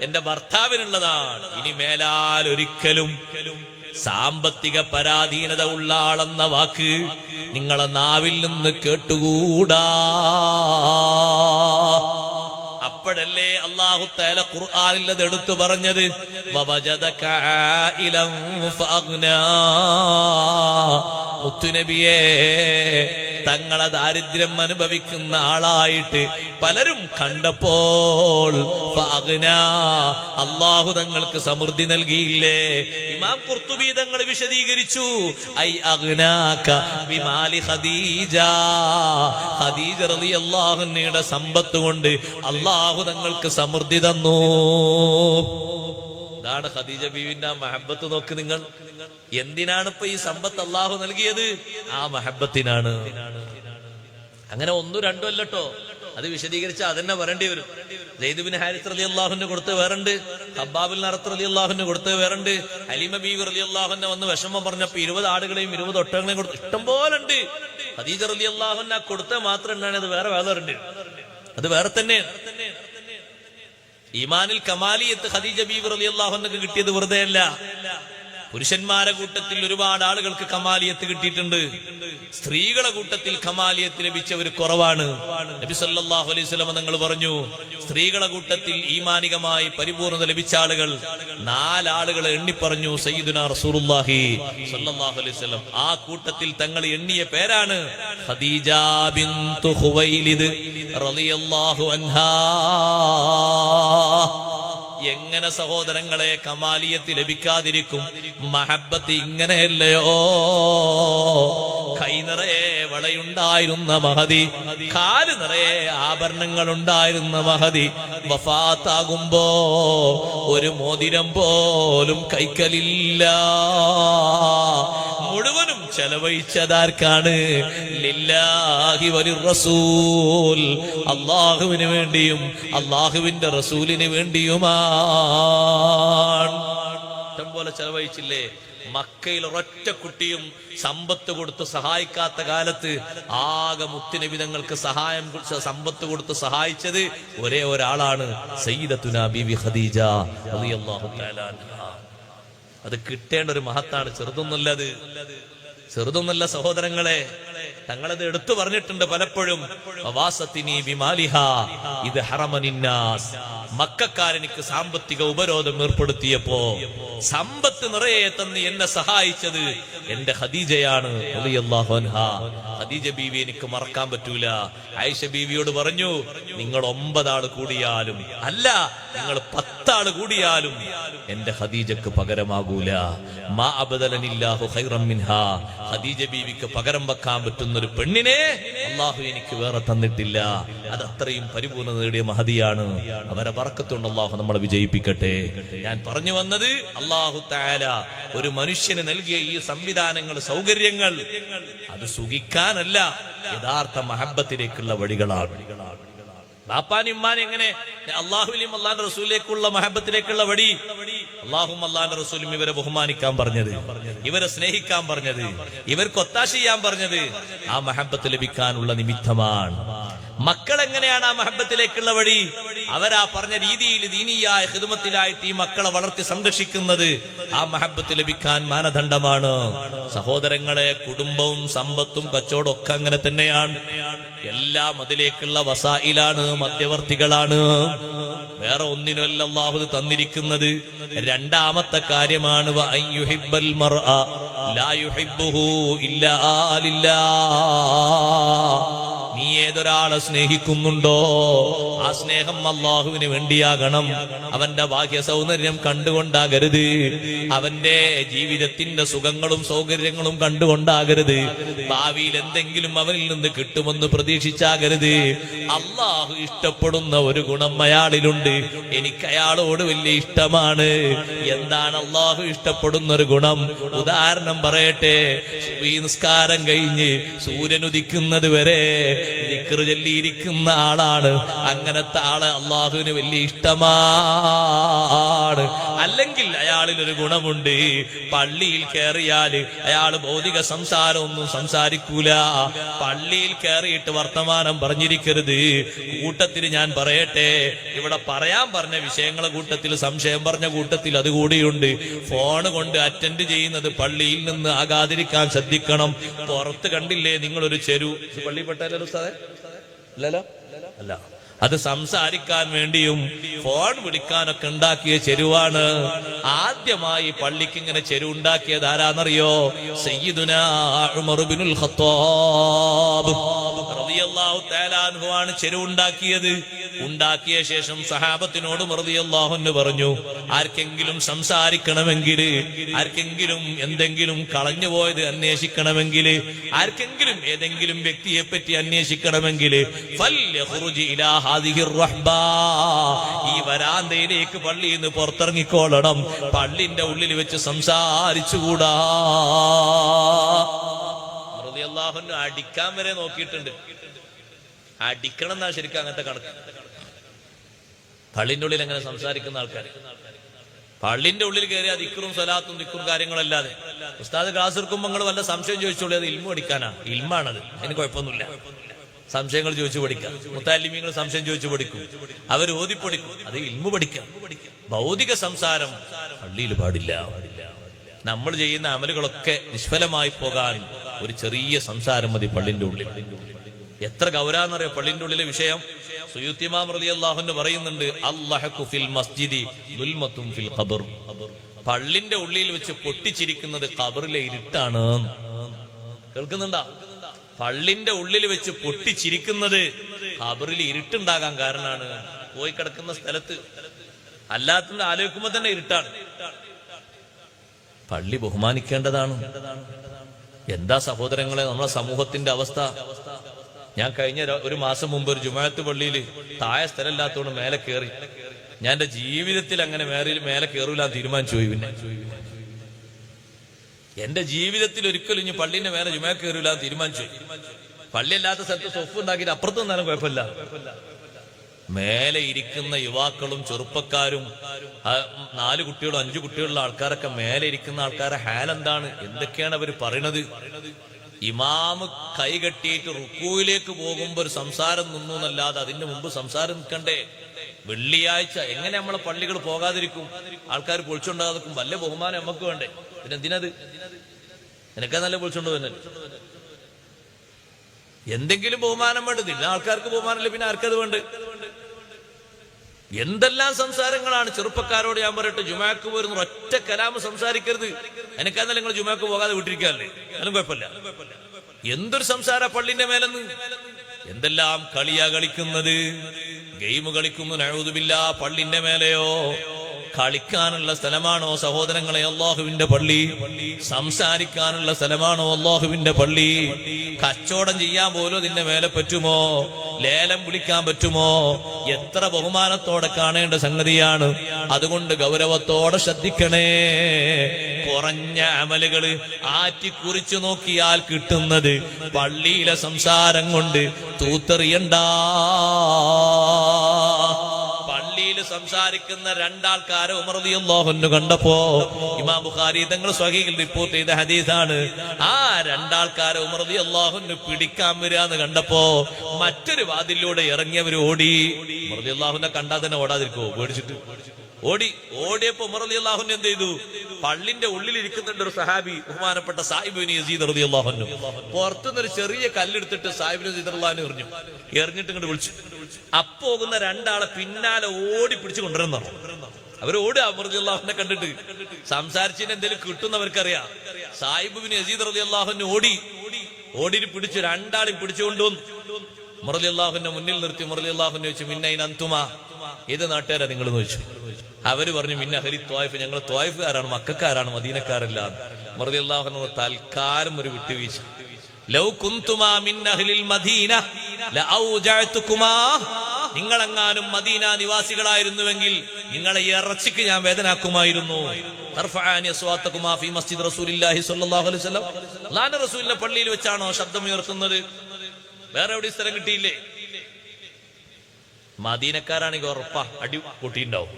എന്റെ ഭർത്താവിനുള്ളതാണ്. ഇനി മേലാൽ ഒരിക്കലും സാമ്പത്തിക പരാധീനത ഉള്ള ആളെന്ന വാക്ക് നിങ്ങളെ നാവിൽ നിന്ന് കേട്ടുകൂടാ. അപ്പോഴല്ലേ അല്ലാഹു തആല ഖുർആനിൽ അത് എടുത്തു പറഞ്ഞത്, വവജദക ആയിലൻ ഫഅഗ്നാ. മുത്തുനബിയേ, തങ്ങളെ ദാരിദ്ര്യം അനുഭവിക്കുന്ന ആളായിട്ട് പലരും കണ്ടപ്പോൾ അല്ലാഹു തങ്ങൾക്ക് സമൃദ്ധി നൽകിയില്ലേ? ഇമാം ഖുർത്തുബി തങ്ങൾ വിശദീകരിച്ചു, ഐ അഗ്നാക ബിമാലി ഖദീജ. ഖദീജ റളിയല്ലാഹു അൻഹയുടെ സമ്പത്ത് കൊണ്ട് അല്ലാഹു തങ്ങൾക്ക് സമൃദ്ധി തന്നു. ഇതാണ് ഖദീജ ബീവിന്റെ മഹബത്ത്. നോക്ക് നിങ്ങൾ, എന്തിനാണ് ഇപ്പൊ ഈ സമ്പത്ത് അള്ളാഹു നൽകിയത്? ആ മഹബത്തിനാണ്. അങ്ങനെ 1, 2 അല്ലട്ടോ, അത് വിശദീകരിച്ച അതെന്നെ വരേണ്ടി വരും. സെയ്ദ് ബിൻ ഹാരിസ് റളിയല്ലാഹു അൻഹു കൊടുത്ത് വേറുണ്ട്, ഖബ്ബാബ് ബിൻ അറത്ത് റളിയല്ലാഹു അൻഹു കൊടുത്ത് വേറുണ്ട്. ഹലീമ ബീവി റളിയല്ലാഹു അൻഹ വന്ന് വിഷമം പറഞ്ഞപ്പോ 20 ആടുകളെയും 20 ഒട്ടകങ്ങളെയും കൊടുത്തു. ഇഷ്ടം പോലെ ഉണ്ട്. ഖദീജ റളിയല്ലാഹു അൻഹ കൊടുത്ത മാത്രം ഉണ്ടാണ്, അത് വേറെ വേറുണ്ട്, അത് വേറെ തന്നെ. ഈമാനിൽ കമാലിയത്ത് ഖദീജ ബീവി റളിയല്ലാഹു അൻഹക്ക് കിട്ടിയത് വെറുതെ അല്ല. പുരുഷന്മാരെ കൂട്ടത്തിൽ ഒരുപാട് ആളുകൾക്ക് കമാലിയത്ത് കിട്ടിയിട്ടുണ്ട്. സ്ത്രീകളെ കൂട്ടത്തിൽ കമാലിയത്ത് ലഭിച്ചവർ കുറവാണ്. നബി സല്ലല്ലാഹു അലൈഹി വസല്ലം തങ്ങൾ പറഞ്ഞു, സ്ത്രീകളെ കൂട്ടത്തിൽ ഈമാനികമായി പരിപൂർണത ലഭിച്ച ആളുകൾ 4 ആളുകളെ എണ്ണിപ്പറഞ്ഞു സയ്യിദുനാ റസൂലുള്ളാഹി സല്ലല്ലാഹു അലൈഹി വസല്ലം. ആ കൂട്ടത്തിൽ തങ്ങൾ എണ്ണിയ പേരാണ് ഖദീജ ബിൻതു ഖുവൈലിദ് റളിയല്ലാഹു അൻഹാ. എങ്ങനെ സഹോദരങ്ങളെ കമാലിയത്ത് ലഭിക്കാതിരിക്കും? മഹബത്ത് ഇങ്ങനെയല്ലയോ? കൈ നിറയെ വളയുണ്ടായിരുന്ന മഹദി, കാല് നിറയെ ആഭരണങ്ങൾ ഉണ്ടായിരുന്ന മഹദി വഫാത്താകുമ്പോ ഒരു മോതിരം പോലും കൈക്കലില്ല. മുഴുവനും ചെലവഴിച്ചതാർക്കാണ്? ലില്ലാഹി വലിർറസൂൽ, അല്ലാഹുവിന് വേണ്ടിയും അല്ലാഹുവിന്റെ റസൂലിന് വേണ്ടിയുമാണ്. പോലെ ചെലവഴിച്ചില്ലേ? മക്കയിൽ ഒരൊറ്റ കുട്ടിയും സമ്പത്ത് കൊടുത്ത് സഹായിക്കാത്ത കാലത്ത് ആകെ മുത്തുനബിതങ്ങൾക്ക് സമ്പത്ത് കൊടുത്ത് സഹായിച്ചത് ഒരേ ഒരാളാണ്, സയ്യിദത്തുനാ ബീവി ഖദീജ റളിയല്ലാഹു തആല അൻഹാ. അത് കിട്ടേണ്ട ഒരു മഹത്താണ്, ചെറുതൊന്നല്ല സഹോദരങ്ങളെ. തങ്ങളത് എടുത്തു പറഞ്ഞിട്ടുണ്ട് പലപ്പോഴും. ഇത് ഹറമനിന്നാസ്, മക്കക്കാരെനിക്ക് സാമ്പത്തിക ഉപരോധം ഏർപ്പെടുത്തിയപ്പോ സമ്പത്ത് നിറയെ തന്ന് എന്നെ സഹായിച്ചത് എന്റെ ഖദീജയാണ് റളിയല്ലാഹു അൻഹാ. ഖദീജ ബീവി എനിക്ക് മറക്കാൻ പറ്റൂല. ആയിഷ ബീവിയോട് പറഞ്ഞു, നിങ്ങൾ 9 ആള് കൂടിയാലും അല്ല, നിങ്ങൾ 10 ആള് കൂടിയാലും എന്റെ ഖദീജക്ക് പകരമാകൂല. മാ അബദലനില്ലാഹു ഖൈറൻ മിൻഹാ. ഖദീജ ബീവിക്ക് പകരം വെക്കാൻ പറ്റുന്ന ഒരു പെണ്ണിനെ അള്ളാഹു എനിക്ക് വേറെ തന്നിട്ടില്ല. അത് അത്രയും പരിപൂർണ്ണത നേടിയ മഹദിയാണ്. അവരെ ബർക്കത്തുകൊണ്ട് അള്ളാഹു നമ്മളെ വിജയിപ്പിക്കട്ടെ. ഞാൻ പറഞ്ഞു വന്നത്, അള്ളാഹു തആല ഒരു മനുഷ്യന് നൽകിയ ഈ സംവിധാനങ്ങൾ, സൗകര്യങ്ങൾ, അത് സുഖിക്കാനല്ല, യഥാർത്ഥ മഹബ്ബത്തിലേക്കുള്ള വഴികളാണ്. ബാപ്പാനും ഉമ്മാനും എങ്ങനെ അള്ളാഹുവിലും അള്ളാന്റെ റസൂലിലേക്കുള്ള മഹബത്തിലേക്കുള്ള വഴി? അള്ളാഹും അള്ളാന്റെ റസൂലും ഇവരെ ബഹുമാനിക്കാൻ പറഞ്ഞത്, ഇവരെ സ്നേഹിക്കാൻ പറഞ്ഞത്, ഇവർക്ക് ഒത്താശ ചെയ്യാൻ പറഞ്ഞത് ആ മഹബത്ത് ലഭിക്കാനുള്ള നിമിത്തമാണ്. മക്കൾ എങ്ങനെയാണ് ആ മഹബത്തിലേക്കുള്ള വഴി? അവരാ പറഞ്ഞ രീതിയിൽ ദീനിയായ ഖിദ്മത്തിലായിട്ട് ഈ മക്കളെ വളർത്തി സംരക്ഷിക്കുന്നത് ആ മഹബത്ത് ലഭിക്കാൻ മാനദണ്ഡമാണ്. സഹോദരങ്ങളെ, കുടുംബവും സമ്പത്തും കച്ചവടം ഒക്കെ അങ്ങനെ തന്നെയാണ്. എല്ലാം അതിലേക്കുള്ള വസായിലാണ്, മധ്യവർത്തികളാണ്. വേറെ ഒന്നിനല്ല അല്ലാഹു തന്നിരിക്കുന്നത്. രണ്ടാമത്തെ കാര്യമാണ് വഅയ്യുഹിബ്ബൽ മർഅ ലാ യുഹിബ്ബുഹു ഇല്ലാ ലില്ലാഹ്. നീ ഏതൊരാളെ സ്നേഹിക്കുന്നുണ്ടോ ആ സ്നേഹം അള്ളാഹുവിന് വേണ്ടിയാകണം. അവന്റെ ബാഹ്യ സൗന്ദര്യം കണ്ടുകൊണ്ടാകരുത്, അവന്റെ ജീവിതത്തിന്റെ സുഖങ്ങളും സൗകര്യങ്ങളും കണ്ടുകൊണ്ടാകരുത്, ഭാവിയിൽ എന്തെങ്കിലും അവനിൽ നിന്ന് കിട്ടുമെന്ന് പ്രതീക്ഷിച്ചാകരുത്. അള്ളാഹു ഇഷ്ടപ്പെടുന്ന ഒരു ഗുണം അയാളിലുണ്ട്, എനിക്ക് അയാളോട് വലിയ ഇഷ്ടമാണ്. എന്താണ് അള്ളാഹു ഇഷ്ടപ്പെടുന്ന ഒരു ഗുണം? ഉദാഹരണം പറയട്ടെ. ഈ നിസ്കാരം കഴിഞ്ഞ് സൂര്യൻ ഉദിക്കുന്നത് വരെ ദിക്ർ ചൊല്ലിയിരിക്കുന്ന ആളാണ്. അങ്ങനത്തെ ആള് അള്ളാഹുവിന് വലിയ ഇഷ്ടമാണ്. അല്ലെങ്കിൽ അയാളിൽ ഒരു ഗുണമുണ്ട്, പള്ളിയിൽ കയറിയാല് അയാള് ഭൗതിക സംസാരമൊന്നും സംസാരിക്കൂല. പള്ളിയിൽ കയറിയിട്ട് വർത്തമാനം പറഞ്ഞിരിക്കരുത്. കൂട്ടത്തിൽ ഞാൻ പറയട്ടെ, ഇവിടെ പറയാൻ പറഞ്ഞ വിഷയങ്ങളെ കൂട്ടത്തിൽ സംശയം പറഞ്ഞ കൂട്ടത്തിൽ അതുകൂടിയുണ്ട്. ഫോണ് കൊണ്ട് അറ്റൻഡ് ചെയ്യുന്നത് പള്ളിയിൽ നിന്ന് ആകാതിരിക്കാൻ ശ്രദ്ധിക്കണം. പുറത്ത് കണ്ടില്ലേ നിങ്ങളൊരു ചെരു, പള്ളിപ്പെട്ടല്ലോ സാറേ? അല്ലല്ലോ, അല്ല, അത് സംസാരിക്കാൻ വേണ്ടിയും ഫോൺ വിളിക്കാനൊക്കെ ഉണ്ടാക്കിയ ചെരുവാണ്. ആദ്യമായി പള്ളിക്ക് ഇങ്ങനെ ചെരുവുണ്ടാക്കിയത് ആരാന്നറിയോ? സയ്യിദുനാ ഉമർ ഇബ്നുൽ ഖത്താബ് റളിയല്ലാഹു തആല അൻഹു ആണ് ചെരുവുണ്ടാക്കിയത്. ഉണ്ടാക്കിയ ശേഷം സഹാബത്തിനോട് റളിയല്ലാഹു അൻഹു പറഞ്ഞു, ആർക്കെങ്കിലും സംസാരിക്കണമെങ്കിൽ, ആർക്കെങ്കിലും എന്തെങ്കിലും കളഞ്ഞുപോയത് അന്വേഷിക്കണമെങ്കിൽ, ആർക്കെങ്കിലും ഏതെങ്കിലും വ്യക്തിയെ പറ്റി അന്വേഷിക്കണമെങ്കിൽ ഫൽയഖ്റുജ് ഇലാ ഹാദിഹിർ റഹ്ബാ, ഈ വരാന്തയിലേക്ക് പള്ളിയിൽ നിന്ന് പുറത്തിറങ്ങിക്കോളണം. പള്ളിന്റെ ഉള്ളിൽ വെച്ച് സംസാരിച്ചുകൂടാ. റളിയല്ലാഹു അൻഹു അടിക്കാൻ വരെ നോക്കിയിട്ടുണ്ട്. അടിക്കണം എന്നാ ശരിക്കും അങ്ങനത്തെ കണക്ക്. പള്ളിന്റെ ഉള്ളിൽ എങ്ങനെ സംസാരിക്കുന്ന ആൾക്കാർ? പള്ളിന്റെ ഉള്ളിൽ കയറിയ ദിക്റും സ്വലാത്തും ദിക്റും കാര്യങ്ങളല്ലാതെ ഉസ്താദ് ക്ലാസ് എടുക്കുമ്പോൾ നിങ്ങൾ വല്ല സംശയം ചോദിച്ചോളൂ. അത് ഇൽമു പഠിക്കാനാ, ഇൽമാണത്, അതിന് കുഴപ്പമൊന്നുമില്ല. സംശയങ്ങൾ ചോദിച്ചു പഠിക്കാം. മുത്താലിമീങ്ങൾ സംശയം ചോദിച്ചു പഠിക്കും, അവർ ഓതിപ്പടിക്കും. അത് ഇൽമു പഠിക്കാം. ഭൗതിക സംസാരം പള്ളിയിൽ പാടില്ല. നമ്മൾ ചെയ്യുന്ന അമലുകളൊക്കെ നിഷ്ഫലമായി പോകാൻ ഒരു ചെറിയ സംസാരം മതി പള്ളിന്റെ ഉള്ളിൽ. എത്ര ഗൗരവമെന്നറിയോ പള്ളിന്റെ ഉള്ളിലെ വിഷയം? സുയൂത്തി ഇമാം റളിയല്ലാഹു അൻഹു പറയുന്നുണ്ട്, അൽലഹഖു ഫിൽ മസ്ജിദി ദുൽമത്തുൻ ഫിൽ ഖബർ. പള്ളിന്റെ ഉള്ളിൽ വെച്ച് പൊട്ടിച്ചിരിക്കുന്നത് ഖബറിലെ ഇരുട്ടാണ്. കേൾക്കുന്നുണ്ടോ? പള്ളിന്റെ ഉള്ളിൽ വെച്ച് പൊട്ടിച്ചിരിക്കുന്നത് ഖബറിൽ ഇരുട്ടുണ്ടാകാൻ കാരണമാണ്. പോയി കിടക്കുന്ന സ്ഥലത്ത് അല്ലാത്തത് ആലോചിക്കുമ്പോ തന്നെ ഇരുട്ടാണ്. പള്ളി ബഹുമാനിക്കേണ്ടതാണ്. എന്താ സഹോദരങ്ങളെ നമ്മളെ സമൂഹത്തിന്റെ അവസ്ഥ? ഞാൻ കഴിഞ്ഞ ഒരു മാസം മുമ്പ് ഒരു ജുമാഅത്ത് പള്ളിയിൽ താഴെ സ്ഥലമില്ലാത്തതുകൊണ്ട് മേലെ കയറി. ഞാൻ എന്റെ ജീവിതത്തിൽ അങ്ങനെ മേലെ കയറൂല തീരുമാനിച്ചു പോയി. പിന്നെ എന്റെ ജീവിതത്തിൽ ഒരിക്കലും ഇനി പള്ളിന്റെ മേലെ ജുമാ കയറൂല തീരുമാനിച്ചു. പള്ളിയല്ലാത്ത സ്ഥലത്ത് സൊഫ് ഉണ്ടാക്കിയിട്ട് അപ്പുറത്ത് നിന്നാലും കുഴപ്പമില്ല. മേലെ ഇരിക്കുന്ന യുവാക്കളും ചെറുപ്പക്കാരും 4 കുട്ടികളും 5 കുട്ടികളുള്ള ആൾക്കാരൊക്കെ മേലെ ഇരിക്കുന്ന ആൾക്കാരെ ഹാലെന്താണ്, എന്തൊക്കെയാണ് അവർ പറയണത്? ഇമാമ് കൈകെട്ടിയിട്ട് റുക്കൂയിലേക്ക് പോകുമ്പോ ഒരു സംസാരം നിന്നു എന്നല്ലാതെ അതിന്റെ മുമ്പ് സംസാരം നിൽക്കണ്ടേ? വെള്ളിയാഴ്ച എങ്ങനെ നമ്മളെ പള്ളികൾ പോകാതിരിക്കും? ആൾക്കാർ പൊളിച്ചുണ്ടാകും, വല്ല ബഹുമാനം നമുക്ക് വേണ്ടേ? പിന്നെ എന്തിനത്? നിനക്കാ നല്ല പൊളിച്ചുകൊണ്ട് തന്നെ എന്തെങ്കിലും ബഹുമാനം വേണ്ടതില്ല. ആൾക്കാർക്ക് ബഹുമാനമില്ല, പിന്നെ ആർക്കത് വേണ്ട? എന്തെല്ലാം സംസാരങ്ങളാണ്. ചെറുപ്പക്കാരോട് ഞാൻ പറയട്ടെ, ജുമാക്ക് പോരുന്ന ഒറ്റ കലാമ് സംസാരിക്കരുത്. എനിക്കെന്നാലും നിങ്ങൾ ജുമാക്ക് പോകാതെ വിട്ടിരിക്കാല്ലേ, അതിനും കുഴപ്പമില്ല. എന്തൊരു സംസാര പള്ളിന്റെ മേലെന്ന്! എന്തെല്ലാം കളിയാ കളിക്കുന്നത്, ഗെയിം കളിക്കുന്നു. നഊദുബില്ല, പള്ളിന്റെ മേലെയോ? കളിക്കാനുള്ള സ്ഥലമാണോ സഹോദരങ്ങളെ അല്ലാഹുവിന്റെ പള്ളി? സംസാരിക്കാനുള്ള സ്ഥലമാണോ അല്ലാഹുവിന്റെ പള്ളി? കച്ചവടം ചെയ്യാൻ പോലും ഇതിന്റെ മേലെ പറ്റുമോ? ലേലം വിളിക്കാൻ പറ്റുമോ? എത്ര ബഹുമാനത്തോടെ കാണേണ്ട സംഗതിയാണ്. അതുകൊണ്ട് ഗൗരവത്തോടെ ശ്രദ്ധിക്കണേ. കുറഞ്ഞ അമലുകള് ആറ്റിക്കുറിച്ചു നോക്കിയാൽ കിട്ടുന്നത് പള്ളിയിലെ സംസാരം കൊണ്ട് തൂത്തെറിയണ്ട. പള്ളിയിൽ സംസാരിക്കുന്ന 2 ആൾക്കാരെ ഉമർ റളിയല്ലാഹു അൻഹു കണ്ടപ്പോ, ഇമാം ബുഖാരി തങ്ങൾ സ്വഹീഹിൽ റിപ്പോർട്ട് ചെയ്ത ഹദീസാണ്, ആ 2 ആൾക്കാരെ ഉമർ റളിയല്ലാഹു അൻഹു പിടിക്കാൻ വരാന്ന് കണ്ടപ്പോ മറ്റൊരു വാതിലൂടെ ഇറങ്ങിയവർ ഓടി. ഉമർ റളിയല്ലാഹു അൻഹു കണ്ടാൽ തന്നെ ഓടാതിരിക്കുവോ? പേടിച്ചിട്ട് ഓടിയപ്പോ ഉമർ റളിയല്ലാഹു അൻഹു എന്ത് ചെയ്തു? പള്ളിന്റെ ഉള്ളിൽ ഇരിക്കുന്നുണ്ട് ഒരു സഹാബി, ബഹുമാനപ്പെട്ട സായിബ് ഇബ്നു യസീദ് റളിയല്ലാഹു അൻഹു. പുറത്തുനിന്നൊരു ചെറിയ കല്ലെടുത്തിട്ട് സായിബ് ഇബ്നു യസീദ് റളിയല്ലാഹു അൻഹു എറിഞ്ഞിട്ട് ഇങ്ങോട്ട് വിളിച്ചു. അപ്പോകുന്ന 2 ആളെ പിന്നാലെ ഓടി പിടിച്ചു കൊണ്ടുവരുന്നു. അവര് ഓടുക ഉമർ റളിയല്ലാഹു അൻഹുവിനെ കണ്ടിട്ട്. സംസാരിച്ചതിന് എന്തെങ്കിലും കിട്ടുന്നവർക്കറിയാം. സായിബ് ഇബ്നു യസീദ് റളിയല്ലാഹു അൻഹു ഓടിയിട്ട് പിടിച്ചു. 2 ആളെയും പിടിച്ചുകൊണ്ടുവന്നു. ഉമർ റളിയല്ലാഹു അൻഹു മുന്നിൽ നിർത്തി. ഉമർ റളിയല്ലാഹു അൻഹു ചോദിച്ചു, മിന്നൈന അൻതുമാ, ഏത് നാട്ടുകാരാ നിങ്ങൾ എന്ന് ചോദിച്ചു. അവര് പറഞ്ഞു, മിന്ന അഹ്ലി ത്വായിഫ്, ഞങ്ങൾ ത്വായിഫുകാരാണ്, മക്കക്കാരാണ്, മദീനക്കാരല്ല. ഉമർ റളിയല്ലാഹു അൻഹു തൽക്കാലം ഒരു വിട്ടുവീഴ്ച. ലൗ കുന്തുമാ മിൻ അഹ്ലിൽ മദീന ലഔജഅതുകുമാ, നിങ്ങളെങ്ങാനും മദീന നിവാസികളായിരുന്നുവെങ്കിൽ നിങ്ങളെ ഇറച്ചിക്ക് ഞാൻ വേദനാക്കുമായിരുന്നു. തർഫഅനി അസ്വാതകുമാ ഫീ മസ്ജിദ് റസൂലില്ലാഹി സ്വല്ലല്ലാഹു അലൈഹി വസല്ലം, അല്ലാഹുവിന്റെ റസൂലിന്റെ പള്ളിയിൽ വെച്ചാണോ ശബ്ദമുയർത്തുന്നത്? വേറെ എവിടെ സ്ഥലം കിട്ടിയില്ലേ? മദീനക്കാരാണെങ്കിൽ ഉറപ്പാ അടി പൊട്ടിയിട്ടുണ്ടാവും.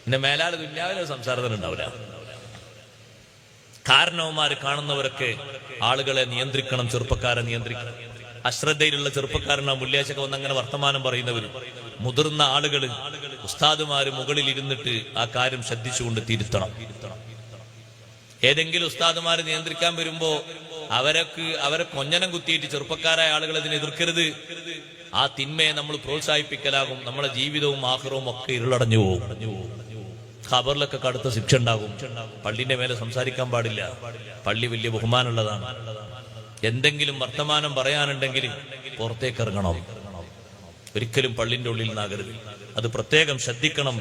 പിന്നെ മേലാല് ദുന്യാവിലെ സംസാരത്തിന് ഉണ്ടാവില്ല. കാരണവന്മാര് കാണുന്നവരൊക്കെ ആളുകളെ നിയന്ത്രിക്കണം, ചെറുപ്പക്കാരെ നിയന്ത്രിക്കണം. അശ്രദ്ധയിലുള്ള ചെറുപ്പക്കാരനാ മുല്യാശൊക്കെ വന്ന് അങ്ങനെ വർത്തമാനം പറയുന്നവര്. മുതിർന്ന ആളുകള്, ഉസ്താദുമാര് മുകളിൽ ഇരുന്നിട്ട് ആ കാര്യം ശ്രദ്ധിച്ചുകൊണ്ട് തിരുത്തണം. ഏതെങ്കിലും ഉസ്താദുമാര് നിയന്ത്രിക്കാൻ വരുമ്പോ അവരെ കൊഞ്ഞനം കുത്തിയിട്ട് ചെറുപ്പക്കാരായ ആളുകൾ ഇതിനെ എതിർക്കരുത്. ആ തിന്മയെ നമ്മൾ പ്രോത്സാഹിപ്പിക്കലാകും. നമ്മുടെ ജീവിതവും ആഖിറവും ഒക്കെ ഇരുളടഞ്ഞു പോകും. ഖബറിലൊക്കെ കടുത്ത ശിക്ഷ ഉണ്ടാകും. പള്ളിന്റെ മേലെ സംസാരിക്കാൻ പാടില്ല. പള്ളി വലിയ ബഹുമാനമുള്ളതാണ്. എന്തെങ്കിലും വർത്തമാനം പറയാനുണ്ടെങ്കിൽ പുറത്തേക്ക് ഇറങ്ങണം. ഒരിക്കലും പള്ളിന്റെ ഉള്ളിൽ നിന്നാകരുത്. അത് പ്രത്യേകം ശ്രദ്ധിക്കണം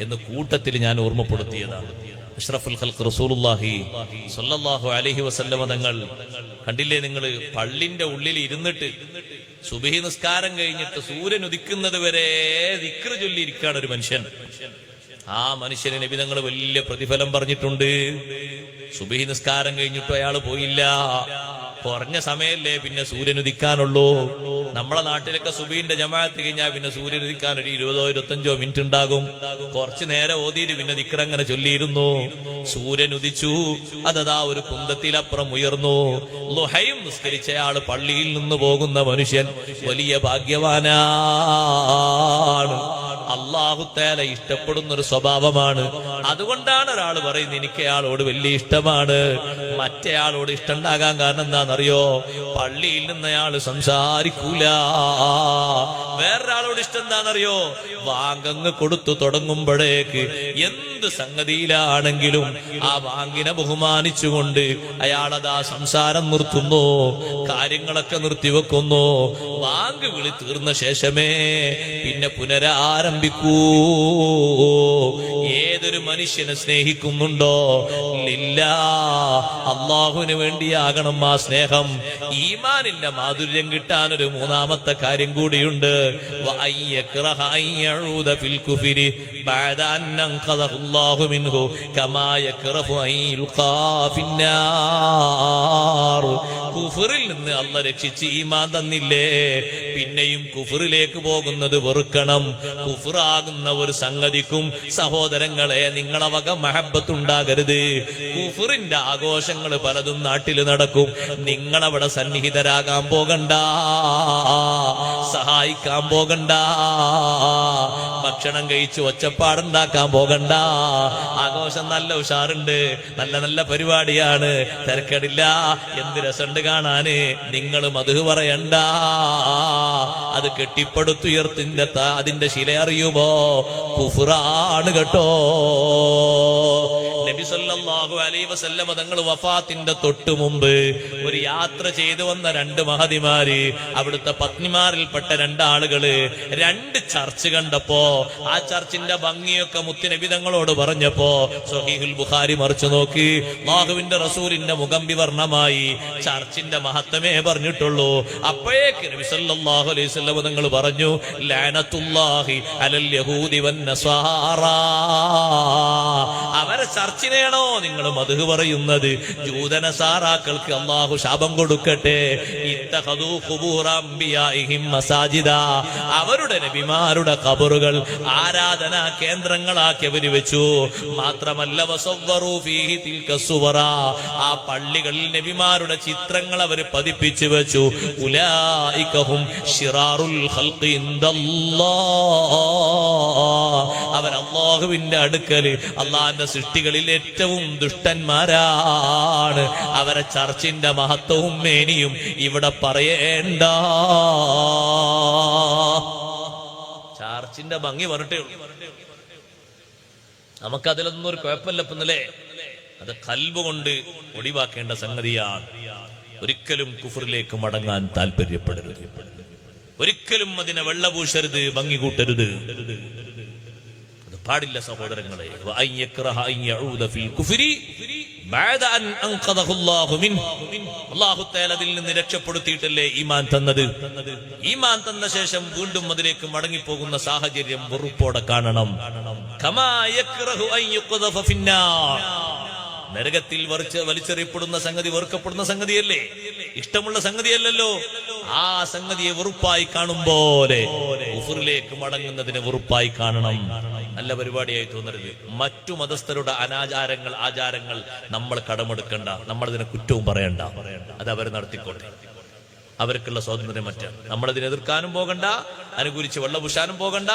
എന്ന് കൂട്ടത്തിൽ ഞാൻ ഓർമ്മപ്പെടുത്തിയതാണ്. അഷ്റഫുൽ ഖൽഖ് റസൂലുള്ളാഹി സ്വല്ലല്ലാഹു അലൈഹി വസല്ലമ തങ്ങൾ കണ്ടില്ലേ, നിങ്ങൾ പള്ളിന്റെ ഉള്ളിൽ ഇരുന്നിട്ട് സുബ്ഹി നിസ്കാരം കഴിഞ്ഞിട്ട് സൂര്യൻ ഉദിക്കുന്നത് വരെ ദിക്ർ ചൊല്ലിയിരിക്കുകയാണ് ഒരു മനുഷ്യൻ. ആ മനുഷ്യന് നബി തങ്ങൾ വലിയ പ്രതിഫലം പറഞ്ഞിട്ടുണ്ട്. സുബ്ഹി നിസ്കാരം കഴിഞ്ഞിട്ട് അയാൾ പോയില്ല. കുറഞ്ഞ സമയല്ലേ പിന്നെ സൂര്യൻ ഉദിക്കാനുള്ളൂ. നമ്മളെ നാട്ടിലൊക്കെ സുബീന്റെ ജമാഅത്ത് കഴിഞ്ഞാൽ പിന്നെ സൂര്യൻ ഉദിക്കാൻ ഒരു 20-25 മിനിറ്റ് ഉണ്ടാകും. കുറച്ചു നേരം ഓതിയിട്ട് പിന്നെ ദിക്റങ്ങനെ ചൊല്ലിയിരുന്നു. സൂര്യൻ ഉദിച്ചു, അതതാ ഒരു കുന്തത്തിലപ്പുറം ഉയർന്നു. ളുഹയും നിസ്കരിച്ചയാള് പള്ളിയിൽ നിന്ന് പോകുന്ന മനുഷ്യൻ വലിയ ഭാഗ്യവാനാണ്. അല്ലാഹു തആല ഇഷ്ടപ്പെടുന്ന ഒരു സ്വഭാവമാണ്. അതുകൊണ്ടാണ് ഒരാൾ പറയുന്നത് എനിക്ക് അയാളോട് വലിയ ഇഷ്ടമാണ്. മറ്റേയാളോട് ഇഷ്ടമുണ്ടാകാൻ കാരണം എന്താണെന്നറിയോ? പള്ളിയിൽ നിന്ന് അയാൾ സംസാരിക്കൂല. വേറൊരാളോട് ഇഷ്ടം എന്താണെന്നറിയോ? വാങ്കങ്ങ് കൊടുത്തു തുടങ്ങുമ്പോഴേക്ക് എന്ത് സംഗതിയിലാണെങ്കിലും ആ വാങ്കിനെ ബഹുമാനിച്ചുകൊണ്ട് അയാളതാ സംസാരം നിർത്തുന്നു, കാര്യങ്ങളൊക്കെ നിർത്തിവെക്കുന്നു. വാങ്ക് വിളി തീർന്ന ശേഷമേ പിന്നെ പുനരാരംഭിക്കൂ. ഏതൊരു മനുഷ്യനെ സ്നേഹിക്കുന്നുണ്ടോ ലില്ലാ, അള്ളാഹുവിന് വേണ്ടിയാകണം ആ സ്നേഹം. ഈമാനിന്റെ മാധുര്യം കിട്ടാൻ ഒരു മൂന്നാമത്തെ കാര്യം കൂടിയുണ്ട്. കുഫറിൽ നിന്ന് അല്ല രക്ഷിച്ച് ഈമാൻ തന്നില്ലേ, പിന്നെയും കുഫറിലേക്ക് പോകുന്നത് വെറുക്കണം. കുഫറാകുന്ന ഒരു സംഗതിക്കും സഹോദരങ്ങളെ നിങ്ങളെ വക മഹബത്തുണ്ടാകരുത്. കുഫറിന്റെ ആഘോഷങ്ങൾ പലതും നാട്ടിൽ നടക്കും. നിങ്ങളവിടെ സന്നിഹിതരാകാൻ പോകണ്ട, സഹായിക്കാൻ പോകണ്ട, ഭക്ഷണം കഴിച്ച് ഒച്ചപ്പാടുണ്ടാക്കാൻ പോകണ്ട. ആഘോഷം നല്ല ഉഷാറുണ്ട്, നല്ല നല്ല പരിപാടിയാണ്, തിരക്കടില്ല, എന്ത് രസമുണ്ട് കാണാന്. നിങ്ങൾ മധു പറയണ്ട, അത് കെട്ടിപ്പടുത്തുയർത്തിന്റെ അതിന്റെ ശില അറിയുമോ? കുഫ്റാണ് കേട്ടോ. നബി സല്ലല്ലാഹു അലൈഹി വസല്ലം തങ്ങൾ വഫാത്തിന്റെ തൊട്ടു മുമ്പ് ഒരു യാത്ര ചെയ്തു വന്ന രണ്ട് മഹതിമാര്, അവിടുത്തെ പത്നിമാരിൽപ്പെട്ട രണ്ടാളുകള് രണ്ട് ചർച്ച് കണ്ടപ്പോ ആ ചർച്ചിന്റെ ഭംഗിയൊക്കെ മുത്തുനബി തങ്ങളോട് പറഞ്ഞപ്പോ സ്വഹീഹുൽ ബുഖാരി മറിച്ചു നോക്കി, അല്ലാഹുവിന്റെ റസൂലിന്റെ മുഖം വിവർണമായി. ചർച്ചിന്റെ മഹത്വമേ പറഞ്ഞിട്ടുള്ളൂ. അപ്പോഴേക്ക് നബി സല്ലല്ലാഹു അലൈഹി വസല്ലം തങ്ങൾ പറഞ്ഞു, ലഅനത്തുല്ലാഹി അലൽ യഹൂദി വൻ നസ്വാറാ. അവരെ ചർച്ചിനെയാണോ നിങ്ങൾ മദ്ഹ് പറയുന്നത്? ജൂതനസാറാക്കൾക്ക് അല്ലാഹു ശാപം കൊടുക്കട്ടെ. ഇത്തഖദൂ ഖുബൂറ അംബിയാഇഹിം മസാജിദ. അവരുടെ നബിമാരുടെ ഖബറുകൾ ആരാധനാ കേന്ദ്രങ്ങളാക്കി അവർ വെച്ചു. മാത്രമല്ല വസവ്വറൂ ഫീഹി തിൽക സുവറ. ആ പള്ളികളിൽ നബിമാരുടെ ചിത്രങ്ങൾ അവർ പതിപ്പിച്ചു വെച്ചു. ഉലൈകഹും ശിറാറുൽ ഖൽഖി ഇൻദല്ലാഹ്. അവർ അല്ലാഹുവിന്റെ അടുക്കൽ അല്ലാഹുവിന്റെ സൃഷ്ടികളിൽ ഏറ്റവും ദുഷ്ടന്മാരാണ്. അവരെ ചർച്ചിന്റെ മഹത്വവും മേനിയും ഇവിടെ പറയേണ്ട. ചർച്ചിന്റെ ഭംഗി പറഞ്ഞിട്ടേ ഉള്ളൂ, നമുക്കതിലൊന്നും ഒരു കുഴപ്പമില്ലപ്പെന്നല്ലേ. അത് ഖൽബ് കൊണ്ട് ഒഴിവാക്കേണ്ട സംഗതിയാണ്. ഒരിക്കലും കുഫറിലേക്ക് മടങ്ങാൻ താല്പര്യപ്പെടരുത്, ഒരിക്കലും അതിനെ വെള്ളപൂശരുത്, ഭംഗി കൂട്ടരുത്. അത് പാടില്ല സഹോദരങ്ങളെ. അല്ലാഹു തആല അതിൽ നിന്ന് രക്ഷപ്പെടുത്തിയിട്ടല്ലേ ഈമാൻ തന്നത്. ഈമാൻ തന്ന ശേഷം വീണ്ടും അതിലേക്ക് മടങ്ങിപ്പോകുന്ന സാഹചര്യം വെറുപ്പോടെ കാണണം. കമാ യക്റഹു അൻ യുഖ്ദഫ ഫിന്നാർ. നരകത്തിൽ വലിച്ചെറിയപ്പെടുന്ന സംഗതി വെറുക്കപ്പെടുന്ന സംഗതിയല്ലേ, ഇഷ്ടമുള്ള സംഗതിയല്ലല്ലോ. ആ സംഗതിയെ വെറുപ്പായി കാണും പോലെ കുഫറിലേക്ക് മടങ്ങുന്നതിനെ വെറുപ്പായി കാണണം. നല്ല പരിപാടിയായി തോന്നരുത്. മറ്റു മതസ്ഥരുടെ അനാചാരങ്ങൾ ആചാരങ്ങൾ നമ്മൾ കടമെടുക്കണ്ട, നമ്മളതിനെ കുറ്റവും പറയണ്ട. അത് അവർ നടത്തിക്കോട്ടെ, അവർക്കുള്ള സ്വാതന്ത്ര്യം മറ്റാണ്. നമ്മളതിനെ എതിർക്കാനും പോകണ്ട, അനുകൂലിച്ച് വെള്ളപൂശാനും പോകണ്ട.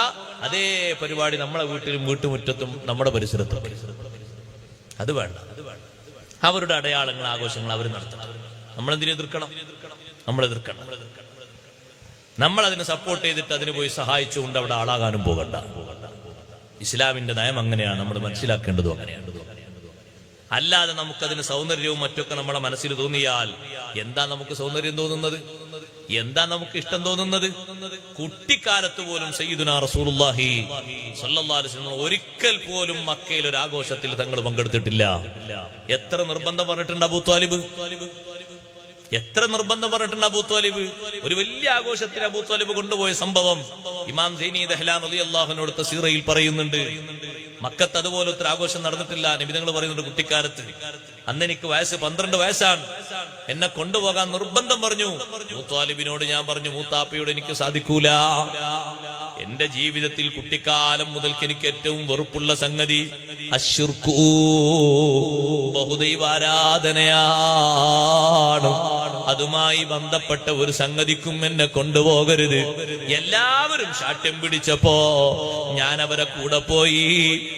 അതേ പരിപാടി നമ്മളെ വീട്ടിലും വീട്ടുമുറ്റത്തും നമ്മുടെ പരിസരത്തും അത് വേണ്ട. അവരുടെ അടയാളങ്ങൾ ആഘോഷങ്ങൾ അവർ നടത്തണം. നമ്മളെന്തിനെ എതിർക്കണം? നമ്മളെതിർക്കണം. നമ്മളതിനെ സപ്പോർട്ട് ചെയ്തിട്ട് അതിന് പോയി സഹായിച്ചുകൊണ്ട് അവിടെ ആളാകാനും പോകണ്ട. ഇസ്ലാമിന്റെ നയം അങ്ങനെയാണ്, നമ്മൾ മനസ്സിലാക്കേണ്ടതും അങ്ങനെയാണ്. അല്ലാതെ നമുക്കതിന് സൗന്ദര്യവും മറ്റൊക്കെ നമ്മുടെ മനസ്സിൽ തോന്നിയാൽ എന്താ നമുക്ക് സൗന്ദര്യം തോന്നുന്നത്? എന്താ നമുക്ക് ഇഷ്ടം തോന്നുന്നത്? കുട്ടിക്കാലത്ത് പോലും സയ്യിദുനാ റസൂലുള്ളാഹി സ്വല്ലല്ലാഹു അലൈഹി വസല്ലം ഒരിക്കൽ പോലും മക്കയിൽ ഒരു ആഘോഷത്തിൽ തങ്ങൾ പങ്കെടുത്തിട്ടില്ല. എത്ര നിർബന്ധം പറഞ്ഞിട്ടുണ്ട് അബൂ ത്വാലിബ്, എത്ര നിർബന്ധം പറഞ്ഞിട്ടുണ്ട് അബൂ ത്വാലിബ്. ഒരു വലിയ ആഘോഷത്തിൽ അബൂ ത്വാലിബ് കൊണ്ടുപോയ സംഭവം ഇമാം സൈനി ദഹ്ലാൻ റളിയല്ലാഹു അൻഹു എടുത്ത സീറയിൽ പറയുന്നുണ്ട്. മക്കത്ത് അതുപോലത്തെ ആഘോഷം നടന്നിട്ടില്ല. നബി തങ്ങൾ പറയുന്നുണ്ട്, കുട്ടിക്കാലത്ത് അന്ന് എനിക്ക് വയസ്സ് 12 വയസ്സാണ്, എന്നെ കൊണ്ടുപോകാൻ നിർബന്ധം പറഞ്ഞു. അബൂ ത്വാലിബിനോട് ഞാൻ പറഞ്ഞു, മൂത്താപ്പയോട് എനിക്ക് സാധിക്കൂല. എന്റെ ജീവിതത്തിൽ കുട്ടിക്കാലം മുതൽക്ക് എനിക്ക് ഏറ്റവും വെറുപ്പുള്ള സംഗതി അശ്ശിർക്കു, ബഹുദൈവാരാധനയാണ്. അതുമായി ബന്ധപ്പെട്ട ഒരു സംഗതിക്കും എന്നെ കൊണ്ടുപോകരുത്. എല്ലാവരും ശാഠ്യം പിടിച്ചപ്പോ ഞാൻ അവരെ കൂടെ പോയി.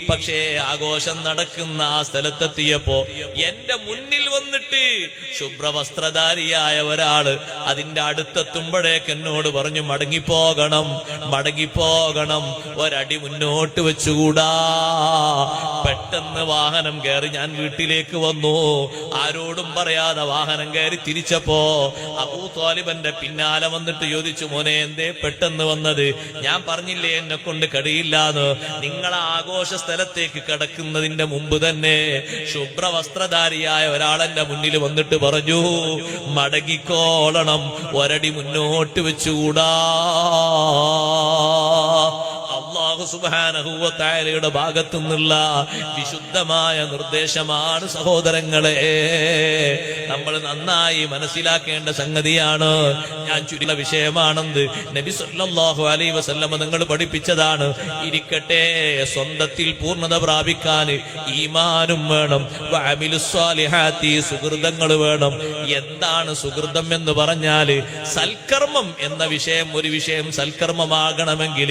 പക്ഷേ ആഘോഷം നടക്കുന്ന ആ സ്ഥലത്തെത്തിയപ്പോ എന്റെ മുന്നിൽ വന്നിട്ട് ശുഭ്രവസ്ത്രധാരിയായ ഒരാള് അതിന്റെ അടുത്തെത്തുമ്പോഴേക്ക് എന്നോട് പറഞ്ഞു, മടങ്ങിപ്പോകണം, മടങ്ങിപ്പോകണം, ഒരടി മുന്നോട്ട് വെച്ചുകൂടാ. പെട്ടെന്ന് വാഹനം കയറി ഞാൻ വീട്ടിലേക്ക് വന്നു. ആരോടും പറയാതെ വാഹനം കയറി തിരിച്ചപ്പോ അബൂ ത്വാലിബന്റെ പിന്നാലെ വന്നിട്ട് ചോദിച്ചു, മോനെ എന്തേ പെട്ടെന്ന് വന്നത്? ഞാൻ പറഞ്ഞില്ലേ എന്നെ കൊണ്ട് കഴിയില്ലാന്ന്. നിങ്ങളെ ആഘോഷ സ്ഥലത്തേക്ക് കടക്കുന്നതിന്റെ മുമ്പ് തന്നെ ശുഭ്രവസ്ത്രധാരിയായ ഒരാളെന്റെ മുന്നിൽ വന്നിട്ട് പറഞ്ഞു, മടങ്ങിക്കോളണം, ഒരടി മുന്നോട്ട് വെച്ചുകൂടാ. അല്ലാഹു സുബ്ഹാനഹു വ തആലയുടെ ഭാഗത്തു നിന്നുള്ള വിശുദ്ധമായ നിർദ്ദേശമാണ് സഹോദരങ്ങളെ. നമ്മൾ നന്നായി മനസ്സിലാക്കേണ്ട സംഗതിയാണ്. ഞാൻ ചുരുങ്ങിയ വിഷയമാണെന്ന് നബി സല്ലല്ലാഹു അലൈഹി വസല്ലം നിങ്ങൾ പഠിപ്പിച്ചതാണ്. ഇരിക്കട്ടെ, സ്വന്തത്തിൽ പൂർണ്ണത പ്രാപിക്കാൻ ഈമാനും വേണം, വഅമിലുസ് സ്വാലിഹാത്തി, സുകൃതങ്ങൾ വേണം. എന്താണ് സുകൃതം എന്ന് പറഞ്ഞാൽ സൽക്കർമ്മം എന്ന വിഷയം, ഒരു വിഷയം സൽക്കർമ്മമാകണമെങ്കിൽ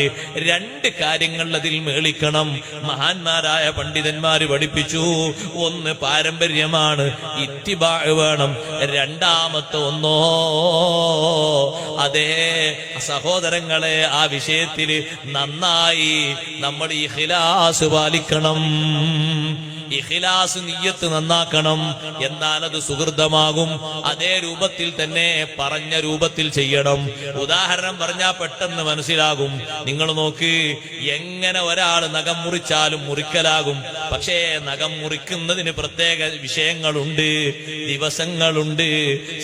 രണ്ട് കാര്യങ്ങൾ അതിൽ മേളിക്കണം. മഹാന്മാരായ പണ്ഡിതന്മാര് പഠിപ്പിച്ചു. ഒന്ന് പാരമ്പര്യമാണ്, ഇത്തിബാ വേണം. രണ്ടാമത്തെ ഒന്നോ, അതേ സഹോദരങ്ങളെ, ആ വിഷയത്തിൽ നന്നായി നമ്മൾ ഇഖ്ലാസ് പാലിക്കണം. ഇഖ്ലാസ്, നിയ്യത്ത് നന്നാക്കണം. എന്നാൽ അത് സുഹൃതമാകും. അതേ രൂപത്തിൽ തന്നെ പറഞ്ഞ രൂപത്തിൽ ചെയ്യണം. ഉദാഹരണം പറഞ്ഞാൽ പെട്ടെന്ന് മനസ്സിലാകും. നിങ്ങൾ നോക്ക്, എങ്ങനെ ഒരാൾ നഖം മുറിച്ചാലും മുറിക്കലാകും. പക്ഷേ നഖം മുറിക്കുന്നതിന് പ്രത്യേക വിഷയങ്ങളുണ്ട്, ദിവസങ്ങളുണ്ട്,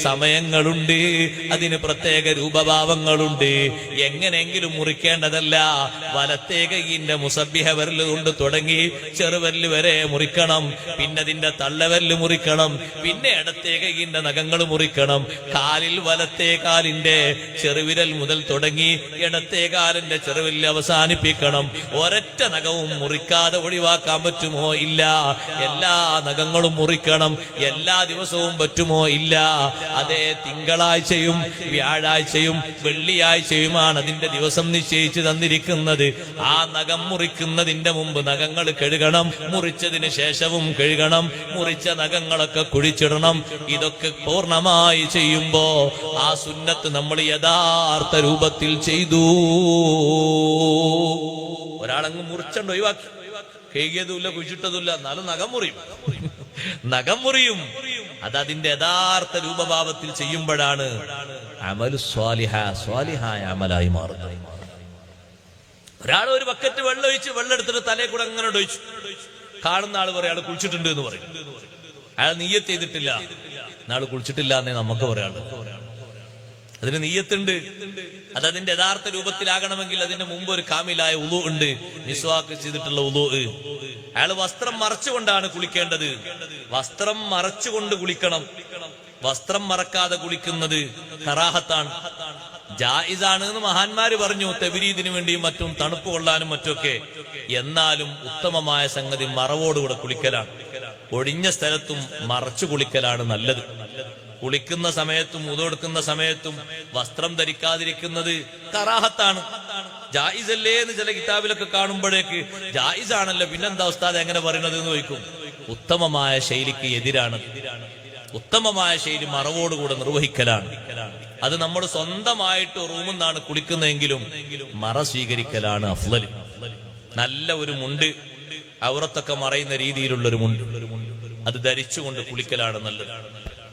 സമയങ്ങളുണ്ട്, അതിന് പ്രത്യേക രൂപഭാവങ്ങളുണ്ട്. എങ്ങനെയെങ്കിലും മുറിക്കേണ്ടതല്ല. വലത്തേ കൈയിന്റെ മുസബ്ബിഹ വിരല് കൊണ്ട് തുടങ്ങി ചെറുവരല് വരെ മുറിക്കണം. പിന്നെ അതിന്റെ തള്ളവരല് മുറിക്കണം. പിന്നെ ഇടത്തേ കൈയിന്റെ നഖങ്ങൾ മുറിക്കണം. കാലിൽ വലത്തേ കാലിന്റെ ചെറുവിരൽ മുതൽ തുടങ്ങി ഇടത്തേ കാലിന്റെ ചെറുവിരൽ അവസാനിപ്പിക്കണം. ഒരൊറ്റ നഖവും മുറിക്കാതെ ഒഴിവാക്കാൻ പറ്റുമോ? ഇല്ല. എല്ലാ നഖങ്ങളും മുറിക്കണം. എല്ലാ ദിവസവും പറ്റുമോ? ഇല്ല. അതേ തിങ്കളാഴ്ചയും വ്യാഴാഴ്ചയും വെള്ളിയാഴ്ചയുമാണ് അതിന്റെ ദിവസം നിശ്ചയിച്ചു തന്നിരിക്കുന്നത്. ആ നഖം മുറിക്കുന്നതിന്റെ മുമ്പ് നഖങ്ങൾ കഴുകണം. മുറിച്ചതിന് ശേഷവും കഴുകണം. മുറിച്ച നഖങ്ങളൊക്കെ കുഴിച്ചിടണം. ഇതൊക്കെ പൂർണ്ണമായി ചെയ്യുമ്പോ ആ സുന്നത്ത് നമ്മൾ യഥാർത്ഥ രൂപത്തിൽ ചെയ്തു. ഒരാളങ്ങ് മുറിച്ചണ്ട് ഒഴിവാക്കി, കഴുകിയതുമില്ല, കുഴിച്ചിട്ടതുമില്ല, എന്നാലും നഖം മുറിയും. നഖം മുറിയും. അത് അതിന്റെ യഥാർത്ഥ രൂപഭാവത്തിൽ ചെയ്യുമ്പോഴാണ് അമലു സ്വാലിഹായ അമലായി മാറുന്നത്. ഒരാൾ ഒരു ബക്കറ്റ് വെള്ളം ഒഴിച്ച് വെള്ളം എടുത്തിട്ട് തലേ കൂടെ അങ്ങനെ ഒഴിച്ചു. കാണുന്ന ആള് പറയും അയാൾ കുളിച്ചിട്ടുണ്ട് എന്ന് പറയും. അയാൾ നിയ്യത്ത് ചെയ്തിട്ടില്ല, നാള് കുളിച്ചിട്ടില്ല എന്നേ നമുക്ക് പറയാളൂ. അതിന് നിയ്യത്തുണ്ട്. അത് അതിന്റെ യഥാർത്ഥ രൂപത്തിലാകണമെങ്കിൽ അതിന്റെ മുമ്പ് ഒരു കാമിലായ ഉളു ഉണ്ട്, മിസ്വാക്ക് ചെയ്തിട്ടുള്ള ഉളു. അയാൾ വസ്ത്രം മറച്ചുകൊണ്ടാണ് കുളിക്കേണ്ടത്. വസ്ത്രം മറച്ചുകൊണ്ട് കുളിക്കണം. വസ്ത്രം മറക്കാതെ കുളിക്കുന്നത് കറാഹത്താണ്, ജായിസാണ് എന്ന് മഹാന്മാര് പറഞ്ഞു. തബ്രീദിന് വേണ്ടിയും മറ്റും തണുപ്പ് കൊള്ളാനും മറ്റൊക്കെ. എന്നാലും ഉത്തമമായ സംഗതി മറവോടുകൂടെ കുളിക്കലാണ്. ഒഴിഞ്ഞ സ്ഥലത്തും മറച്ചു കുളിക്കലാണ് നല്ലത്. കുളിക്കുന്ന സമയത്തും ഉതൊടുക്കുന്ന സമയത്തും വസ്ത്രം ധരിക്കാതിരിക്കുന്നത് കറാഹത്താണ്. ജായിസല്ലേ എന്ന് ചില കിതാബിലൊക്കെ കാണുമ്പോഴേക്ക് ജായിസാണല്ലോ, പിന്നെന്താ ഉസ്താദ് എങ്ങനെ പറയുന്നത് എന്ന് ചോദിക്കും. ഉത്തമമായ ശൈലിക്ക് എതിരാണ്. ഉത്തമമായ ശൈലി മറവോടുകൂടെ നിർവഹിക്കലാണ്. അത് നമ്മൾ സ്വന്തമായിട്ട് റൂമിൽ നിന്നാണ് കുളിക്കുന്നതെങ്കിലും മറ സ്വീകരിക്കലാണ് അഫ്ളൽ. നല്ല ഒരു മുണ്ട്, ഔറത്തൊക്കെ മറയുന്ന രീതിയിലുള്ളൊരു മുണ്ട്, അത് ധരിച്ചുകൊണ്ട് കുളിക്കലാണ് നല്ലത്.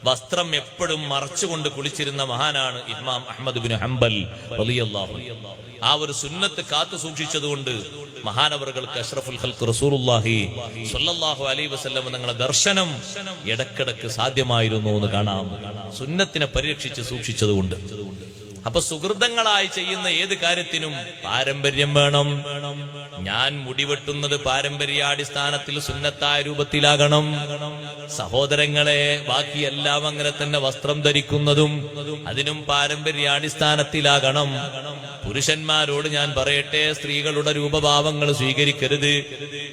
വസ്ത്രം എപ്പോഴും മറച്ചുകൊണ്ട് കുളിച്ചിരുന്ന മഹാനാണ് ഇമാം അഹ്മദ് ബിൻ ഹംബൽ റളിയല്ലാഹു അൻഹു. ആ ഒരു സുന്നത്ത് കാത്തു സൂക്ഷിച്ചതുകൊണ്ട് മഹാനവറുകൾക്ക് അഷ്റഫുൽ ഖൽഖ് റസൂലുള്ളാഹി സ്വല്ലല്ലാഹു അലൈഹി വസല്ലം തങ്ങളുടെ ദർശനം ഇടക്കിടക്ക് സാധ്യമായിരുന്നു എന്ന് കാണാം. സുന്നത്തിനെ പരിരക്ഷിച്ച് സൂക്ഷിച്ചതുകൊണ്ട്. അപ്പൊ സുഹൃതങ്ങളായി ചെയ്യുന്ന ഏത് കാര്യത്തിനും പാരമ്പര്യം വേണം. ഞാൻ മുടിവെട്ടുന്നത് പാരമ്പര്യാടിസ്ഥാനത്തിൽ സുന്നത്തായ രൂപത്തിലാകണം. സഹോദരങ്ങളെ, ബാക്കിയെല്ലാം അങ്ങനെ തന്നെ. വസ്ത്രം ധരിക്കുന്നതും അതിനും പാരമ്പര്യാടിസ്ഥാനത്തിലാകണം. പുരുഷന്മാരോട് ഞാൻ പറയട്ടെ, സ്ത്രീകളുടെ രൂപഭാവങ്ങൾ സ്വീകരിക്കരുത്.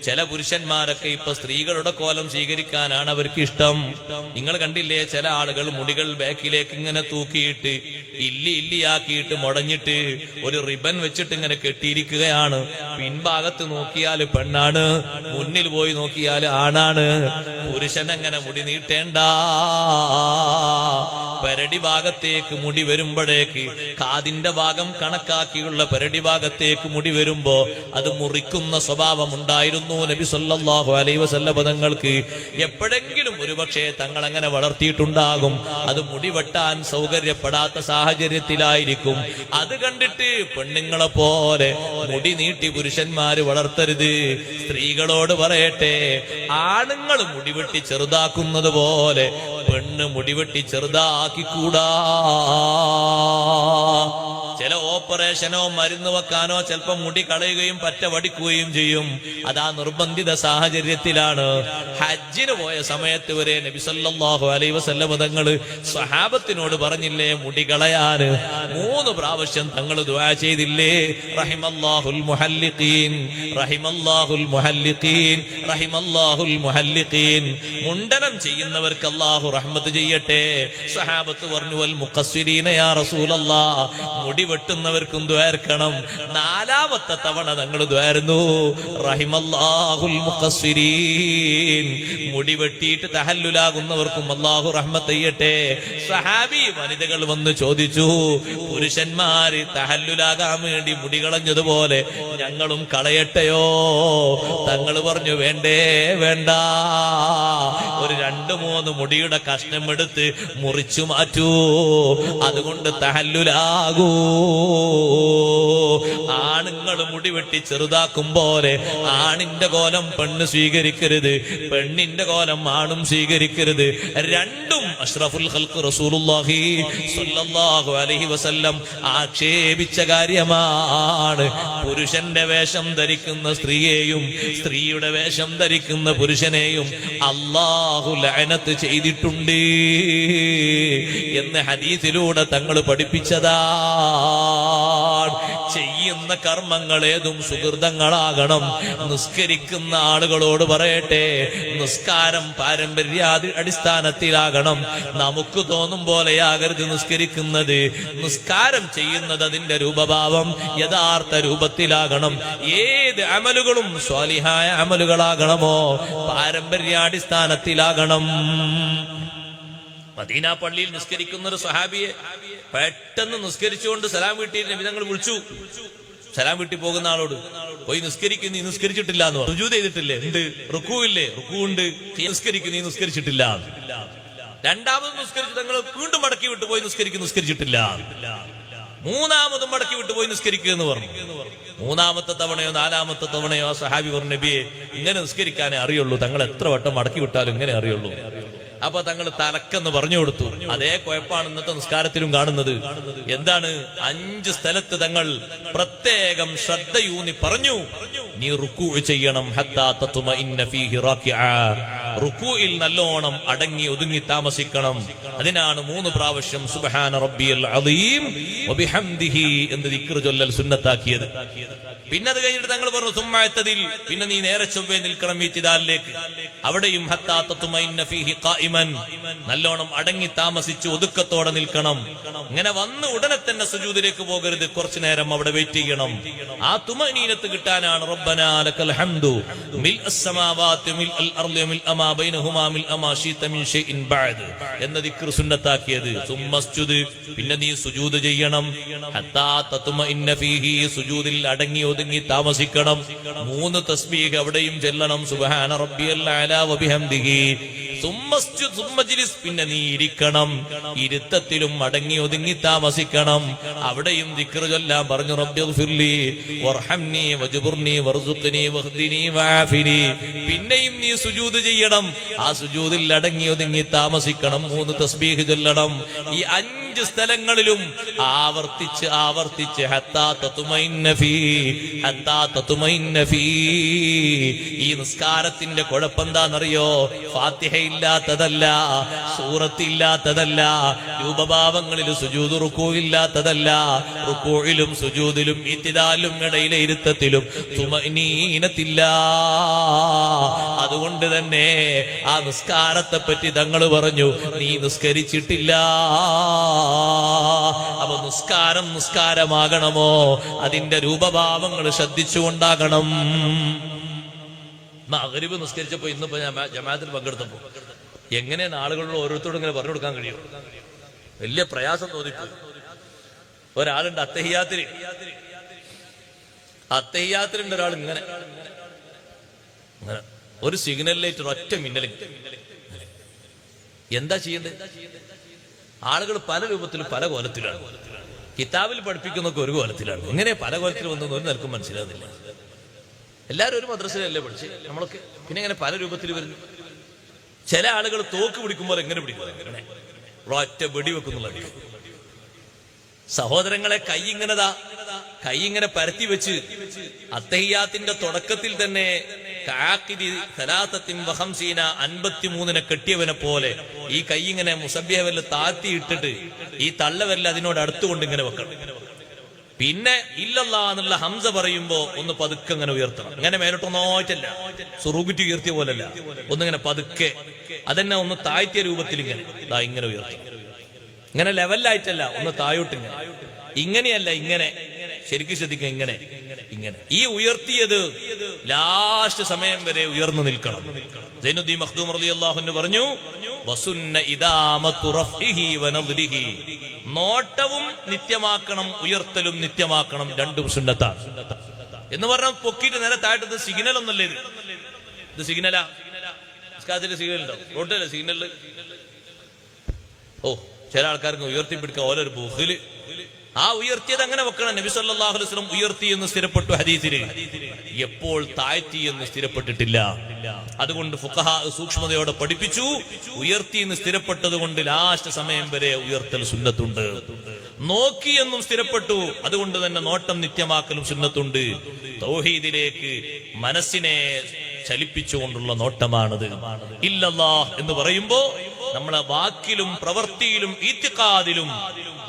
ചില പുരുഷന്മാരൊക്കെ ഇപ്പൊ സ്ത്രീകളുടെ കോലം സ്വീകരിക്കാനാണ് അവർക്ക് ഇഷ്ടം. നിങ്ങൾ കണ്ടില്ലേ, ചില ആളുകൾ മുടികൾ ബാക്കിലേക്ക് ഇങ്ങനെ തൂക്കിയിട്ട് ഇല്ലിയാക്കിയിട്ട് മുടഞ്ഞിട്ട് ഒരു റിബൺ വെച്ചിട്ട് ഇങ്ങനെ കെട്ടിയിരിക്കുകയാണ്. പിൻഭാഗത്ത് നോക്കിയാൽ പെണ്ണാണ്, മുന്നിൽ പോയി നോക്കിയാൽ ആണാണ്. പുരുഷൻ അങ്ങനെ മുടി നീട്ടേണ്ട. പരടി ഭാഗത്തേക്ക് മുടി വരുമ്പോഴേക്ക് കാതിന്റെ ഭാഗം കണക്കാക്കിയുള്ള പരടി ഭാഗത്തേക്ക് മുടി വരുമ്പോ അത് മുറിക്കുന്ന സ്വഭാവം ഉണ്ടായിരുന്നു നബി സല്ലല്ലാഹു അലൈഹി വസല്ലം തങ്ങൾക്ക്. എപ്പോഴെങ്കിലും ഒരുപക്ഷെ തങ്ങൾ അങ്ങനെ വളർത്തിയിട്ടുണ്ടാകും. അത് മുടി വെട്ടാൻ സൗകര്യപ്പെടാത്ത സാഹചര്യത്തിലായിരിക്കും. അത് കണ്ടിട്ട് പെണ്ണുങ്ങളെ പോലെ മുടി നീട്ടി പുരുഷന്മാര് വളർത്തരുത്. സ്ത്രീകളോട് പറയട്ടെ, ആണുങ്ങൾ മുടിവെട്ടി ചെറുതാക്കുന്നത് പോലെ പെണ്ണ് മുടിവെട്ടി ചെറുതാക്കിക്കൂടാ. ചില ഓപ്പറേഷനോ മരുന്ന് വെക്കാനോ ചിലപ്പോൾ മുടി കളയുകയും പറ്റ വടിക്കുകയും ചെയ്യും. അതാ നിർബന്ധിത സാഹചര്യത്തിലാണ്. ഹജ്ജിന് പോയ സമയത്ത് വരെ നബി സല്ലല്ലാഹു അലൈഹി വസല്ലം തങ്ങൾ സ്വഹാബത്തിനോട് പറഞ്ഞില്ലേ മുടി കളയാന്? 3 പ്രാവശ്യം തങ്ങൾ ദുആ ചെയ്തില്ലേ? റഹിമല്ലാഹുൽ മുഹല്ലിഖീൻ, റഹിമല്ലാഹുൽ മുഹല്ലിഖീൻ, റഹിമല്ലാഹുൽ മുഹല്ലിഖീൻ. മുണ്ടനം ചെയ്യുന്നവർക്ക് അല്ലാഹു റഹ്മത്ത് ചെയ്യട്ടെ. സ്വഹാബത്ത് പറഞ്ഞു വൽ മുഖസ്സിരീന യാ റസൂലല്ലാഹ്, മുടി വെട്ടുന്നവർക്കും ദ്വാർക്കണം. 4ാമത്തെ തവണ തങ്ങൾ ദ്വാരുന്നു റഹിമല്ലാഹുൽ മുഖസ്സിരീൻ, മുടി വെട്ടിയിട്ട് തഹല്ലുലാകുന്നവർക്കും അല്ലാഹു റഹ്മത്ത് ചെയ്യട്ടെ. സഹാബി വനിതകൾ വന്ന് ചോദിച്ചു, പുരുഷന്മാര് തഹല്ലുലാകാൻ വേണ്ടി മുടി കളഞ്ഞതുപോലെ ഞങ്ങളും കളയട്ടെയോ? തങ്ങൾ പറഞ്ഞു വേണ്ടേ വേണ്ട, ഒരു 2-3 മുടിയുടെ കഷ്ണം എടുത്ത് മുറിച്ചു മാറ്റൂ, അതുകൊണ്ട് തഹല്ലുലാകൂ. ആണുങ്ങൾ മുടി വെട്ടി ചെറുതാക്കും പോലെ ആണിന്റെ കോലം പെണ്ണ് സ്വീകരിക്കരുത്, പെണ്ണിന്റെ കോലം ആണും സ്വീകരിക്കരുത്. രണ്ടും അഷ്റഫുൽ ഖൽഖ് റസൂലുള്ളാഹി സ്വല്ലല്ലാഹു അലൈഹി വസല്ലം ആക്ഷേപിച്ച കാര്യമാണ്. പുരുഷന്റെ വേഷം ധരിക്കുന്ന സ്ത്രീയെയും സ്ത്രീയുടെ വേഷം ധരിക്കുന്ന പുരുഷനെയും അല്ലാഹു ലഅനത്ത് ചെയ്തിട്ടുണ്ട് എന്ന് ഹദീസിലൂടെ തങ്ങൾ പഠിപ്പിച്ചതാണ്. ചെയ്യുന്ന കർമ്മങ്ങൾ ഏതും സുഹൃതങ്ങളാകണം. നിസ്കരിക്കുന്ന ആളുകളോട് പറയട്ടെ, നിസ്കാരം പാരമ്പര്യാദി അടിസ്ഥാനത്തിലാകണം. നമുക്ക് തോന്നും പോലെയാകരുത് നിസ്കരിക്കുന്നത്. നിസ്കാരം ചെയ്യുന്നത് അതിന്റെ രൂപഭാവം യഥാർത്ഥ രൂപത്തിലാകണം. ഏത് അമലുകളും സ്വാലിഹായ അമലുകളാകണമോ പാരമ്പര്യാടിസ്ഥാനത്തിലാകണം. മദീന പള്ളിയിൽ നിസ്കരിക്കുന്ന ഒരു സ്വഹാബിയെ പെട്ടെന്ന് നിസ്കരിച്ചുകൊണ്ട് സലാം വീട്ടി നബി തങ്ങൾ വിളിച്ചു. സലാം വീട്ടി പോകുന്ന ആളോട് പോയി നിസ്കരിക്കും, നീ നിസ്കരിച്ചിട്ടില്ല എന്ന് പറഞ്ഞു. സുജൂദ് ചെയ്തിട്ടില്ലേ? ഉണ്ട്. റുക്കൂ ഇല്ലേ? റുക്കൂ ഉണ്ട്. നിസ്കരിക്കും, നീ നിസ്കരിച്ചിട്ടില്ല. 2ാമത് നിസ്കരിച്ചു തങ്ങൾ വീണ്ടും മടക്കി വിട്ടു പോയി നിസ്കരിക്കും, നിസ്കരിച്ചിട്ടില്ല. 3ാമതും മടക്കി വിട്ടു പോയി നിസ്കരിക്കുക എന്ന് പറഞ്ഞു. 3ാമത്തെ തവണയോ 4ാമത്തെ തവണയോ സഹാബി പറഞ്ഞു, നബിയെ ഇങ്ങനെ നിസ്കരിക്കാനേ അറിയുള്ളൂ, തങ്ങൾ എത്ര വട്ടം മടക്കി വിട്ടാലും ഇങ്ങനെ അറിയുള്ളൂ. അപ്പൊ തങ്ങൾ തലക്കെന്ന് പറഞ്ഞു കൊടുത്തു. അതേ കുഴപ്പമാണ് ഇന്നത്തെ നിസ്കാരത്തിലും കാണുന്നത്. എന്താണ്? 5 സ്ഥലത്ത് തങ്ങൾ പ്രത്യേകം ശ്രദ്ധയൂന്നി പറഞ്ഞു, നീ റുക്കൂ ചെയ്യണം. ഹത്താ തത്മഇന്ന ഫീഹി റാക്കിഅ, റുക്കൂയിൽ നല്ലോണം അടങ്ങി ഒതുങ്ങി താമസിക്കണം. അതിനാണ് 3 പ്രാവശ്യം സുബ്ഹാന റബ്ബിയൽ അദീം വബിഹംദിഹി എന്ന് ദിക്ർ ചൊല്ലൽ സുന്നത്താക്കിയത്. പിന്നെ അത് കഴിഞ്ഞിട്ട് തങ്ങൾ പറഞ്ഞു സുമ്മഅത്തദിൽ, പിന്നെ നീ നേരെ ചൊവ്വേ നിൽക്കണം ഇത്തിദാലിലേക്ക്. അവിടെയും ഹത്താ തത്മഇന്ന ഫീഹി ഖായിമൻ, നല്ലോണം അടങ്ങി താമസിച്ച് ഒതുക്കത്തോടെ നിൽക്കണം. ഇങ്ങനെ വന്ന് ഉടനെ തന്നെ സുജൂദിലേക്ക് പോകരുത്, കുറച്ചു നേരം അവിടെ വെയിറ്റ് ചെയ്യണം. ആ തുമനീനത്ത് കിട്ടാനാണ് റബ്ബനാ ലക്കൽ ഹംദു മിൽഅസ് സമാവാതി മിൽഅൽ അർളി മിൽഅ മാ ബൈനഹുമാ മിൽഅ മാ ശീത മിൻ ഷൈഇൻ ബഅദ് എന്ന ദിക്ർ സുന്നത്താക്കിയത്. സുമ്മസ്ജുദ്, പിന്നെ നീ സുജൂദ് ചെയ്യണം. ഹത്താ തത്മഇന്ന ഫീഹി, സുജൂദിൽ അടങ്ങി ഒതുങ്ങി താമസിക്കണം. 3 തസ്ബീഹ് അവിടെയും ചെല്ലണം. സുബ്ഹാന റബ്ബിയൽ അലാ വബിഹംദിഹി. സുമ്മസ്ജുദ് സുമ്മജ്ലിസ്, പിന്നെ നീ ഇരിക്കണം. ഇരുത്തത്തിലും അടങ്ങി ഒതുങ്ങി താമസിക്കണം. അവിടെയും ദിക്ർ ചൊല്ലാൻ പറഞ്ഞു. റബ്ബിഗ്ഫിർലി വർഹംനി വജ്ബുർനി വർസുഖ്നി വഹ്ദിനി വആഫിനി. പിന്നെയും നീ സുജൂദ് ചെയ്യണം. ആ സുജൂദിൽ അടങ്ങി ഒതുങ്ങി താമസിക്കണം. 3 തസ്ബീഹ് ചൊല്ലണം. ഈ 5 സ്ഥലങ്ങളിലും ആവർത്തിച്ച് ആവർത്തിച്ച് ഹത്താ തത്മഇന്ന ഫീ, ഹത്താ തത്മഇന്ന ഫീ. ഈ നിസ്കാരത്തിന്റെ കുഴപ്പമെന്താണെന്നറിയോ? ഫാത്തിഹ ഇല്ലാത്തതല്ല, സൂറത്ത് ഇല്ലാത്തതല്ല, രൂപഭാവങ്ങളിൽ സുജൂദ് റുക്കൂ ഇല്ലാത്തതല്ല. റുക്കൂയിലും സുജൂദിലും ഇത്തിദാലിലും ഇടയിലെ ഇരുത്തത്തിലും തുമനീനത്തില്ല. അതുകൊണ്ട് തന്നെ ആ നിസ്കാരത്തെ പറ്റി തങ്ങൾ പറഞ്ഞു, നീ നിസ്കരിച്ചിട്ടില്ല. അപ്പൊ നിസ്കാരമാകണമോ അതിന്റെ രൂപഭാവങ്ങൾ ശ്രദ്ധിച്ചുകൊണ്ടാകണം. മഗ്രിബ് നിസ്കരിച്ചപ്പോ ഇന്നിപ്പോ ഞാൻ ജമാഅത്തിൽ പങ്കെടുത്തപ്പോ എങ്ങനെയാണ് ആളുകളിൽ ഓരോരുത്തരോടും ഇങ്ങനെ പറഞ്ഞു കൊടുക്കാൻ കഴിയും? വലിയ പ്രയാസം തോന്നിപ്പോയി. ഒരാളുണ്ട് അത്തഹിയാത്തിലുണ്ട് ഒരാൾ ഇങ്ങനെ ഒരു സിഗ്നൽ ലൈറ്റ് ഒറ്റ മിന്നലും. എന്താ ചെയ്യേണ്ടത്? ആളുകൾ പല രൂപത്തിലും പല കോലത്തിലാണ്. കിതാബിൽ പഠിപ്പിക്കുന്നൊക്കെ ഒരു കോലത്തിലാണ്. ഇങ്ങനെ പല കോലത്തിൽ വന്നൊന്നും ഒരു നിലക്കും മനസ്സിലാകുന്നില്ല. എല്ലാവരും ഒരു മദ്രസയിലല്ലേ പഠിച്ച് നമ്മളൊക്കെ. പിന്നെ ഇങ്ങനെ പല രൂപത്തിൽ വരുന്നു. ചില ആളുകൾ തോക്ക് പിടിക്കുമ്പോൾ എങ്ങനെ പിടിക്കുന്നത്? ഒറ്റ വെടി വെക്കുന്നുള്ള. സഹോദരങ്ങളെ, കൈ ഇങ്ങനെ പരത്തി വെച്ച് അത്തഹിയാത്തിന്റെ തുടക്കത്തിൽ തന്നെ 53 കെട്ടിയവനെ പോലെ ഈ കൈ ഇങ്ങനെ മുസബ്ബിഹ് താഴ്ത്തി ഇട്ടിട്ട് ഈ തള്ളവരൽ അതിനോട് അടുത്തുകൊണ്ട് ഇങ്ങനെ വെക്കണം. പിന്നെ ഇല്ലല്ലാ എന്നുള്ള ഹംസ പറയുമ്പോ ഒന്ന് പതുക്കെ ഇങ്ങനെ ഉയർത്തണം. ഇങ്ങനെ മേലോട്ടൊന്നോറ്റല്ല, സുറൂബിറ്റ് ഉയർത്തിയ പോലല്ല, ഒന്നിങ്ങനെ പതുക്കെ അതെന്നെ ഒന്ന് താഴ്ത്തിയ രൂപത്തിൽ ഇങ്ങനെ ഉയർത്തണം. ഇങ്ങനെ ലെവലായിട്ടല്ല, ഒന്ന് താഴോട്ട് ഇങ്ങനെയല്ല, ഇങ്ങനെ ശരിക്കും ശ്രദ്ധിക്കുക, ഇങ്ങനെ ഈ ഉയർത്തിയത് ലാസ്റ്റ് സമയം വരെ ഉയർന്നു നിൽക്കണം. സൈനുദ്ദീൻ മഖ്ദൂം റളിയല്ലാഹു അൻഹു പറഞ്ഞു, വസുന്ന ഇദാമത്തു റഫ്ഇഹി വനദ്രിഹി, നോട്ടവും നിത്യമാക്കണം, ഉയർത്തലും നിത്യമാക്കണം, രണ്ടും സുന്നത്താണ് എന്ന് പറഞ്ഞാൽ പൊക്കിയിട്ട് നേരെ താഴത്ത് സിഗ്നൽ ഒന്നല്ലേ ഇത് സിഗ്നലാ? സിഗ്നൽ ഉണ്ടോ? റോഡിലല്ലേ സിഗ്നല്? ഓ, ചില ആൾക്കാർക്ക് ഉയർത്തിപ്പിടിക്കാൻ ഓരോരു ബുഖില്. ആ ഉയർത്തിയത് അങ്ങനെ വെക്കണം. നബി സല്ലല്ലാഹു അലൈഹി വസല്ലം ഉയർത്തി എന്ന് സ്ഥിരപ്പെട്ടു ഹദീസില്, എപ്പോൾ താഴ്ത്തി എന്ന് സ്ഥിരപ്പെട്ടിട്ടില്ല. അതുകൊണ്ട് ഫുഖഹാ സൂക്ഷ്മതയോടെ പഠിപ്പിച്ചു. ഉയർത്തി എന്ന് സ്ഥിരപ്പെട്ടത് കൊണ്ട് ലാസ്റ്റ് സമയം വരെ ഉയർത്തൽ സുന്നത്തുണ്ട്. നോക്കി എന്നും സ്ഥിരപ്പെട്ടു, അതുകൊണ്ട് തന്നെ നോട്ടം നിത്യമാക്കലും സുന്നത്തുണ്ട്. തൗഹീദിലേക്ക് മനസ്സിനെ ചലിപ്പിച്ചുകൊണ്ടുള്ള നോട്ടമാണത്. ഇല്ലല്ലാഹ് എന്ന് പറയുമ്പോ നമ്മളെ വാക്കിലും പ്രവൃത്തിയിലും ഇത്തിഖാദിലും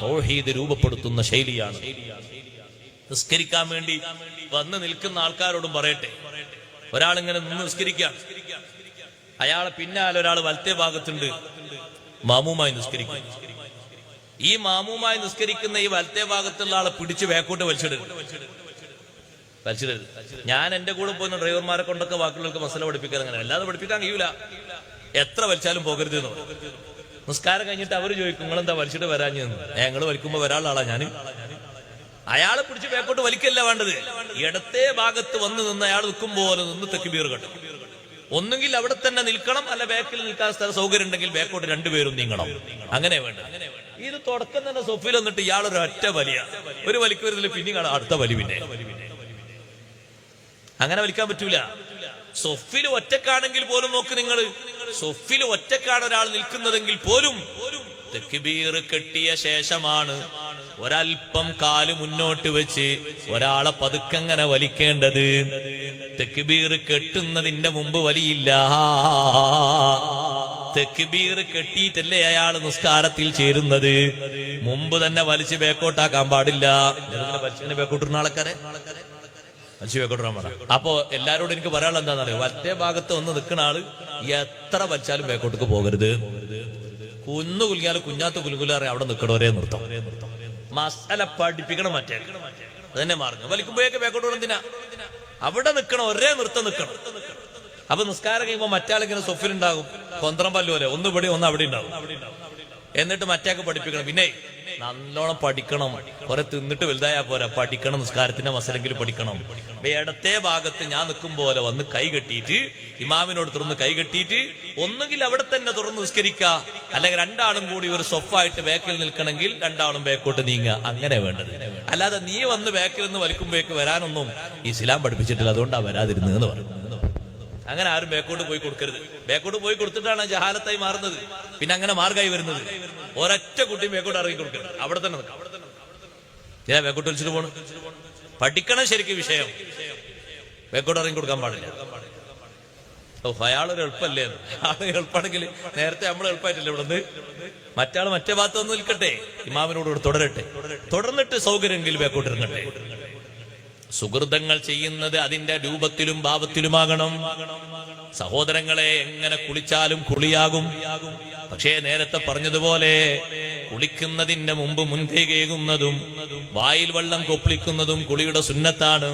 തൗഹീദ് രൂപപ്പെടുത്തുന്ന ശൈലിയാണ്. നിസ്കരിക്കാൻ വേണ്ടി വന്ന് നിൽക്കുന്ന ആൾക്കാരോടും പറയട്ടെ, ഒരാളിങ്ങനെ നിന്ന് നിസ്കരിക്കാം, അയാളെ പിന്നാലെ ഒരാൾ വലത്തെ ഭാഗത്തുണ്ട്, മാമൂമായി നിസ്കരിക്കും. ഈ മാമൂമായി നിസ്കരിക്കുന്ന ഈ വലത്തെ ഭാഗത്തുള്ള ആളെ പിടിച്ച് ബാക്കോട്ട് വലിച്ചിടരുത്. ഞാൻ എന്റെ കൂടെ പോകുന്ന ഡ്രൈവർമാരെ കൊണ്ടൊക്കെ ബാക്കിയുള്ളവർക്ക് മസല പഠിപ്പിക്കാൻ, അങ്ങനെ അല്ലാതെ പഠിപ്പിക്കാൻ കഴിയൂല. എത്ര വലിച്ചാലും പോകരുത് എന്ന് പറയും. നിസ്കാരം കഴിഞ്ഞിട്ട് അവര് ചോദിക്കും, നിങ്ങളെന്താ വലിച്ചിട്ട് വരാഞ്ഞു? ഞങ്ങൾ വലിക്കുമ്പോ വരാനുള്ള ആളാ ഞാൻ. അയാളെ പിടിച്ച് ബാക്കോട്ട് വലിക്കല്ല വേണ്ടത്, ഇടത്തെ ഭാഗത്ത് വന്ന് നിന്ന് അയാൾ നിൽക്കും പോലെ നിന്ന് തക്ബീർ കെട്ടും. ഒന്നുകിൽ അവിടെ തന്നെ നിൽക്കണം, അല്ല ബാക്കിൽ നിൽക്കാൻ സ്ഥലം സൗകര്യം ഉണ്ടെങ്കിൽ ബാക്കോട്ട് രണ്ടുപേരും നീങ്ങണം. അങ്ങനെ വേണ്ട. ഇത് തുടക്കം തന്നെ സൊഫിൽ വന്നിട്ട് ഇയാളൊരു ഒറ്റ വലിയ ഒരു വലിക്കുവരുന്നില്ല, പിന്നെ അടുത്ത വലി. പിന്നെ അങ്ങനെ വലിക്കാൻ പറ്റൂല. സൊഫിൽ ഒറ്റക്കാണെങ്കിൽ പോലും നോക്ക് നിങ്ങൾ, സൊഫിൽ ഒറ്റക്കാണ് ഒരാൾ നിൽക്കുന്നതെങ്കിൽ പോലും തക്ബീർ കെട്ടിയ ശേഷമാണ് ഒരൽപ്പം കാല് മുന്നോട്ട് വെച്ച് ഒരാളെ പതുക്കങ്ങനെ വലിക്കേണ്ടത്. തക്ബീർ കെട്ടുന്നതിന്റെ മുമ്പ് വലിയില്ല. തക്ബീർ കെട്ടിയിട്ടല്ലേ അയാൾ നിസ്കാരത്തിൽ ചേരുന്നത്. മുമ്പ് തന്നെ വലിച്ച് ബേക്കോട്ടാക്കാൻ പാടില്ല. ബേക്കോട്ടിരുന്ന ആൾക്കാരെ അപ്പോ എല്ലാരോടും എനിക്ക് പറയാനുള്ള എന്താണെന്നറിയോ, വലത്തെ ഭാഗത്ത് ഒന്ന് നിൽക്കുന്ന ആള് എത്ര വലിച്ചാലും ബേക്കോട്ടേക്ക് പോകരുത്. കുന്നു കുലുങ്ങിയാലും കുഞ്ഞാത്ത കുലുകുലാറെ അവിടെ നിൽക്കണവരെ നിർത്തം. മസാല പഠിപ്പിക്കണം. മറ്റേ അതന്നെ മാർഗം. വലിക്കുമ്പോഴേക്ക് ബേക്കോട്ട് എന്തിനാ? അവിടെ നിൽക്കണം, ഒരേ നൃത്തം നിൽക്കണം. അപ്പൊ നിസ്കാരം കഴിയുമ്പോ മറ്റാളിങ്ങനെ സൊഫിലുണ്ടാകും, കൊന്ത്രം പല്ലു പോലെ, ഒന്ന് ഇവിടെ ഒന്ന് അവിടെ ഉണ്ടാവും. എന്നിട്ട് മറ്റാൾക്ക് പഠിപ്പിക്കണം. പിന്നെ നല്ലോണം പഠിക്കണം. കുറെ തിന്നിട്ട് വലുതായാ പോരാ, പഠിക്കണം. നിസ്കാരത്തിന്റെ മസലെങ്കിലും പഠിക്കണം. ഇടത്തെ ഭാഗത്ത് ഞാൻ നിൽക്കും പോലെ വന്ന് കൈ കെട്ടിയിട്ട് ഇമാമിനോട് തുറന്ന് കൈ കെട്ടിയിട്ട് ഒന്നുകിൽ അവിടെ തന്നെ തുറന്ന് നിസ്കരിക്കുക, അല്ലെങ്കിൽ രണ്ടാളും കൂടി ഒരു സൊഫായിട്ട് ബാക്കിൽ നിൽക്കണമെങ്കിൽ രണ്ടാളും ബാക്കോട്ട് നീങ്ങുക. അങ്ങനെ വേണ്ടത്. അല്ലാതെ നീ വന്ന് ബാക്കിൽ നിന്ന് വലിക്കുമ്പോഴേക്ക് വരാനൊന്നും ഇസ്ലാം പഠിപ്പിച്ചിട്ടില്ല, അതുകൊണ്ടാ വരാതിരുന്നതെന്ന് പറഞ്ഞു. അങ്ങനെ ആരും ബാക്കോട്ട് പോയി കൊടുക്കരുത്. ബാക്കോട്ട് പോയി കൊടുത്തിട്ടാണ് ജഹാലത്തായി മാറുന്നത്. പിന്നെ അങ്ങനെ മാർഗമായി വരുന്നത്. ഒരൊറ്റ കുട്ടിയും ബാക്കോട്ട് ഇറങ്ങി കൊടുക്കരുത്, അവിടെ തന്നെ നിൽക്കാം. ബാക്കോട്ട് വലിച്ചിട്ട് പോകണം. പഠിക്കണം ശരിക്കും വിഷയം. ബാക്കോട്ട് ഇറങ്ങി കൊടുക്കാൻ പാടില്ല. ഓ, അയാളൊരു എളുപ്പമല്ലേ? അയാൾ എളുപ്പമാണെങ്കിൽ നേരത്തെ നമ്മൾ എളുപ്പമായിട്ടില്ല ഇവിടെ നിന്ന്. മറ്റാൾ മറ്റേ ഭാഗത്ത് വന്ന് നിൽക്കട്ടെ, ഇമാമിനോട് തുടരട്ടെ. തുടർന്നിട്ട് സൗകര്യമെങ്കിൽ ബാക്കോട്ട് ഇറങ്ങട്ടെ. സുഹൃതങ്ങൾ ചെയ്യുന്നത് അതിന്റെ രൂപത്തിലും ഭാവത്തിലുമാകണം. സഹോദരങ്ങളെ, എങ്ങനെ കുളിച്ചാലും കുളിയാകും. പക്ഷേ നേരത്തെ പറഞ്ഞതുപോലെ കുളിക്കുന്നതിന്റെ മുമ്പ് മുൻകൈ കേകുന്നതും വായിൽ വെള്ളം കൊപ്പിളിക്കുന്നതും കുളിയുടെ സുന്നത്താണ്.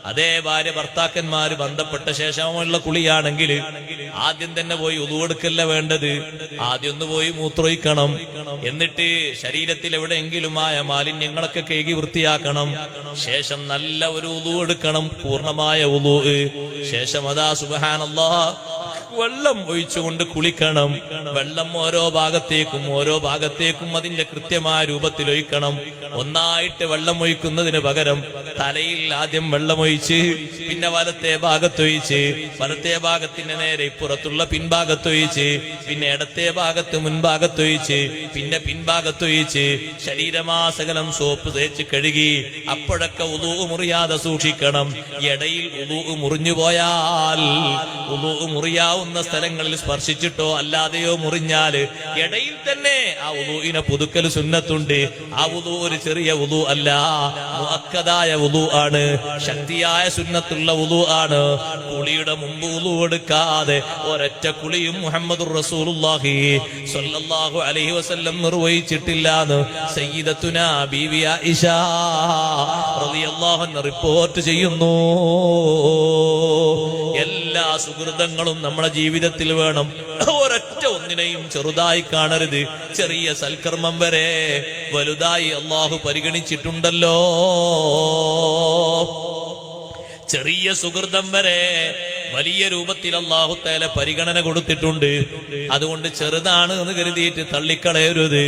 അതേ ഭാര്യ ഭർത്താക്കന്മാര് ബന്ധപ്പെട്ട ശേഷമുള്ള കുളിയാണെങ്കിൽ ആദ്യം തന്നെ പോയി ഉളുവെടുക്കല്ല വേണ്ടത്. ആദ്യം ഒന്ന് പോയി മൂത്രമൊഴിക്കണം. എന്നിട്ട് ശരീരത്തിൽ എവിടെയെങ്കിലുമായ മാലിന്യങ്ങളൊക്കെ കേകി വൃത്തിയാക്കണം. ശേഷം നല്ല ഒരു ഉളു എടുക്കണം, പൂർണ്ണമായ ഉളു. ശേഷം അതാ സുബ്ഹാനല്ലാഹ് വെള്ളം ഒഴിച്ചുകൊണ്ട് കുളിക്കണം. വെള്ളം ഓരോ ഭാഗത്തേക്കും അതിന്റെ കൃത്യമായ രൂപത്തിൽ ഒഴിക്കണം. ഒന്നായിട്ട് വെള്ളം ഒഴിക്കുന്നതിന് പകരം തലയിൽ ആദ്യം വെള്ളമൊഴിച്ച് പിന്നെ വലത്തെ ഭാഗത്തൊഴിച്ച് വലത്തെ ഭാഗത്തിന്റെ നേരെ ഇപ്പുറത്തുള്ള പിൻഭാഗത്തൊഴിച്ച് പിന്നെ ഇടത്തെ ഭാഗത്ത് മുൻഭാഗത്തൊഴിച്ച് പിന്നെ പിൻഭാഗത്തൊഴിച്ച് ശരീരമാസകലം സോപ്പ് തേച്ച് കഴുകി. അപ്പോഴൊക്കെ ഉളൂ മുറിയാതെ സൂക്ഷിക്കണം. ഇടയിൽ ഉളൂ മുറിഞ്ഞു പോയാൽ മുറിയാവുന്ന സ്ഥലങ്ങളിൽ സ്പർശിച്ചിട്ടോ അല്ലാതെയോ മുറിഞ്ഞാല് ഇടയിൽ തന്നെ ആ ഉളൂഇനെ പുതുക്കൽ സുന്നത്തുണ്ട്. ആ ഉളൂ ഒരു ചെറിയ ഉളൂ അല്ല, മുഅക്കദായ ഉളൂ ആണ്, ശക്തിയായ സുന്നത്തുള്ള ഉളൂ ആണ്. കുളിയുടെ മുമ്പ് ഉളൂ എടുക്കാതെ ഒരൊറ്റ കുളിയും മുഹമ്മദുർ റസൂലുള്ളാഹി സ്വല്ലല്ലാഹു അലൈഹി വസല്ലം നിർവഹിച്ചിട്ടില്ലാന്ന് സയ്യിദത്തുനാ ബീവി ആയിഷ റളിയല്ലാഹു അൻഹ റിപ്പോർട്ട് ചെയ്യുന്നു. എല്ലാ സുഹൃതങ്ങളും നമ്മുടെ ജീവിതത്തിൽ വേണം. ഒരൊറ്റ ഒന്നിനെയും ചെറുതായി കാണരുത്. ചെറിയ സൽക്കർമ്മം വരെ വലുതായി അള്ളാഹു പരിഗണിച്ചിട്ടുണ്ടല്ലോ. ചെറിയ സുഹൃതം വരെ വലിയ രൂപത്തിൽ അല്ലാഹു തആല പരിഗണന കൊടുത്തിട്ടുണ്ട്. അതുകൊണ്ട് ചെറുതാണ് എന്ന് കരുതിയിട്ട് തള്ളിക്കളയരുത്.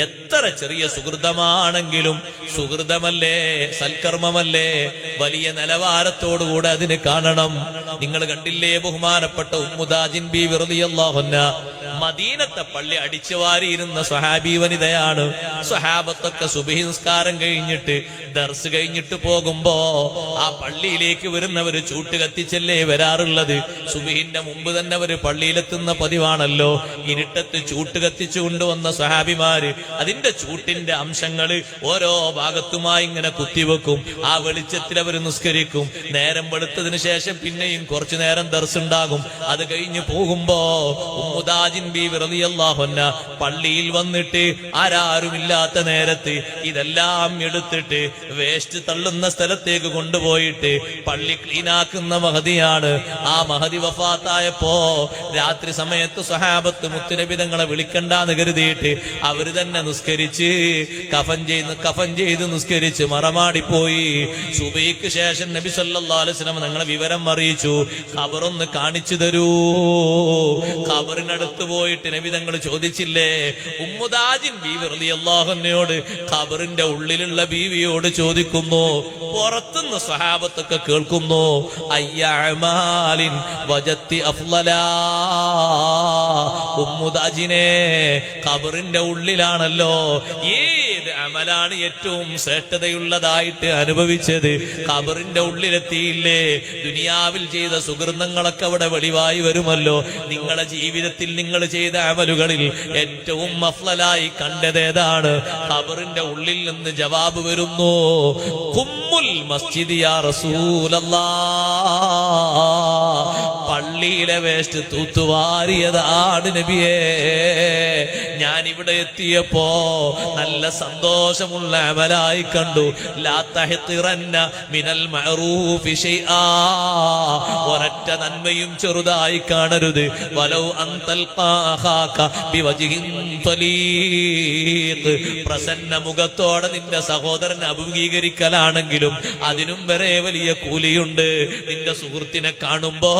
എത്ര ചെറിയ സുഹൃതമാണെങ്കിലും സുഹൃതമല്ലേ, സൽക്കർമ്മമല്ലേ, വലിയ നിലവാരത്തോടുകൂടെ അതിന് കാണണം. നിങ്ങൾ കണ്ടില്ലേ ബഹുമാനപ്പെട്ട ഉമ്മുദാജിൻ ബീവി റളിയല്ലാഹു അൻഹാ മദീനത്തെ പള്ളി അടിച്ചു വാരിയിരുന്ന സ്വഹാബി വനിതയാണ്. സ്വഹാബത്തൊക്കെ സുബ്ഹി നിസ്കാരം കഴിഞ്ഞിട്ട് ദർസ് കഴിഞ്ഞിട്ട് പോകുമ്പോ ആ പള്ളിയിലേക്ക് വരുന്നവര് ചൂട്ട് കത്തിച്ചല്ലേ വരാറുള്ളത്. സുബ്ഹിന്റെ മുമ്പ് തന്നെ അവര് പള്ളിയിലെത്തുന്ന പതിവാണല്ലോ. ഇരുട്ടത്ത് ചൂട്ട് കത്തിച്ചു കൊണ്ടുവന്ന സ്വഹാബിമാര് അതിന്റെ ചൂട്ടിന്റെ അംശങ്ങള് ഓരോ ഭാഗത്തുമായി ഇങ്ങനെ കുത്തിവെക്കും. ആ വെളിച്ചത്തിൽ അവർ നിസ്കരിക്കും. നേരം വെളുത്തതിന് ശേഷം പിന്നെയും കുറച്ചു നേരം ദർസ് ഉണ്ടാകും. അത് കഴിഞ്ഞ് പോകുമ്പോ ഉമ്മുദാജിൻ ബീവി റളിയല്ലാഹു അൻഹാ പള്ളിയിൽ വന്നിട്ട് ആരാരുമില്ലാത്ത നേരത്ത് ഇതെല്ലാം എടുത്തിട്ട് വേസ്റ്റ് തള്ളുന്ന സ്ഥലത്തേക്ക് കൊണ്ടുപോയിട്ട് പള്ളി ക്ലീനാക്കുന്ന മഹദിയാണ്. ആ മഹദി വഫാത്തായപ്പോ രാത്രി സമയത്ത് സ്വഹാബത്ത് മുത്തുനബി തങ്ങളെ വിളിക്കണ്ടെന്ന് കരുതിയിട്ട് അവര് തന്നെ നിസ്കരിച്ച് കഫൻ ചെയ്ത് നിസ്കരിച്ച് മറമാടിപ്പോയി. സുബഹിക്ക് ശേഷം നബി സല്ലല്ലാഹു അലൈഹി വസല്ലം ഞങ്ങളെ വിവരം അറിയിച്ചു. ഖബറൊന്ന് കാണിച്ചു തരൂ. ഖബറിനടുത്ത് പോയിട്ട് നബി തങ്ങൾ ചോദിച്ചില്ലേ, ഉമ്മുദാജിൻ ബീവി റളിയല്ലാഹു അൻഹയോട് ഖബറിന്റെ ഉള്ളിലുള്ള ബീവിയോട് ചോദിക്കുന്നു. പുറത്തുനിന്ന് സ്വഹാബത്തൊക്കെ കേൾക്കുന്നു. അയ്യഅമാലിൻ വജത്തി അഫ്ളലാ, ഉമ്മുദാജിനെ ഖബറിന്റെ ഉള്ളിലാണല്ലോ, ഏത് അമലാണ് ഏറ്റവും ശ്രേഷ്ഠതയുള്ളതായിട്ട് അനുഭവിച്ചത്? ഖബറിന്റെ ഉള്ളിലെത്തിയില്ലേ? ദുനിയാവിൽ ചെയ്ത സുകൃതങ്ങളൊക്കെ അവിടെ വെളിവായി വരുമല്ലോ. നിങ്ങളുടെ ജീവിതത്തിൽ നിങ്ങൾ ചെയ്ത അമലുകളിൽ ഏറ്റവും അഫ്ളലായി കണ്ടതേതാണ്? ഖബറിന്റെ ഉള്ളിൽ നിന്ന് ജവാബ് വരുന്നു, ഖുമ്മുൽ മസ്ജിദ് യാ റസൂലല്ലാഹ്, പള്ളിയിലെ വേസ്റ്റ് തൂത്തുവാരിയതാണ് നബിയേ. ഞാൻ ഇവിടെ എത്തിയപ്പോ നല്ല സന്തോഷമുള്ള അമലായി കണ്ടു. ലാ തഹ്തിറന്ന മിനൽ മഅറൂഫി ശൈആ, ഒരൊറ്റ നന്മയും ചെറുതായി കാണരുത്. വലൗ അൻതൽഖാ അഖാക ബിവജ്ഹിൻ തലീഖ്, പ്രസന്ന മുഖത്തോടെ നിന്റെ സഹോദരനെ അഭിമുഖീകരിക്കലാണെങ്കിലും അതിനും വരെ വലിയ കൂലിയുണ്ട്. നിന്റെ സുഹൃത്തിനെ കാണുമ്പോ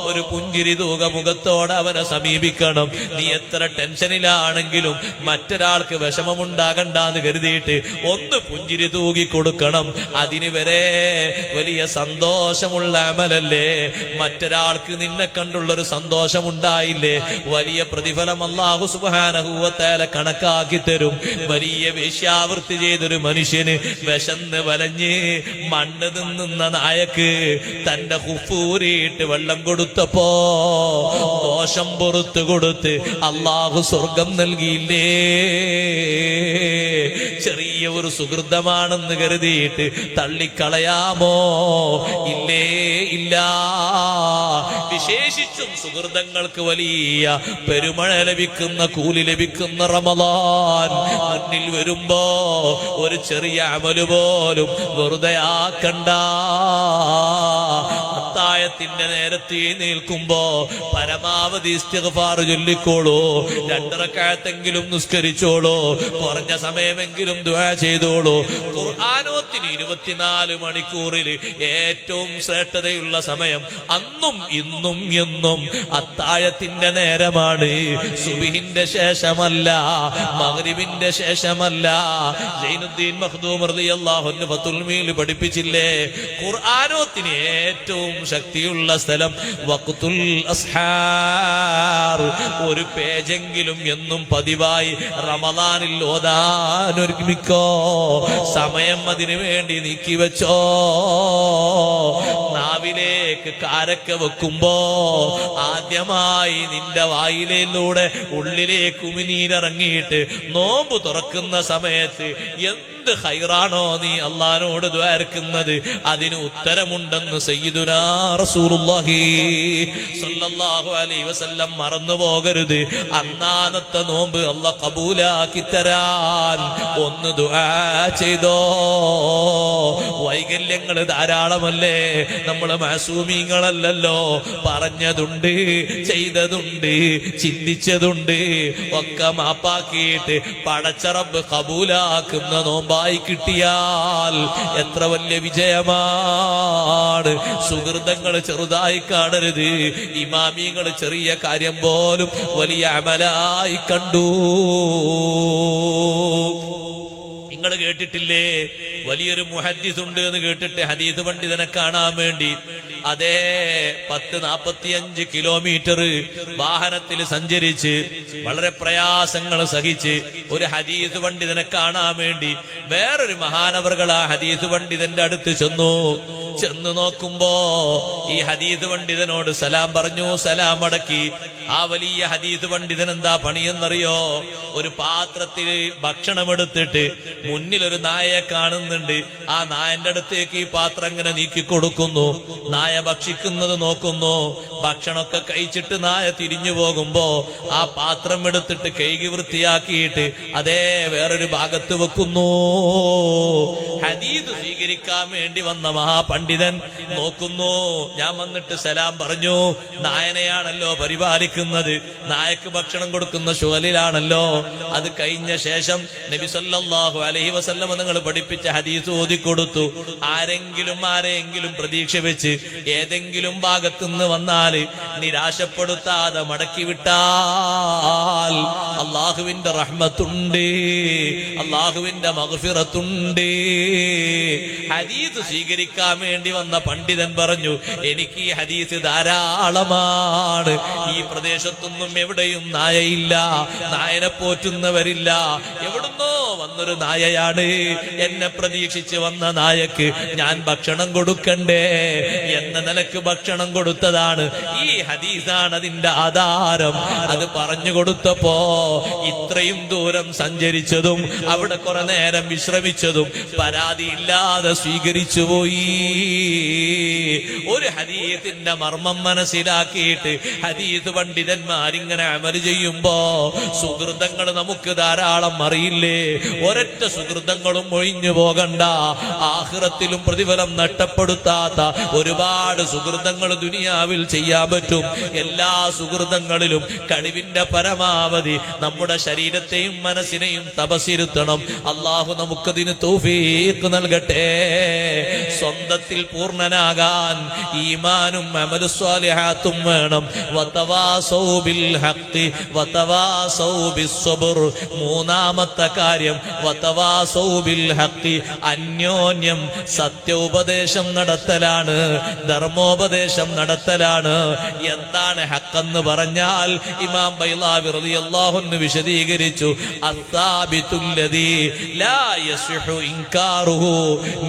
ഒരു പുഞ്ചിരി തൂക മുഖത്തോടെ അവനെ സമീപിക്കണം. നീ എത്ര ടെൻഷനിലാണെങ്കിലും മറ്റൊരാൾക്ക് വിഷമമുണ്ടാകണ്ടെന്ന് കരുതിയിട്ട് ഒന്ന് പുഞ്ചിരി തൂകി കൊടുക്കണം. അതിന് വരെ വലിയ സന്തോഷമുള്ള അമലല്ലേ. മറ്റൊരാൾക്ക് നിന്നെ കണ്ടുള്ളൊരു സന്തോഷമുണ്ടായില്ലേ, വലിയ പ്രതിഫലം അല്ലാഹു സുബ്ഹാനഹു വ തആല കണക്കാക്കി തരും. വലിയ വേശ്യാവൃത്തി ചെയ്തൊരു മനുഷ്യന് വിശന്ന് വലഞ്ഞ് മണ്ണ് തിന്നുന്ന നായക്ക് തന്റെ ഹുഫൂരിയിട്ട് വെള്ളം കൊടുത്തപ്പോ ദോഷം പുറത്തു കൊടുത്ത് അല്ലാഹു സ്വർഗം നൽകിയില്ലേ. ചെറിയ ഒരു സുഹൃതമാണെന്ന് കരുതിയിട്ട് തള്ളിക്കളയാമോ? ഇല്ലേ, ഇല്ല. വിശേഷിച്ചും സുഹൃതങ്ങൾക്ക് വലിയ പെരുമഴ ലഭിക്കുന്ന, കൂലി ലഭിക്കുന്ന റമളാൻ മുന്നിൽ വരുമ്പോ ഒരു ചെറിയ അമല് പോലും വെറുതെ ആക്കണ്ട. അത്താഴത്തിന്റെ നേരത്ത് നിൽക്കുമ്പോ പരമാവധി ഇസ്തിഗ്ഫാർ ചൊല്ലിക്കോളൂ. 2 റക്അത്തെങ്കിലും നിസ്കരിച്ചോളൂ. കുറഞ്ഞ സമയമെങ്കിലും ദുആ ചെയ്തോളൂ. ഖുർആനോത്തിന് 24 മണിക്കൂറിൽ ഏറ്റവും ശ്രേഷ്ഠതയുള്ള സമയം അന്നും ഇന്നും എന്നും അത്താഴത്തിന്റെ നേരമാണ്. സുബ്ഹിന്റെ ശേഷമല്ല, മഗ്രിബിന്റെ ശേഷമല്ല. സൈനുദ്ദീൻ മഖ്ദൂം റളിയല്ലാഹു അൻഹു ഫതുൽ മീൽ പഠിപ്പിച്ചില്ലേ, ഖുർആനോത്തിന് ഏറ്റവും ശക്തിയുള്ള സ്ഥലം വഖ്തുൽ അസ്ഹാർ. ഒരു പേജെങ്കിലും എന്നും പതിവായി റമദാനിൽ ഓതാൻ ഒരുമിക്കോ. സമയം അതിനു വേണ്ടി നീക്കിവെച്ചോ. നാവിലേക്ക് കാരക്ക വെക്കുമ്പോ ആദ്യമായി നിന്റെ വായിലൂടെ ഉള്ളിലേക്ക് ഉമിനീരിറങ്ങിയിട്ട് നോമ്പ് തുറക്കുന്ന സമയത്ത് എന്ത് ഖൈറാണോ നീ അല്ലാഹുവോട് ദ്വാരക്കുന്നത് അതിന് ഉത്തരമുണ്ടെന്ന് സയ്യിദുനാ റസൂലുള്ളാഹി സ്വല്ലല്ലാഹു അലൈഹി വസല്ലം മറന്നു പോകരുത്. അന്നാന്നത്തെ നോമ്പ് അല്ലാഹ് കബൂലാക്കി തരാൻ ഒന്ന് ദുആ ചെയ്തോ. വൈകല്യങ്ങൾ ധാരാളമല്ലേ, നമ്മള് മാസൂമീങ്ങളല്ലല്ലോ. പറഞ്ഞതുണ്ട്, ചെയ്തതുണ്ട്, ചിന്തിച്ചതുണ്ട് ഒക്കെ മാപ്പാക്കിയിട്ട് പടച്ച റബ്ബ് കബൂലാക്കുന്ന നോമ്പായി കിട്ടിയാൽ എത്ര വലിയ വിജയമാണ്. സുഹൃതങ്ങൾ ചെറുതായി കാണരുത്. ഇമാമിങ്ങൾ ചെറിയ കാര്യം പോലും വലിയ അമലായി കണ്ടു. നിങ്ങൾ കേട്ടിട്ടില്ലേ, വലിയൊരു മുഹദ്ദിസ് ഉണ്ട് എന്ന് കേട്ടിട്ട് ഹദീസ് പണ്ഡിതനെ കാണാൻ വേണ്ടി അതേ 10-45 കിലോമീറ്റർ വാഹനത്തിൽ സഞ്ചരിച്ച് വളരെ പ്രയാസങ്ങൾ സഹിച്ച് ഒരു ഹദീസ് പണ്ഡിതനെ കാണാൻ വേണ്ടി വേറൊരു മഹാനവറുകൾ ആ ഹദീസ് പണ്ഡിതന്റെ അടുത്ത് ചെന്നു നോക്കുമ്പോ ഈ ഹദീസ് പണ്ഡിതനോട് സലാം പറഞ്ഞു, സലാം അടക്കി. ആ വലിയ ഹദീസ് പണ്ഡിതൻ എന്താ പണിയെന്നറിയോ? ഒരു പാത്രത്തിൽ ഭക്ഷണം എടുത്തിട്ട് മുന്നിലൊരു നായയെ കാണുന്നുണ്ട്. ആ നായന്റെ അടുത്തേക്ക് ഈ പാത്രം ഇങ്ങനെ നീക്കി കൊടുക്കുന്നു. നായ ഭക്ഷിക്കുന്നത് നോക്കുന്നു. ഭക്ഷണമൊക്കെ കഴിച്ചിട്ട് നായ തിരിഞ്ഞു പോകുമ്പോ ആ പാത്രം എടുത്തിട്ട് കഴുകി വൃത്തിയാക്കിയിട്ട് അതേ വേറൊരു ഭാഗത്ത് വെക്കുന്നു. ഹദീസ് സ്വീകരിക്കാൻ വേണ്ടി വന്ന മഹാപണ്ഡിതൻ നോക്കുന്നു. ഞാൻ വന്നിട്ട് സലാം പറഞ്ഞു. നായനെയാണല്ലോ പരിപാലിക്കുന്നത്, നായക്ക് ഭക്ഷണം കൊടുക്കുന്ന ശുഗലിലാണല്ലോ. അത് കഴിഞ്ഞ ശേഷം നബി സല്ലല്ലാഹു അലൈഹി വസല്ലം നിങ്ങൾ പഠിപ്പിച്ച ഹദീസ് ഓതിക്കൊടുത്തു. ആരെങ്കിലും പ്രതീക്ഷ വെച്ച് ഏതെങ്കിലും ഭാഗത്തുനിന്ന് വന്നാൽ നിരാശപ്പെടുത്താതെ മടക്കി വിട്ടാൽ അള്ളാഹുവിന്റെ റഹ്മത്തുണ്ട്, അള്ളാഹുവിന്റെ മഗ്ഫിറത്തുണ്ട്. ഹദീസ് സ്വീകരിക്കാൻ വേണ്ടി വന്ന പണ്ഡിതൻ പറഞ്ഞു, എനിക്ക് ഈ ഹദീസ് ധാരാളമാണ്. ഈ പ്രദേശത്തൊന്നും എവിടെയും നായയില്ല, നായനെ പോറ്റുന്നവരില്ല. എവിടുന്നോ വന്നൊരു നായയാണ്. എന്നെ പ്രതീക്ഷിച്ച് വന്ന നായക്ക് ഞാൻ ഭക്ഷണം കൊടുക്കണ്ടേ എന്ന നിലക്ക് ഭക്ഷണം കൊടുത്തതാണ്. ഈ ഹദീസാണ് അതിന്റെ ആധാരം. അത് പറഞ്ഞു കൊടുത്തപ്പോ ഇത്രയും ദൂരം സഞ്ചരിച്ചതും അവിടെ കുറെ നേരം വിശ്രമിച്ചതും പരാതിയില്ലാതെ സ്വീകരിച്ചു പോയി. ഒരു ഹദീസിന്റെ മർമ്മം മനസ്സിലാക്കിയിട്ട് ഹദീസ് പണ്ഡിതന്മാരിങ്ങനെ അമൽ ചെയ്യുമ്പോ സുഹൃതങ്ങൾ നമുക്ക് ധാരാളം അറിയില്ലേ. ഒരൊറ്റ സുഹൃതങ്ങളും ഒഴിഞ്ഞു പോകണ്ട. ആഖിറത്തിലും പ്രതിഫലം നഷ്ടപ്പെടുത്താത്ത ഒരുപാട് സുഹൃതങ്ങൾ ദുനിയാവിൽ ചെയ്യാൻ പറ്റും. എല്ലാ സുഹൃതങ്ങളിലും കഴിവിന്റെ പരമാവധി നമ്മുടെ ശരീരത്തെയും മനസ്സിനെയും തപസ്സിരുത്തണം. അള്ളാഹു നമുക്കതിന് തൗഫീഖ് നൽകട്ടെ. സ്വന്തത്തിൽ പൂർണ്ണനാകാൻ ഈമാനും അമലു സ്വാലിഹാത്തും വേണം. വതവാസൗ ബിൽ ഹഖ് വതവാസൗ ബിസ്സബ്ർ. മൂന്നാമത്തെ കാര്യം വതവാസൗ ബിൽ ഹഖ്, അന്യോന്യം സത്യോപദേശം നടത്തലാണ്, ധർമ്മോപദേശം നടത്തലാണ്. എന്താണ് ഹഖെന്ന് പറഞ്ഞാൽ ഇമാം ബൈളാവി റളിയല്ലാഹു അൻഹു വിശദീകരിച്ചു, അസ്സാബിതുല്ലദീ ലാ യസ്ഹു ഇൻകാറുഹു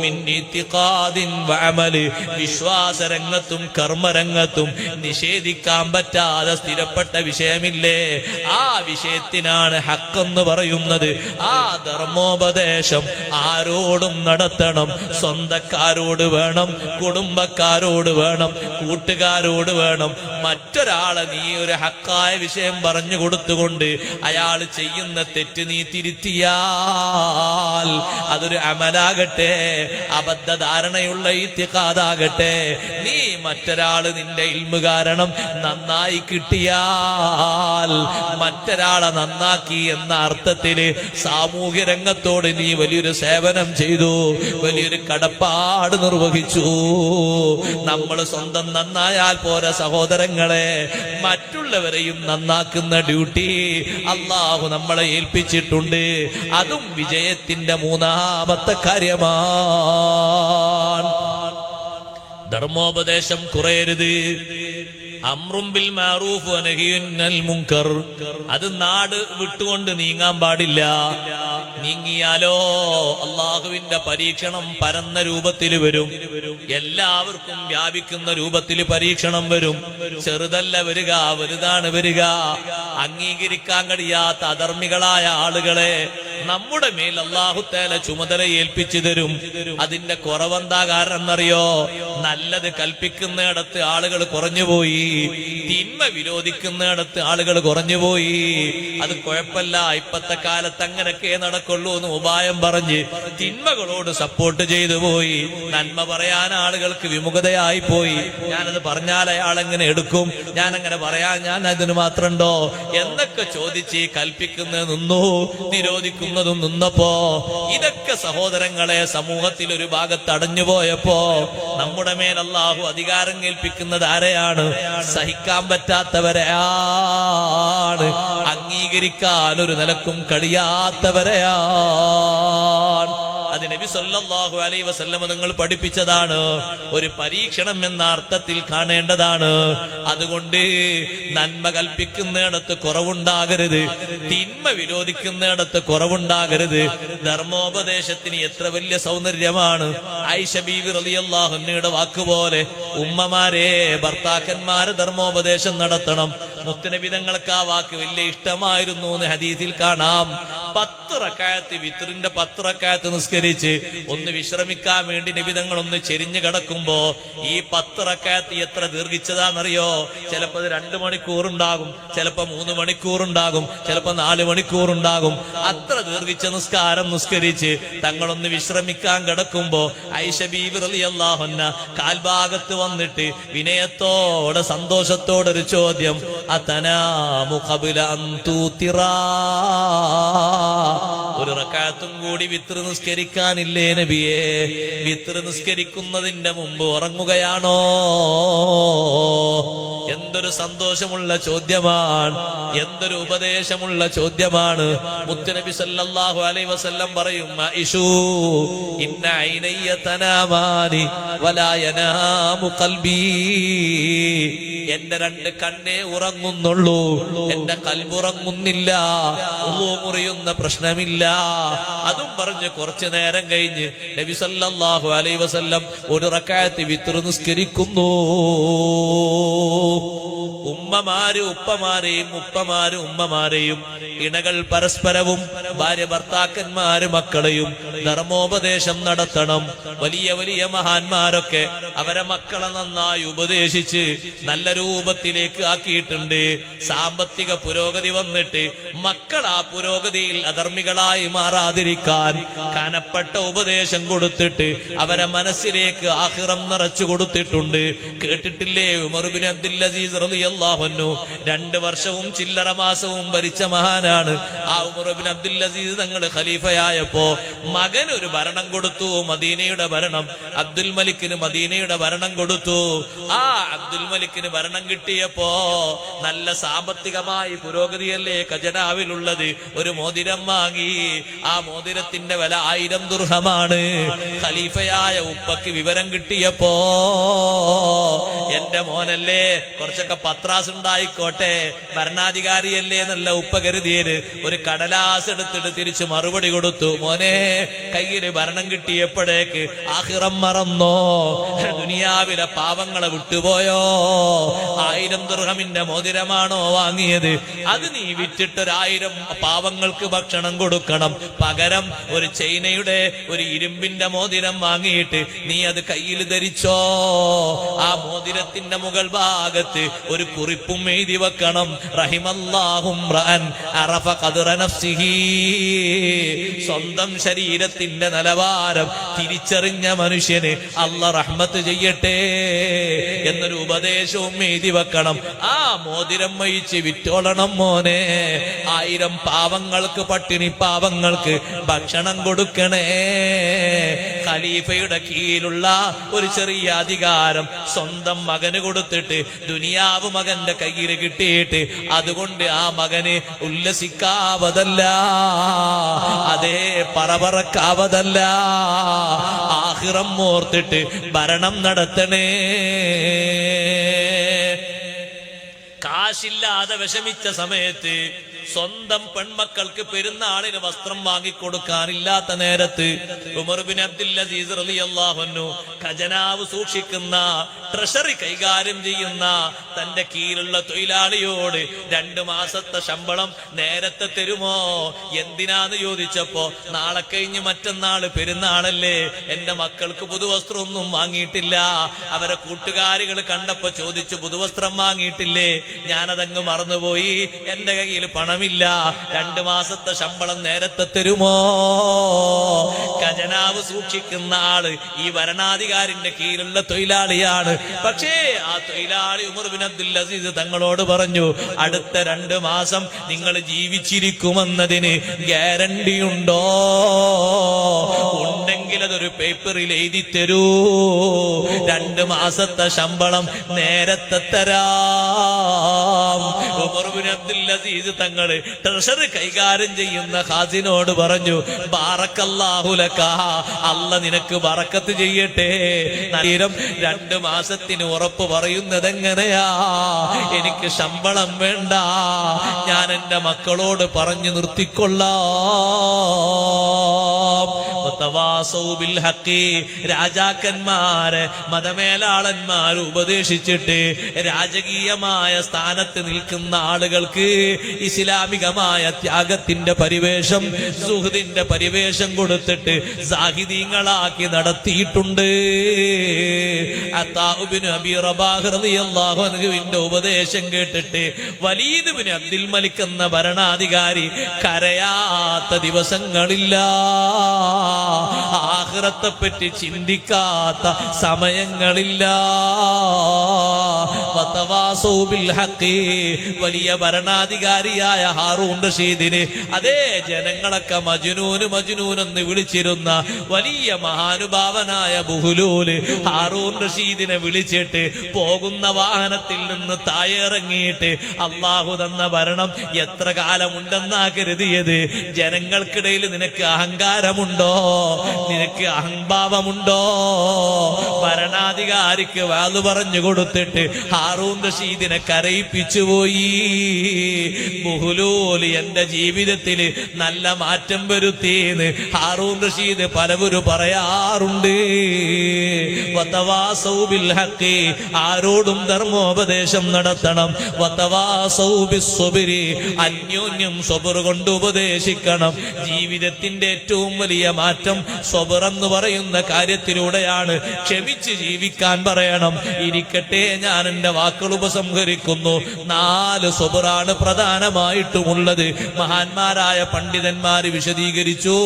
മിൻ ഇത്തിഖാദിൻ വഅമൽ. വിശ്വാസരംഗത്തും കർമ്മരംഗത്തും നിഷേധിക്കാൻ പറ്റാതെ സ്ഥിരപ്പെട്ട വിഷയമില്ലേ, ആ വിഷയത്തിനാണ് ഹഖെന്ന് പറയുന്നത്. ആ ധർമ്മോപദേശം ആരോടും നടത്തണം. സ്വന്തക്കാരോട് വേണം, കുടുംബക്കാരോട് വേണം, കൂട്ടുകാരോട് വേണം. മറ്റൊരാളെ നീ ഒരു ഹക്കായ വിഷയം പറഞ്ഞു കൊടുത്തുകൊണ്ട് അയാൾ ചെയ്യുന്ന തെറ്റ് നീ തിരുത്തിയാൽ അതൊരു അമലാകട്ടെ, അബദ്ധധാരണയുള്ള ഇത്തിഖാദാകട്ടെ, നീ മറ്റൊരാള് നിന്റെ ഇൽമു കാരണം നന്നായി കിട്ടിയാൽ മറ്റൊരാളെ നന്നാക്കി എന്ന അർത്ഥത്തില് സാമൂഹ്യ രംഗത്തോട് നീ വലിയൊരു സേവനം ചെയ്തു, വലിയൊരു കടപ്പാട് നിർവഹിച്ചു. നമ്മൾ സ്വന്തം നന്നായാൽ പോരാ സഹോദരങ്ങളെ, മറ്റുള്ളവരെയും നന്നാക്കുന്ന ഡ്യൂട്ടി അള്ളാഹു നമ്മളെ ഏൽപ്പിച്ചിട്ടുണ്ട്. അതും വിജയത്തിന്റെ മൂന്നാമത്തെ കാര്യമാണ്. ധർമ്മോപദേശം കുറയരുത്. അംറും ബിൽ മഅറൂഫ് വനഹിയുൻ അനിൽ മുൻകർ, അത് നാട് വിട്ടുകൊണ്ട് നീങ്ങാൻ പാടില്ല. നീങ്ങിയാലോ അള്ളാഹുവിന്റെ പരീക്ഷണം പരന്ന രൂപത്തിൽ വരും, എല്ലാവർക്കും വ്യാപിക്കുന്ന രൂപത്തിൽ പരീക്ഷണം വരും. ചെറുതല്ല വരിക, വലുതാണ് വരിക. അംഗീകരിക്കാൻ കഴിയാത്ത അധർമ്മികളായ ആളുകളെ നമ്മുടെ മേൽ അല്ലാഹു തആല ചുമതല ഏൽപ്പിച്ചു തരും. അതിന്റെ കുറവെന്താ കാരണം എന്നറിയോ? നല്ലത് കൽപ്പിക്കുന്നിടത്ത് ആളുകൾ കുറഞ്ഞുപോയി, തിന്മ വിരോധിക്കുന്നിടത്ത് ആളുകൾ കുറഞ്ഞുപോയി. അത് കുഴപ്പമില്ല, ഇപ്പത്തെ കാലത്ത് അങ്ങനൊക്കെ നടക്കുള്ളൂ എന്ന് ഉപായം പറഞ്ഞ് തിന്മകളോട് സപ്പോർട്ട് ചെയ്തു പോയി. നന്മ പറയാൻ ആളുകൾക്ക് വിമുഖതയായി പോയി. ഞാനത് പറഞ്ഞാൽ അയാൾ എങ്ങനെ എടുക്കും, ഞാൻ അങ്ങനെ പറയാൻ ഞാൻ അതിന് മാത്രമുണ്ടോ എന്നൊക്കെ ചോദിച്ച് കൽപ്പിക്കുന്നത് നിന്നു, നിരോധിക്കുന്നതും നിന്നപ്പോ ഇതൊക്കെ സഹോദരങ്ങളെ സമൂഹത്തിൽ ഒരു ഭാഗത്ത് അടഞ്ഞുപോയപ്പോ നമ്മുടെ മേൽ അല്ലാഹു അധികാരം ഏൽപ്പിക്കുന്നത് ആരെയാണ്? സഹിക്കാൻ പറ്റാത്തവരെയാണ്, അംഗീകരിക്കാൻ ഒരു നിലക്കും കഴിയാത്തവരെയാണ്. അത് നബി സല്ലല്ലാഹു അലൈഹി വസല്ലം നിങ്ങൾ പഠിപ്പിച്ചതാണ്. ഒരു പരീക്ഷണം എന്ന അർത്ഥത്തിൽ കാണേണ്ടതാണ്. അതുകൊണ്ട് നന്മ കൽപ്പിക്കുന്നിടത്ത് കുറവുണ്ടാകരുത്, തിന്മ വിരോധിക്കുന്നിടത്ത് കുറവുണ്ടാകരുത്. ധർമ്മോപദേശത്തിന് എത്ര വലിയ സൗന്ദര്യമാണ്. ആയിഷ ബീവി റളിയല്ലാഹു അൻഹയുടെ വാക്കുപോലെ ഉമ്മമാരെ, ഭർത്താക്കന്മാര് ധർമ്മോപദേശം നടത്തണം. മുത്തുനബി തങ്ങൾക്ക് ആ വാക്ക് വലിയ ഇഷ്ടമായിരുന്നു എന്ന് ഹദീസിൽ കാണാം. 10 റക്അത്ത് വിത്റിന്റെ 10 റക്അത്ത് നിസ്കരിച്ച് ഒന്ന് വിശ്രമിക്കാൻ വേണ്ടി നബി തങ്ങൾ ഒന്ന് ചെരിഞ്ഞു കിടക്കുമ്പോ ഈ 10 റക്അത്ത് എത്ര ദീർഘിച്ചതാണെന്നറിയോ? ചിലപ്പോ 2 മണിക്കൂറുണ്ടാകും, ചിലപ്പോ 3 മണിക്കൂറുണ്ടാകും, ചിലപ്പോ 4 മണിക്കൂറുണ്ടാകും. അത്ര ദീർഘിച്ച നിസ്കാരം നിസ്കരിച്ച് തങ്ങളൊന്ന് വിശ്രമിക്കാൻ കിടക്കുമ്പോ ആയിഷ ബീവി റളിയല്ലാഹു അൻഹ കാൽഭാഗത്ത് വന്നിട്ട് വിനയത്തോടെ സന്തോഷത്തോടെ ഒരു ചോദ്യം, അതനാമു ഖബ്ല അൻ തൂതിറാ, ഒരു റക്അത്തും കൂടി വിത്ർ നിസ്കരിക്കാനില്ലേ നബിയേ? വിത്ർ നിസ്കരിക്കുന്നതിന്റെ മുമ്പ് ഉറങ്ങുകയാണോ? എന്തൊരു സന്തോഷമുള്ള ചോദ്യമാണ്, എന്തൊരു ഉപദേശമുള്ള ചോദ്യമാണ്. മുത്തുനബി സല്ലല്ലാഹു അലൈഹി വസല്ലം പറയും, ഇഷു ഇന്ന ഐനയ്യ തനാമാനി വലാ യനാമു ഖൽബി, എന്റെ 2 കണ്ണേ ഉറങ്ങുന്നുള്ളൂ, എന്റെ കൽബുറങ്ങുന്നില്ല. ഉളൂ മുറിയുന്ന പ്രശ്നമില്ല. അതും പറഞ്ഞ് കുറച്ചു നേരം കഴിഞ്ഞ് നബി സല്ലല്ലാഹു അലൈഹി വസല്ലം ഒരു റക്അത്ത് വിത്ർ നിസ്കരിക്കുന്നു. ഉമ്മമാര് ഉപ്പമാരെയും ഉപ്പമാര് ഉമ്മമാരെയും, ഇണകൾ പരസ്പരവും, ഭാര്യ ഭർത്താക്കന്മാര് മക്കളെയും ധർമ്മോപദേശം നടത്തണം. വലിയ വലിയ മഹാന്മാരൊക്കെ അവരെ മക്കളെ നന്നായി ഉപദേശിച്ച് നല്ല രൂപത്തിലേക്ക് ആക്കിയിട്ടുണ്ട്. സാമ്പത്തിക പുരോഗതി വന്നിട്ട് മക്കൾ ആ പുരോഗതിയിൽ അധർമ്മികളായി മാറാതിരിക്കാൻ കനപ്പെട്ട ഉപദേശം കൊടുത്തിട്ട് അവരെ മനസ്സിലേക്ക് ആഖിറം നിറച്ചു കൊടുത്തിട്ടുണ്ട്. കേട്ടിട്ടില്ലേ? ഉമർ ഇബ്നു അബ്ദുൽ അസീസ് റളിയല്ലാഹു അൻഹു 2 വർഷവും ചില്ലറ മാസവും ഭരിച്ച മഹാനാണ്. ആ ഉമർ ഇബ്നു അബ്ദുൽ അസീസ് തങ്ങൾ ഖലീഫയായപ്പോ മകൻ ഒരു ഭരണം കൊടുത്തു, മദീനയുടെ ഭരണം. അബ്ദുൽ മലിക്കിന് മദീനയുടെ ഭരണം കൊടുത്തു. ആ അബ്ദുൽ മലിക്കിന് ഭരണം കിട്ടിയപ്പോ നല്ല സാമ്പത്തികമായി പുരോഗതിയല്ലേ ഖജനാവിലുള്ളത്. ഒരു മോതിരം വാങ്ങി. ആ മോതിരത്തിന്റെ വില 1000 ദിർഹമാണ്. ഖലീഫയായ ഉപ്പക്ക് വിവരം കിട്ടിയപ്പോ, എന്റെ മോനല്ലേ, കുറച്ചൊക്കെ പത്രാസ് ഉണ്ടായിക്കോട്ടെ, ഭരണാധികാരിയല്ലേ എന്നല്ല ഉപ്പ കരുതിയത്. ഒരു കടലാസ് എടുത്തിട്ട് തിരിച്ച് മറുപടി കൊടുത്തു, മോനെ കയ്യില് ഭരണം കിട്ടിയപ്പോഴേക്ക് ആഖിറം മറന്നോ? ദുനിയാവിലെ പാവങ്ങളെ വിട്ടുപോയോ? 1000 ദിർഹമിന്റെ മോതിരമാണോ വാങ്ങിയത്? അത് നീ വിറ്റിട്ട് 1000 പാവങ്ങൾക്ക് ഭക്ഷണം കൊടുക്കണം. പകരം ഒരു ചൈനയുടെ ഒരു ഇരുമ്പിന്റെ മോതിരം വാങ്ങിയിട്ട് നീ അത് കയ്യിൽ ധരിച്ചോ. ആ മോതിരം മോതിരത്തിന്റെ മുകൾ ഭാഗത്ത് ഒരു കുറിപ്പും എഴുതി വെക്കണം. റഹിമല്ലാഹും റഅൻ അറഫ ഖദ്റ നഫ്സിഹി. സ്വന്തം ശരീരത്തിന്റെ നിലവാരം തിരിച്ചറിഞ്ഞ മനുഷ്യന് അല്ലാഹ് റഹ്മത്ത് ചെയ്യട്ടെ എന്നൊരു ഉപദേശവും എഴുതി വെക്കണം. ആ മോതിരം വഹിച്ച് വിറ്റോളണം മോനെ. 1000 പാവങ്ങൾക്ക്, പട്ടിണി പാവങ്ങൾക്ക് ഭക്ഷണം കൊടുക്കണേ. ഖലീഫയുടെ കീഴിലുള്ള ഒരു ചെറിയ അധികാരം സ്വന്തം മകന് കൊടുത്തിട്ട് ദുനിയാവ് മകന്റെ കയ്യിൽ കിട്ടിയിട്ട് അതുകൊണ്ട് ആ മകന് ഉല്ലസിക്കാവതല്ല, അതേ പറപറക്കാവതല്ല. ആഖിറം ഓർത്തിട്ട് ഭരണം നടത്തണേ. കാശില്ലാതെ വിഷമിച്ച സമയത്ത് സ്വന്തം പെൺമക്കൾക്ക് പെരുന്നാളിന് വസ്ത്രം വാങ്ങിക്കൊടുക്കാനില്ലാത്ത നേരത്ത് ഉമർ ബിൻ അബ്ദുൽ അസീസ് റളിയല്ലാഹു അൻഹു ഖജനാവ് സൂക്ഷിക്കുന്ന, ട്രഷറി കൈകാര്യം ചെയ്യുന്ന തന്റെ കീഴിലുള്ള തൊഴിലാളിയോട് 2 മാസത്തെ ശമ്പളം നേരത്തെ തരുമോ? എന്തിനാന്ന് ചോദിച്ചപ്പോ, നാളെ കഴിഞ്ഞ് മറ്റന്നാള് പെരുന്നാളല്ലേ, എന്റെ മക്കൾക്ക് പുതുവസ്ത്രമൊന്നും വാങ്ങിയിട്ടില്ല. അവരെ കൂട്ടുകാരികൾ കണ്ടപ്പോ ചോദിച്ചു, പുതുവസ്ത്രം വാങ്ങിയിട്ടില്ലേ? ഞാനതങ്ങ് മറന്നുപോയി, എന്റെ കയ്യിൽ പണമില്ല, 2 മാസത്തെ ശമ്പളം നേരത്തെ തരുമോ? ഖജനാവ് സൂക്ഷിക്കുന്ന ആള് ഈ ഭരണാധികാരിന്റെ കീഴിലുള്ള തൊഴിലാളിയാണ്. പക്ഷേ ആ തൊഴിലാളി ഉമർ ബിൻ അബ്ദുൽ അസീസ് തങ്ങളോട് പറഞ്ഞു, അടുത്ത 2 മാസം നിങ്ങൾ ജീവിച്ചിരിക്കുമെന്നതിന് ഗ്യാരണ്ടി ഉണ്ടോ? ഉണ്ടെങ്കിൽ അതൊരു പേപ്പറിൽ എഴുതി തരൂ, 2 മാസത്തെ ശമ്പളം നേരത്തെ തരാം. ഉമർ ബിൻ അബ്ദുൽ അസീസ് തങ്ങള് ട്രഷറി കൈകാര്യം ചെയ്യുന്ന ഖാസിനോട് പറഞ്ഞു, ബാറക്കല്ലാഹു ലക, അല്ലാഹ് നിനക്ക് ബറക്കത്ത് ചെയ്യട്ടെ. 2 മാസത്തിന് ഉറപ്പ് പറയുന്നത് എങ്ങനെയാ? എനിക്ക് ശമ്പളം വേണ്ട, ഞാൻ എന്റെ മക്കളോട് പറഞ്ഞു നിർത്തിക്കൊള്ളാം. രാജാക്കന്മാരെ, മതമേലാളന്മാർ ഉപദേശിച്ചിട്ട് രാജകീയമായ സ്ഥാനത്ത് നിൽക്കുന്ന ആളുകൾക്ക് ഇസ്ലാമികമായ ത്യാഗത്തിന്റെ പരിവേഷം, സുഹൃദിന്റെ പരിവേഷം കൊടുത്തിട്ട് സാഹിദീങ്ങളാക്കി നടത്തിയിട്ടുണ്ട്. അത്താഉ ബിൻ അബീ റബാഹ് റളിയല്ലാഹു അൻഹുവിന്റെ ഉപദേശം കേട്ടിട്ട് വലീദ് ബിൻ അബ്ദുൽ മലിക് എന്ന ഭരണാധികാരി കരയാത്ത ദിവസങ്ങളില്ല, ആഖിറത്തെ പറ്റി ചിന്തിക്കാത്ത സമയങ്ങളില്ല. വലിയ ഭരണാധികാരിയായ ഹാറൂൻ റഷീദിന് അതേ ജനങ്ങളൊക്കെ മജ്നൂന് മജ്നൂൻ എന്ന് വിളിച്ചിരുന്ന വലിയ മഹാനുഭാവനായ ബുഹ്ലൂല് ഹാറൂൻ റഷീദിനെ വിളിച്ചിട്ട് പോകുന്ന വാഹനത്തിൽ നിന്ന് താഴെയിറങ്ങിയിട്ട്, അള്ളാഹു തന്ന ഭരണം എത്ര കാലമുണ്ടെന്നാ കരുതിയത്? ജനങ്ങൾക്കിടയിൽ നിനക്ക് അഹങ്കാരമുണ്ടോ? നിനക്ക് അഹംഭാവമുണ്ടോ? ഭരണാധികാരിക്ക് വാതു പറഞ്ഞു കൊടുത്തിട്ട് ഹാറൂൻ റഷീദിനെ കരയിപ്പിച്ചുപോയി. ബുഹ്ലൂല് എന്റെ ജീവിതത്തിൽ നല്ല മാറ്റം വരുത്തിയെന്ന് ഹാറൂൻ റഷീദ് പലവരും പറയാറുണ്ട്. വതവാസൗ ബിൽ ഹഖ്, ആരോടും ധർമ്മോപദേശം നടത്തണം. വതവാസൗ ബിസ്സബ്രി, അന്യോന്യം സബർ കൊണ്ട് ഉപദേശിക്കണം. ജീവിതത്തിന്റെ ഏറ്റവും വലിയ മാറ്റം സബർ എന്ന് പറയുന്ന കാര്യത്തിലൂടെയാണ്. ക്ഷമിച്ച് ജീവിക്കാൻ പറയണം. ഇരിക്കട്ടെ, ഞാൻ എന്റെ വാക്കുകൾ ഉപസംഹരിക്കുന്നു. 4 സബറാണ് പ്രധാനമായിട്ടുമുള്ളത്. മഹാന്മാരായ പണ്ഡിതന്മാര് വിശദീകരിച്ചു.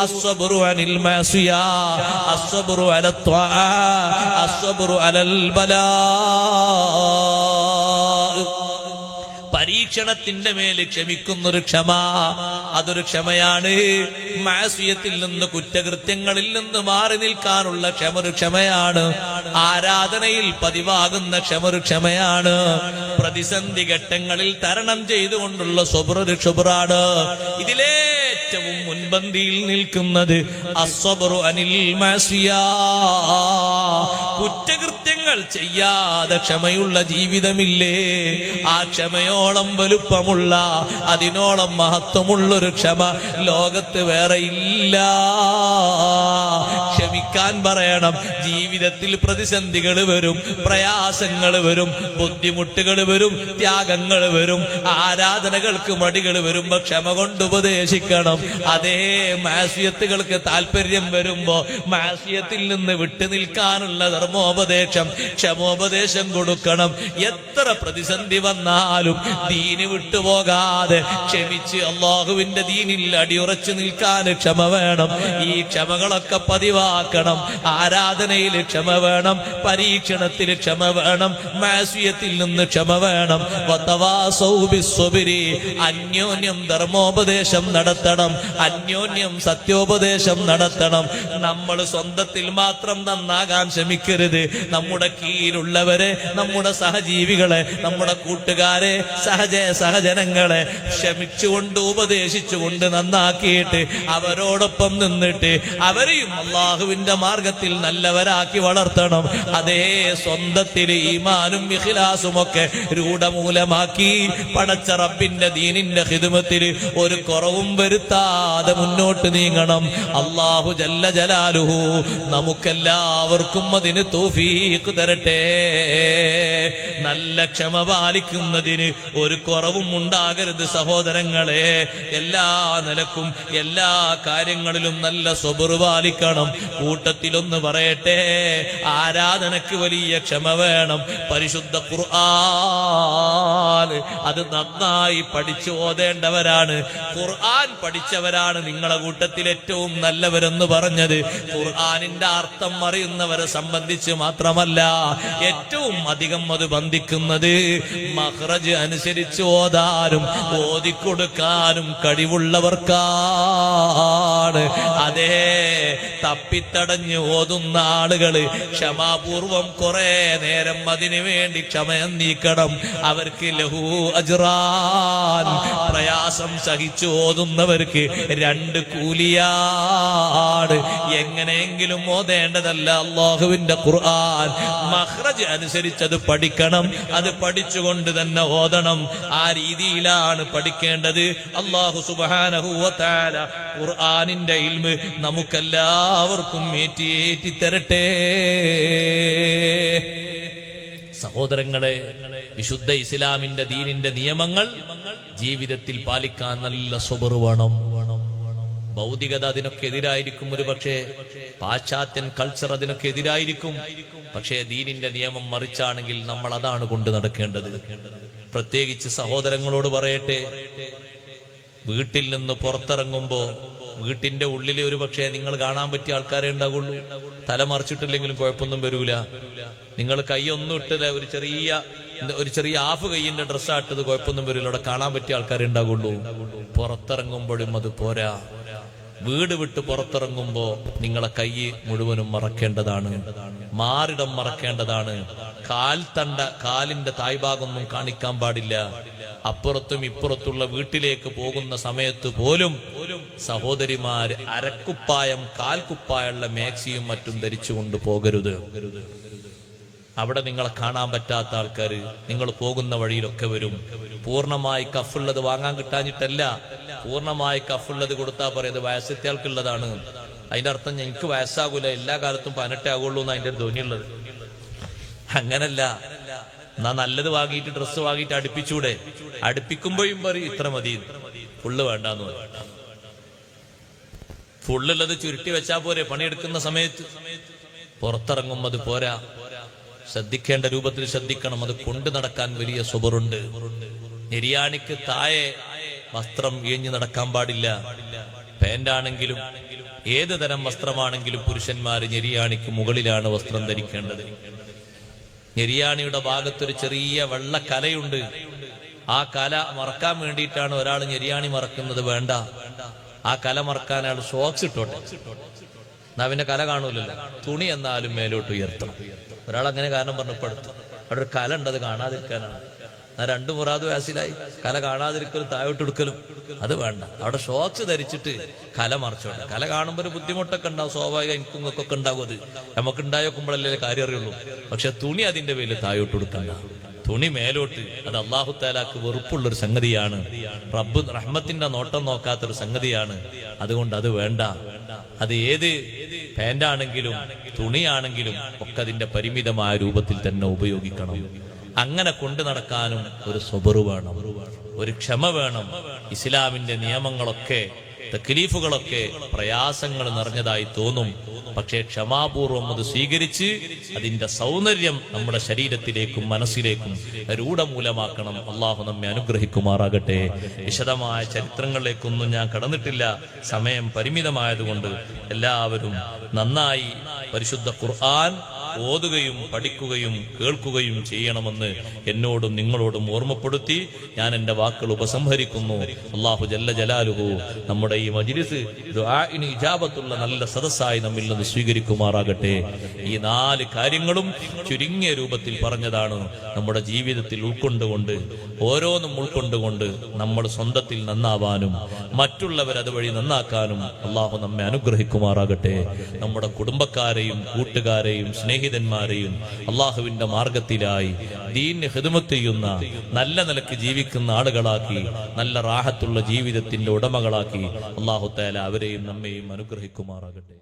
അസ്സബ്റു അനിൽ മഅസിയ, അസ്സബ്റു അലൽ ത്വാഅ, അസ്സബ്റു അലൽ ബലാ. പരീക്ഷണത്തിന്റെ മേൽ ക്ഷമിക്കുന്നൊരു ക്ഷമ, അതൊരു ക്ഷമയാണ്. മഅസിയത്തിൽ നിന്ന്, കുറ്റകൃത്യങ്ങളിൽ നിന്ന് മാറി നിൽക്കാനുള്ള ക്ഷമൊരു ക്ഷമയാണ്. ആരാധനയിൽ പതിവാകുന്ന ക്ഷമൊരു ക്ഷമയാണ്. പ്രതിസന്ധി ഘട്ടങ്ങളിൽ തരണം ചെയ്തുകൊണ്ടുള്ള സബ്റൊരു ക്ഷബ്റാണ്. ഇതിലേറ്റവും മുൻപന്തിയിൽ നിൽക്കുന്നത് അസ്സബ്റു അനിൽ മഅസിയ. കുറ്റകൃത്യങ്ങൾ ചെയ്യാതെ ക്ഷമയുള്ള ജീവിതമില്ലേ? ആ ക്ഷമയോളം വലുപ്പമുള്ള, അതിനോളം മഹത്വമുള്ളൊരു ക്ഷമ ലോകത്ത് വേറെ ഇല്ല. ക്ഷമിക്കാൻ പറയണം. ജീവിതത്തിൽ പ്രതിസന്ധികൾ വരും, പ്രയാസങ്ങൾ വരും, ബുദ്ധിമുട്ടുകൾ വരും, ത്യാഗങ്ങൾ വരും, ആരാധനകൾക്ക് മടികൾ വരുമ്പോ ക്ഷമ കൊണ്ട് ഉപദേശിക്കണം. ഉപദേശിക്കണം. അതേ മാസിയത്തുകൾക്ക് താല്പര്യം വരുമ്പോ മാസിയത്തിൽ നിന്ന് വിട്ടുനിൽക്കാനുള്ള ധർമ്മോപദേശം, ക്ഷമോപദേശം കൊടുക്കണം. എത്ര പ്രതിസന്ധി വന്നാലും ദീന് വിട്ടുപോകാതെ ക്ഷമിച്ച് അള്ളാഹുവിന്റെ ദീനിൽ അടിയുറച്ചു നിൽക്കാൻ ക്ഷമ വേണം. ഈ ക്ഷമകളൊക്കെ പതിവാക്കണം. ആരാധനയിൽ ക്ഷമ വേണം, പരീക്ഷണത്തിൽ ക്ഷമ വേണം, മാസിയത്തിൽ നിന്ന് ക്ഷമ വേണം. വതവാസൗ ബിസ്സബ്രി, അന്യോന്യം ധർമ്മോപദേശം നടത്തണം, അന്യോന്യം സത്യോപദേശം നടത്തണം. നമ്മൾ സ്വന്തത്തിൽ മാത്രം നന്നാകാൻ ശ്രമിക്കരുത്. നമ്മുടെ കീഴിലുള്ളവരെ, നമ്മുടെ സഹജീവികളെ, നമ്മുടെ കൂട്ടുകാരെ, സഹജനങ്ങളെ ക്ഷമിച്ചുകൊണ്ട് ഉപദേശിച്ചുകൊണ്ട് നന്നാക്കിയിട്ട് അവരോടൊപ്പം നിന്നിട്ട് അവരെയും അള്ളാഹുവിന്റെ മാർഗത്തിൽ നല്ലവരാക്കി വളർത്തണം. അതേ സ്വന്തത്തിൽ ഈമാനും ഇഖ്ലാസും ഒക്കെ രൂഢമൂലമാക്കി പടച്ച റബ്ബിന്റെ ദീനിന്റെ ഖിദ്മത്തിൽ ഒരു കുറവും വരുത്താതെ മുന്നോട്ട് നീങ്ങണം. അല്ലാഹു ജല്ല ജലാലുഹു നമുക്കെല്ലാവർക്കും അതിന് തൗഫീഖ് തരട്ടെ. നല്ല ക്ഷമ പാലിക്കുന്നതിന് ഒരു കുറവും ഉണ്ടാകരുത് സഹോദരങ്ങളെ. എല്ലാ നിലക്കും എല്ലാ കാര്യങ്ങളിലും നല്ല സ്വബർ പാലിക്കണം. കൂട്ടത്തിലൊന്ന് പറയട്ടെ, ആരാധനക്ക് വലിയ ക്ഷമ വേണം. പരിശുദ്ധ ഖുർആൻ അത് നന്നായി പഠിച്ചു ഓതേണ്ടവരാണ്. ഖുർആൻ പഠിച്ചവരാണ് നിങ്ങളെ കൂട്ടത്തിൽ ഏറ്റവും നല്ലവരെന്ന് പറഞ്ഞത്. ഖുർആനിന്റെ അർത്ഥം അറിയുന്നവരെ സംബന്ധിച്ച് മാത്രമല്ല, ഏറ്റവും അധികം അത് ബന്ധിക്കുന്നത് മഖ്റജ് അനുസരിച്ച് ഓതാനും ഓതിക്കൊടുക്കാനും കഴിവുള്ളവർക്കാണ്. അതേ തപ്പിത്തടഞ്ഞ് ഓതുന്ന ആളുകള് ക്ഷമാപൂർവം കുറെ നേരം അതിനു വേണ്ടി ക്ഷമയം നീക്കണം. അവർക്ക് ലഹു അജ്റാൻ, പ്രയാസം സഹിച്ചു ഓതുന്നവർക്ക് 2 കൂലിയാണ്. എങ്ങനെയെങ്കിലും ഓതേണ്ടതല്ല അല്ലാഹുവിന്റെ ഖുർആൻ. മഖ്റജ് അനുസരിച്ചത് പഠിക്കണം. അത് പഠിച്ചുകൊണ്ട് തന്നെ ഓതണം. ആ രീതിയിലാണ് പഠിക്കേണ്ടത്. അല്ലാഹു സുബ്ഹാനഹു വ തആല ഖുർആനിന്റെ ഇൽമ് നമുക്കെല്ലാവർക്കും ഏറ്റി തരട്ടെ. സഹോദരങ്ങളെ, വിശുദ്ധ ഇസ്ലാമിന്റെ ദീനിന്റെ നിയമങ്ങൾ ജീവിതത്തിൽ പാലിക്കാൻ നല്ല സ്വബർ വേണം. ഭൗതികത അതിനൊക്കെ എതിരായിരിക്കും, ഒരു പക്ഷേ പാശ്ചാത്യൻ കൾച്ചർ അതിനൊക്കെ എതിരായിരിക്കും. പക്ഷേ ദീനിന്റെ നിയമം മറിച്ചാണെങ്കിൽ നമ്മൾ അതാണ് കൊണ്ട് നടക്കേണ്ടത്. പ്രത്യേകിച്ച് സഹോദരങ്ങളോട് പറയട്ടെ, വീട്ടിൽ നിന്ന് പുറത്തിറങ്ങുമ്പോ വീട്ടിന്റെ ഉള്ളിൽ ഒരു പക്ഷേ നിങ്ങൾ കാണാൻ പറ്റിയ ആൾക്കാരെ ഉണ്ടാകുള്ളൂ. തല മറിച്ചിട്ടില്ലെങ്കിലും കുഴപ്പമൊന്നും വരൂല. നിങ്ങൾ കൈയൊന്നും ഇട്ടത് ഒരു ചെറിയ ഹാഫ് കൈയിന്റെ ഡ്രസ്സായിട്ടത് കുഴപ്പമൊന്നും വരില്ല. അവിടെ കാണാൻ പറ്റിയ ആൾക്കാരെ ഉണ്ടാകുള്ളൂ. പുറത്തിറങ്ങുമ്പോഴും അത് പോരാ. വീട് വിട്ട് പുറത്തിറങ്ങുമ്പോ നിങ്ങളെ കൈ മുഴുവനും മറക്കേണ്ടതാണ്, മാറിടം മറക്കേണ്ടതാണ്. കാലിന്റെ തായ്ഭാഗമൊന്നും കാണിക്കാൻ പാടില്ല. അപ്പുറത്തും ഇപ്പുറത്തുള്ള വീട്ടിലേക്ക് പോകുന്ന സമയത്ത് പോലും സഹോദരിമാര് അരക്കുപ്പായം, കാൽക്കുപ്പായുള്ള മാക്സിയും മറ്റും ധരിച്ചുകൊണ്ട് പോകരുത്. അവിടെ നിങ്ങളെ കാണാൻ പറ്റാത്ത ആൾക്കാർ നിങ്ങൾ പോകുന്ന വഴിയിലൊക്കെ വരും. പൂർണ്ണമായി കഫുള്ളത് വാങ്ങാൻ കിട്ടാഞ്ഞിട്ടല്ല, പൂർണ്ണമായി കഫുള്ളത് കൊടുത്താൽ പറയുന്നത് വയസ്സെത്തിയാൾക്കുള്ളതാണ്. അതിന്റെ അർത്ഥം എനിക്ക് വയസ്സാകൂല, എല്ലാ കാലത്തും 18 ആകുള്ളൂ എന്ന് അതിന്റെ ഒരു ധ്വനിയുള്ളത്. അങ്ങനല്ല. എന്നാ നല്ലത് വാങ്ങിയിട്ട് ഡ്രസ്സ് വാങ്ങിയിട്ട് അടുപ്പിച്ചൂടെ? അടുപ്പിക്കുമ്പോഴും പറയും ഇത്ര മതി, ഫുള്ള് വേണ്ടാന്ന് പറയും. ഫുള്ളുള്ളത് ചുരുട്ടി വെച്ചാ പോരെ പണിയെടുക്കുന്ന സമയത്ത്. പുറത്തിറങ്ങുമ്പോൾ അത് പോരാ. ശ്രദ്ധിക്കേണ്ട രൂപത്തിൽ ശ്രദ്ധിക്കണം. അത് കൊണ്ടു നടക്കാൻ വലിയ സ്വബറുണ്ട്. നെരിയാണിക്ക് താഴെ വസ്ത്രം ഇഴഞ്ഞു നടക്കാൻ പാടില്ല. പാന്റാണെങ്കിലും ഏത് തരം വസ്ത്രമാണെങ്കിലും പുരുഷന്മാര് ഞെരിയാണിക്ക് മുകളിലാണ് വസ്ത്രം ധരിക്കേണ്ടത്. ഞെരിയാണിയുടെ ഭാഗത്തൊരു ചെറിയ വെള്ള കലയുണ്ട്. ആ കല മറക്കാൻ വേണ്ടിയിട്ടാണ് ഒരാൾ ഞെരിയാണി മറക്കുന്നത്. വേണ്ട, ആ കല മറക്കാൻ അയാൾ ഷോക്സ് ഇട്ടോട്ടെ. എന്നാ പിന്നെ കല കാണൂലല്ലോ. തുണി എന്നാലും മേലോട്ട് ഉയർത്തണം. ഒരാൾ അങ്ങനെ കാരണം പറഞ്ഞപ്പെടുത്തും. അവിടെ ഒരു കല ഉണ്ട്, അത് കാണാതിരിക്കാനാണ്. ആ 2 മുറാദ് വയസ്സിലായി കല കാണാതിരിക്കലും താഴോട്ടെടുക്കലും അത് വേണ്ട. അവിടെ ഷോക്സ് ധരിച്ചിട്ട് കല മറച്ചോട്ടെ. കല കാണുമ്പോൾ ഒരു ബുദ്ധിമുട്ടൊക്കെ ഉണ്ടാവും, സ്വാഭാവിക എനിക്കൊക്കെ ഉണ്ടാവും. അത് നമുക്ക് ഉണ്ടായോക്കുമ്പോഴല്ലേ കാര്യം അറിയുള്ളൂ. പക്ഷെ തുണി അതിന്റെ പേരിൽ താഴോട്ട് കൊടുക്കണ്ട. തുണി മേലോട്ട്. അത് അല്ലാഹു തആലാക്ക് വെറുപ്പുള്ളൊരു സംഗതിയാണ്. റബ്ബ് റഹ്മത്തിന്റെ നോട്ടം നോക്കാത്തൊരു സംഗതിയാണ്. അതുകൊണ്ട് അത് വേണ്ട. അത് ഏത് പാന്റാണെങ്കിലും തുണിയാണെങ്കിലും ഒക്കെ അതിന്റെ പരിമിതമായ രൂപത്തിൽ തന്നെ ഉപയോഗിക്കണം. അങ്ങനെ കൊണ്ടു നടക്കാനും ഒരു സ്വബറ് വേണം, ഒരു ക്ഷമ വേണം. ഇസ്ലാമിന്റെ നിയമങ്ങളൊക്കെ തക്ലീഫുകളൊക്കെ പ്രയാസങ്ങൾ നിറഞ്ഞതായി തോന്നും. പക്ഷേ ക്ഷമാപൂർവം അത് സ്വീകരിച്ച് അതിന്റെ സൗന്ദര്യം നമ്മുടെ ശരീരത്തിലേക്കും മനസ്സിലേക്കും രൂഢമൂലമാക്കണം. അള്ളാഹു നമ്മെ അനുഗ്രഹിക്കുമാറാകട്ടെ. വിശദമായ ചരിത്രങ്ങളിലേക്കൊന്നും ഞാൻ കടന്നിട്ടില്ല, സമയം പരിമിതമായതുകൊണ്ട്. എല്ലാവരും നന്നായി പരിശുദ്ധ ഖുർആൻ ഓതുകയും പഠിക്കുകയും കേൾക്കുകയും ചെയ്യണമെന്ന് എന്നോടും നിങ്ങളോടും ഓർമ്മപ്പെടുത്തി ഞാൻ എന്റെ വാക്കുകൾ ഉപസംഹരിക്കുന്നു. അല്ലാഹു ജല്ല ജലാലുഹു നമ്മുടെ ഈ മജ്ലിസ് ദുആഇന് ഇജാബത്തുള്ള നല്ല സദസ്സായി നമ്മിൽ നിന്ന് സ്വീകരിക്കുമാറാകട്ടെ. ഈ 4 കാര്യങ്ങളും ചുരുങ്ങിയ രൂപത്തിൽ പറഞ്ഞതാണ്. നമ്മുടെ ജീവിതത്തിൽ ഉൾക്കൊണ്ടുകൊണ്ട് ഓരോന്നും ഉൾക്കൊണ്ടുകൊണ്ട് നമ്മൾ സ്വന്തത്തിൽ നന്നാവാനും മറ്റുള്ളവർ അതുവഴി നന്നാക്കാനും അള്ളാഹു നമ്മെ അനുഗ്രഹിക്കുമാറാകട്ടെ. നമ്മുടെ കുടുംബക്കാരെയും കൂട്ടുകാരെയും സ്നേഹിതന്മാരെയും അള്ളാഹുവിന്റെ മാർഗത്തിലായി ദീനിന് ഖിദ്മത്ത് ചെയ്യുന്ന നല്ല നിലക്ക് ജീവിക്കുന്ന ആളുകളാക്കി നല്ല റാഹത്തുള്ള ജീവിതത്തിന്റെ ഉടമകളാക്കി അള്ളാഹു തആല അവരെയും നമ്മെയും അനുഗ്രഹിക്കുമാറാകട്ടെ.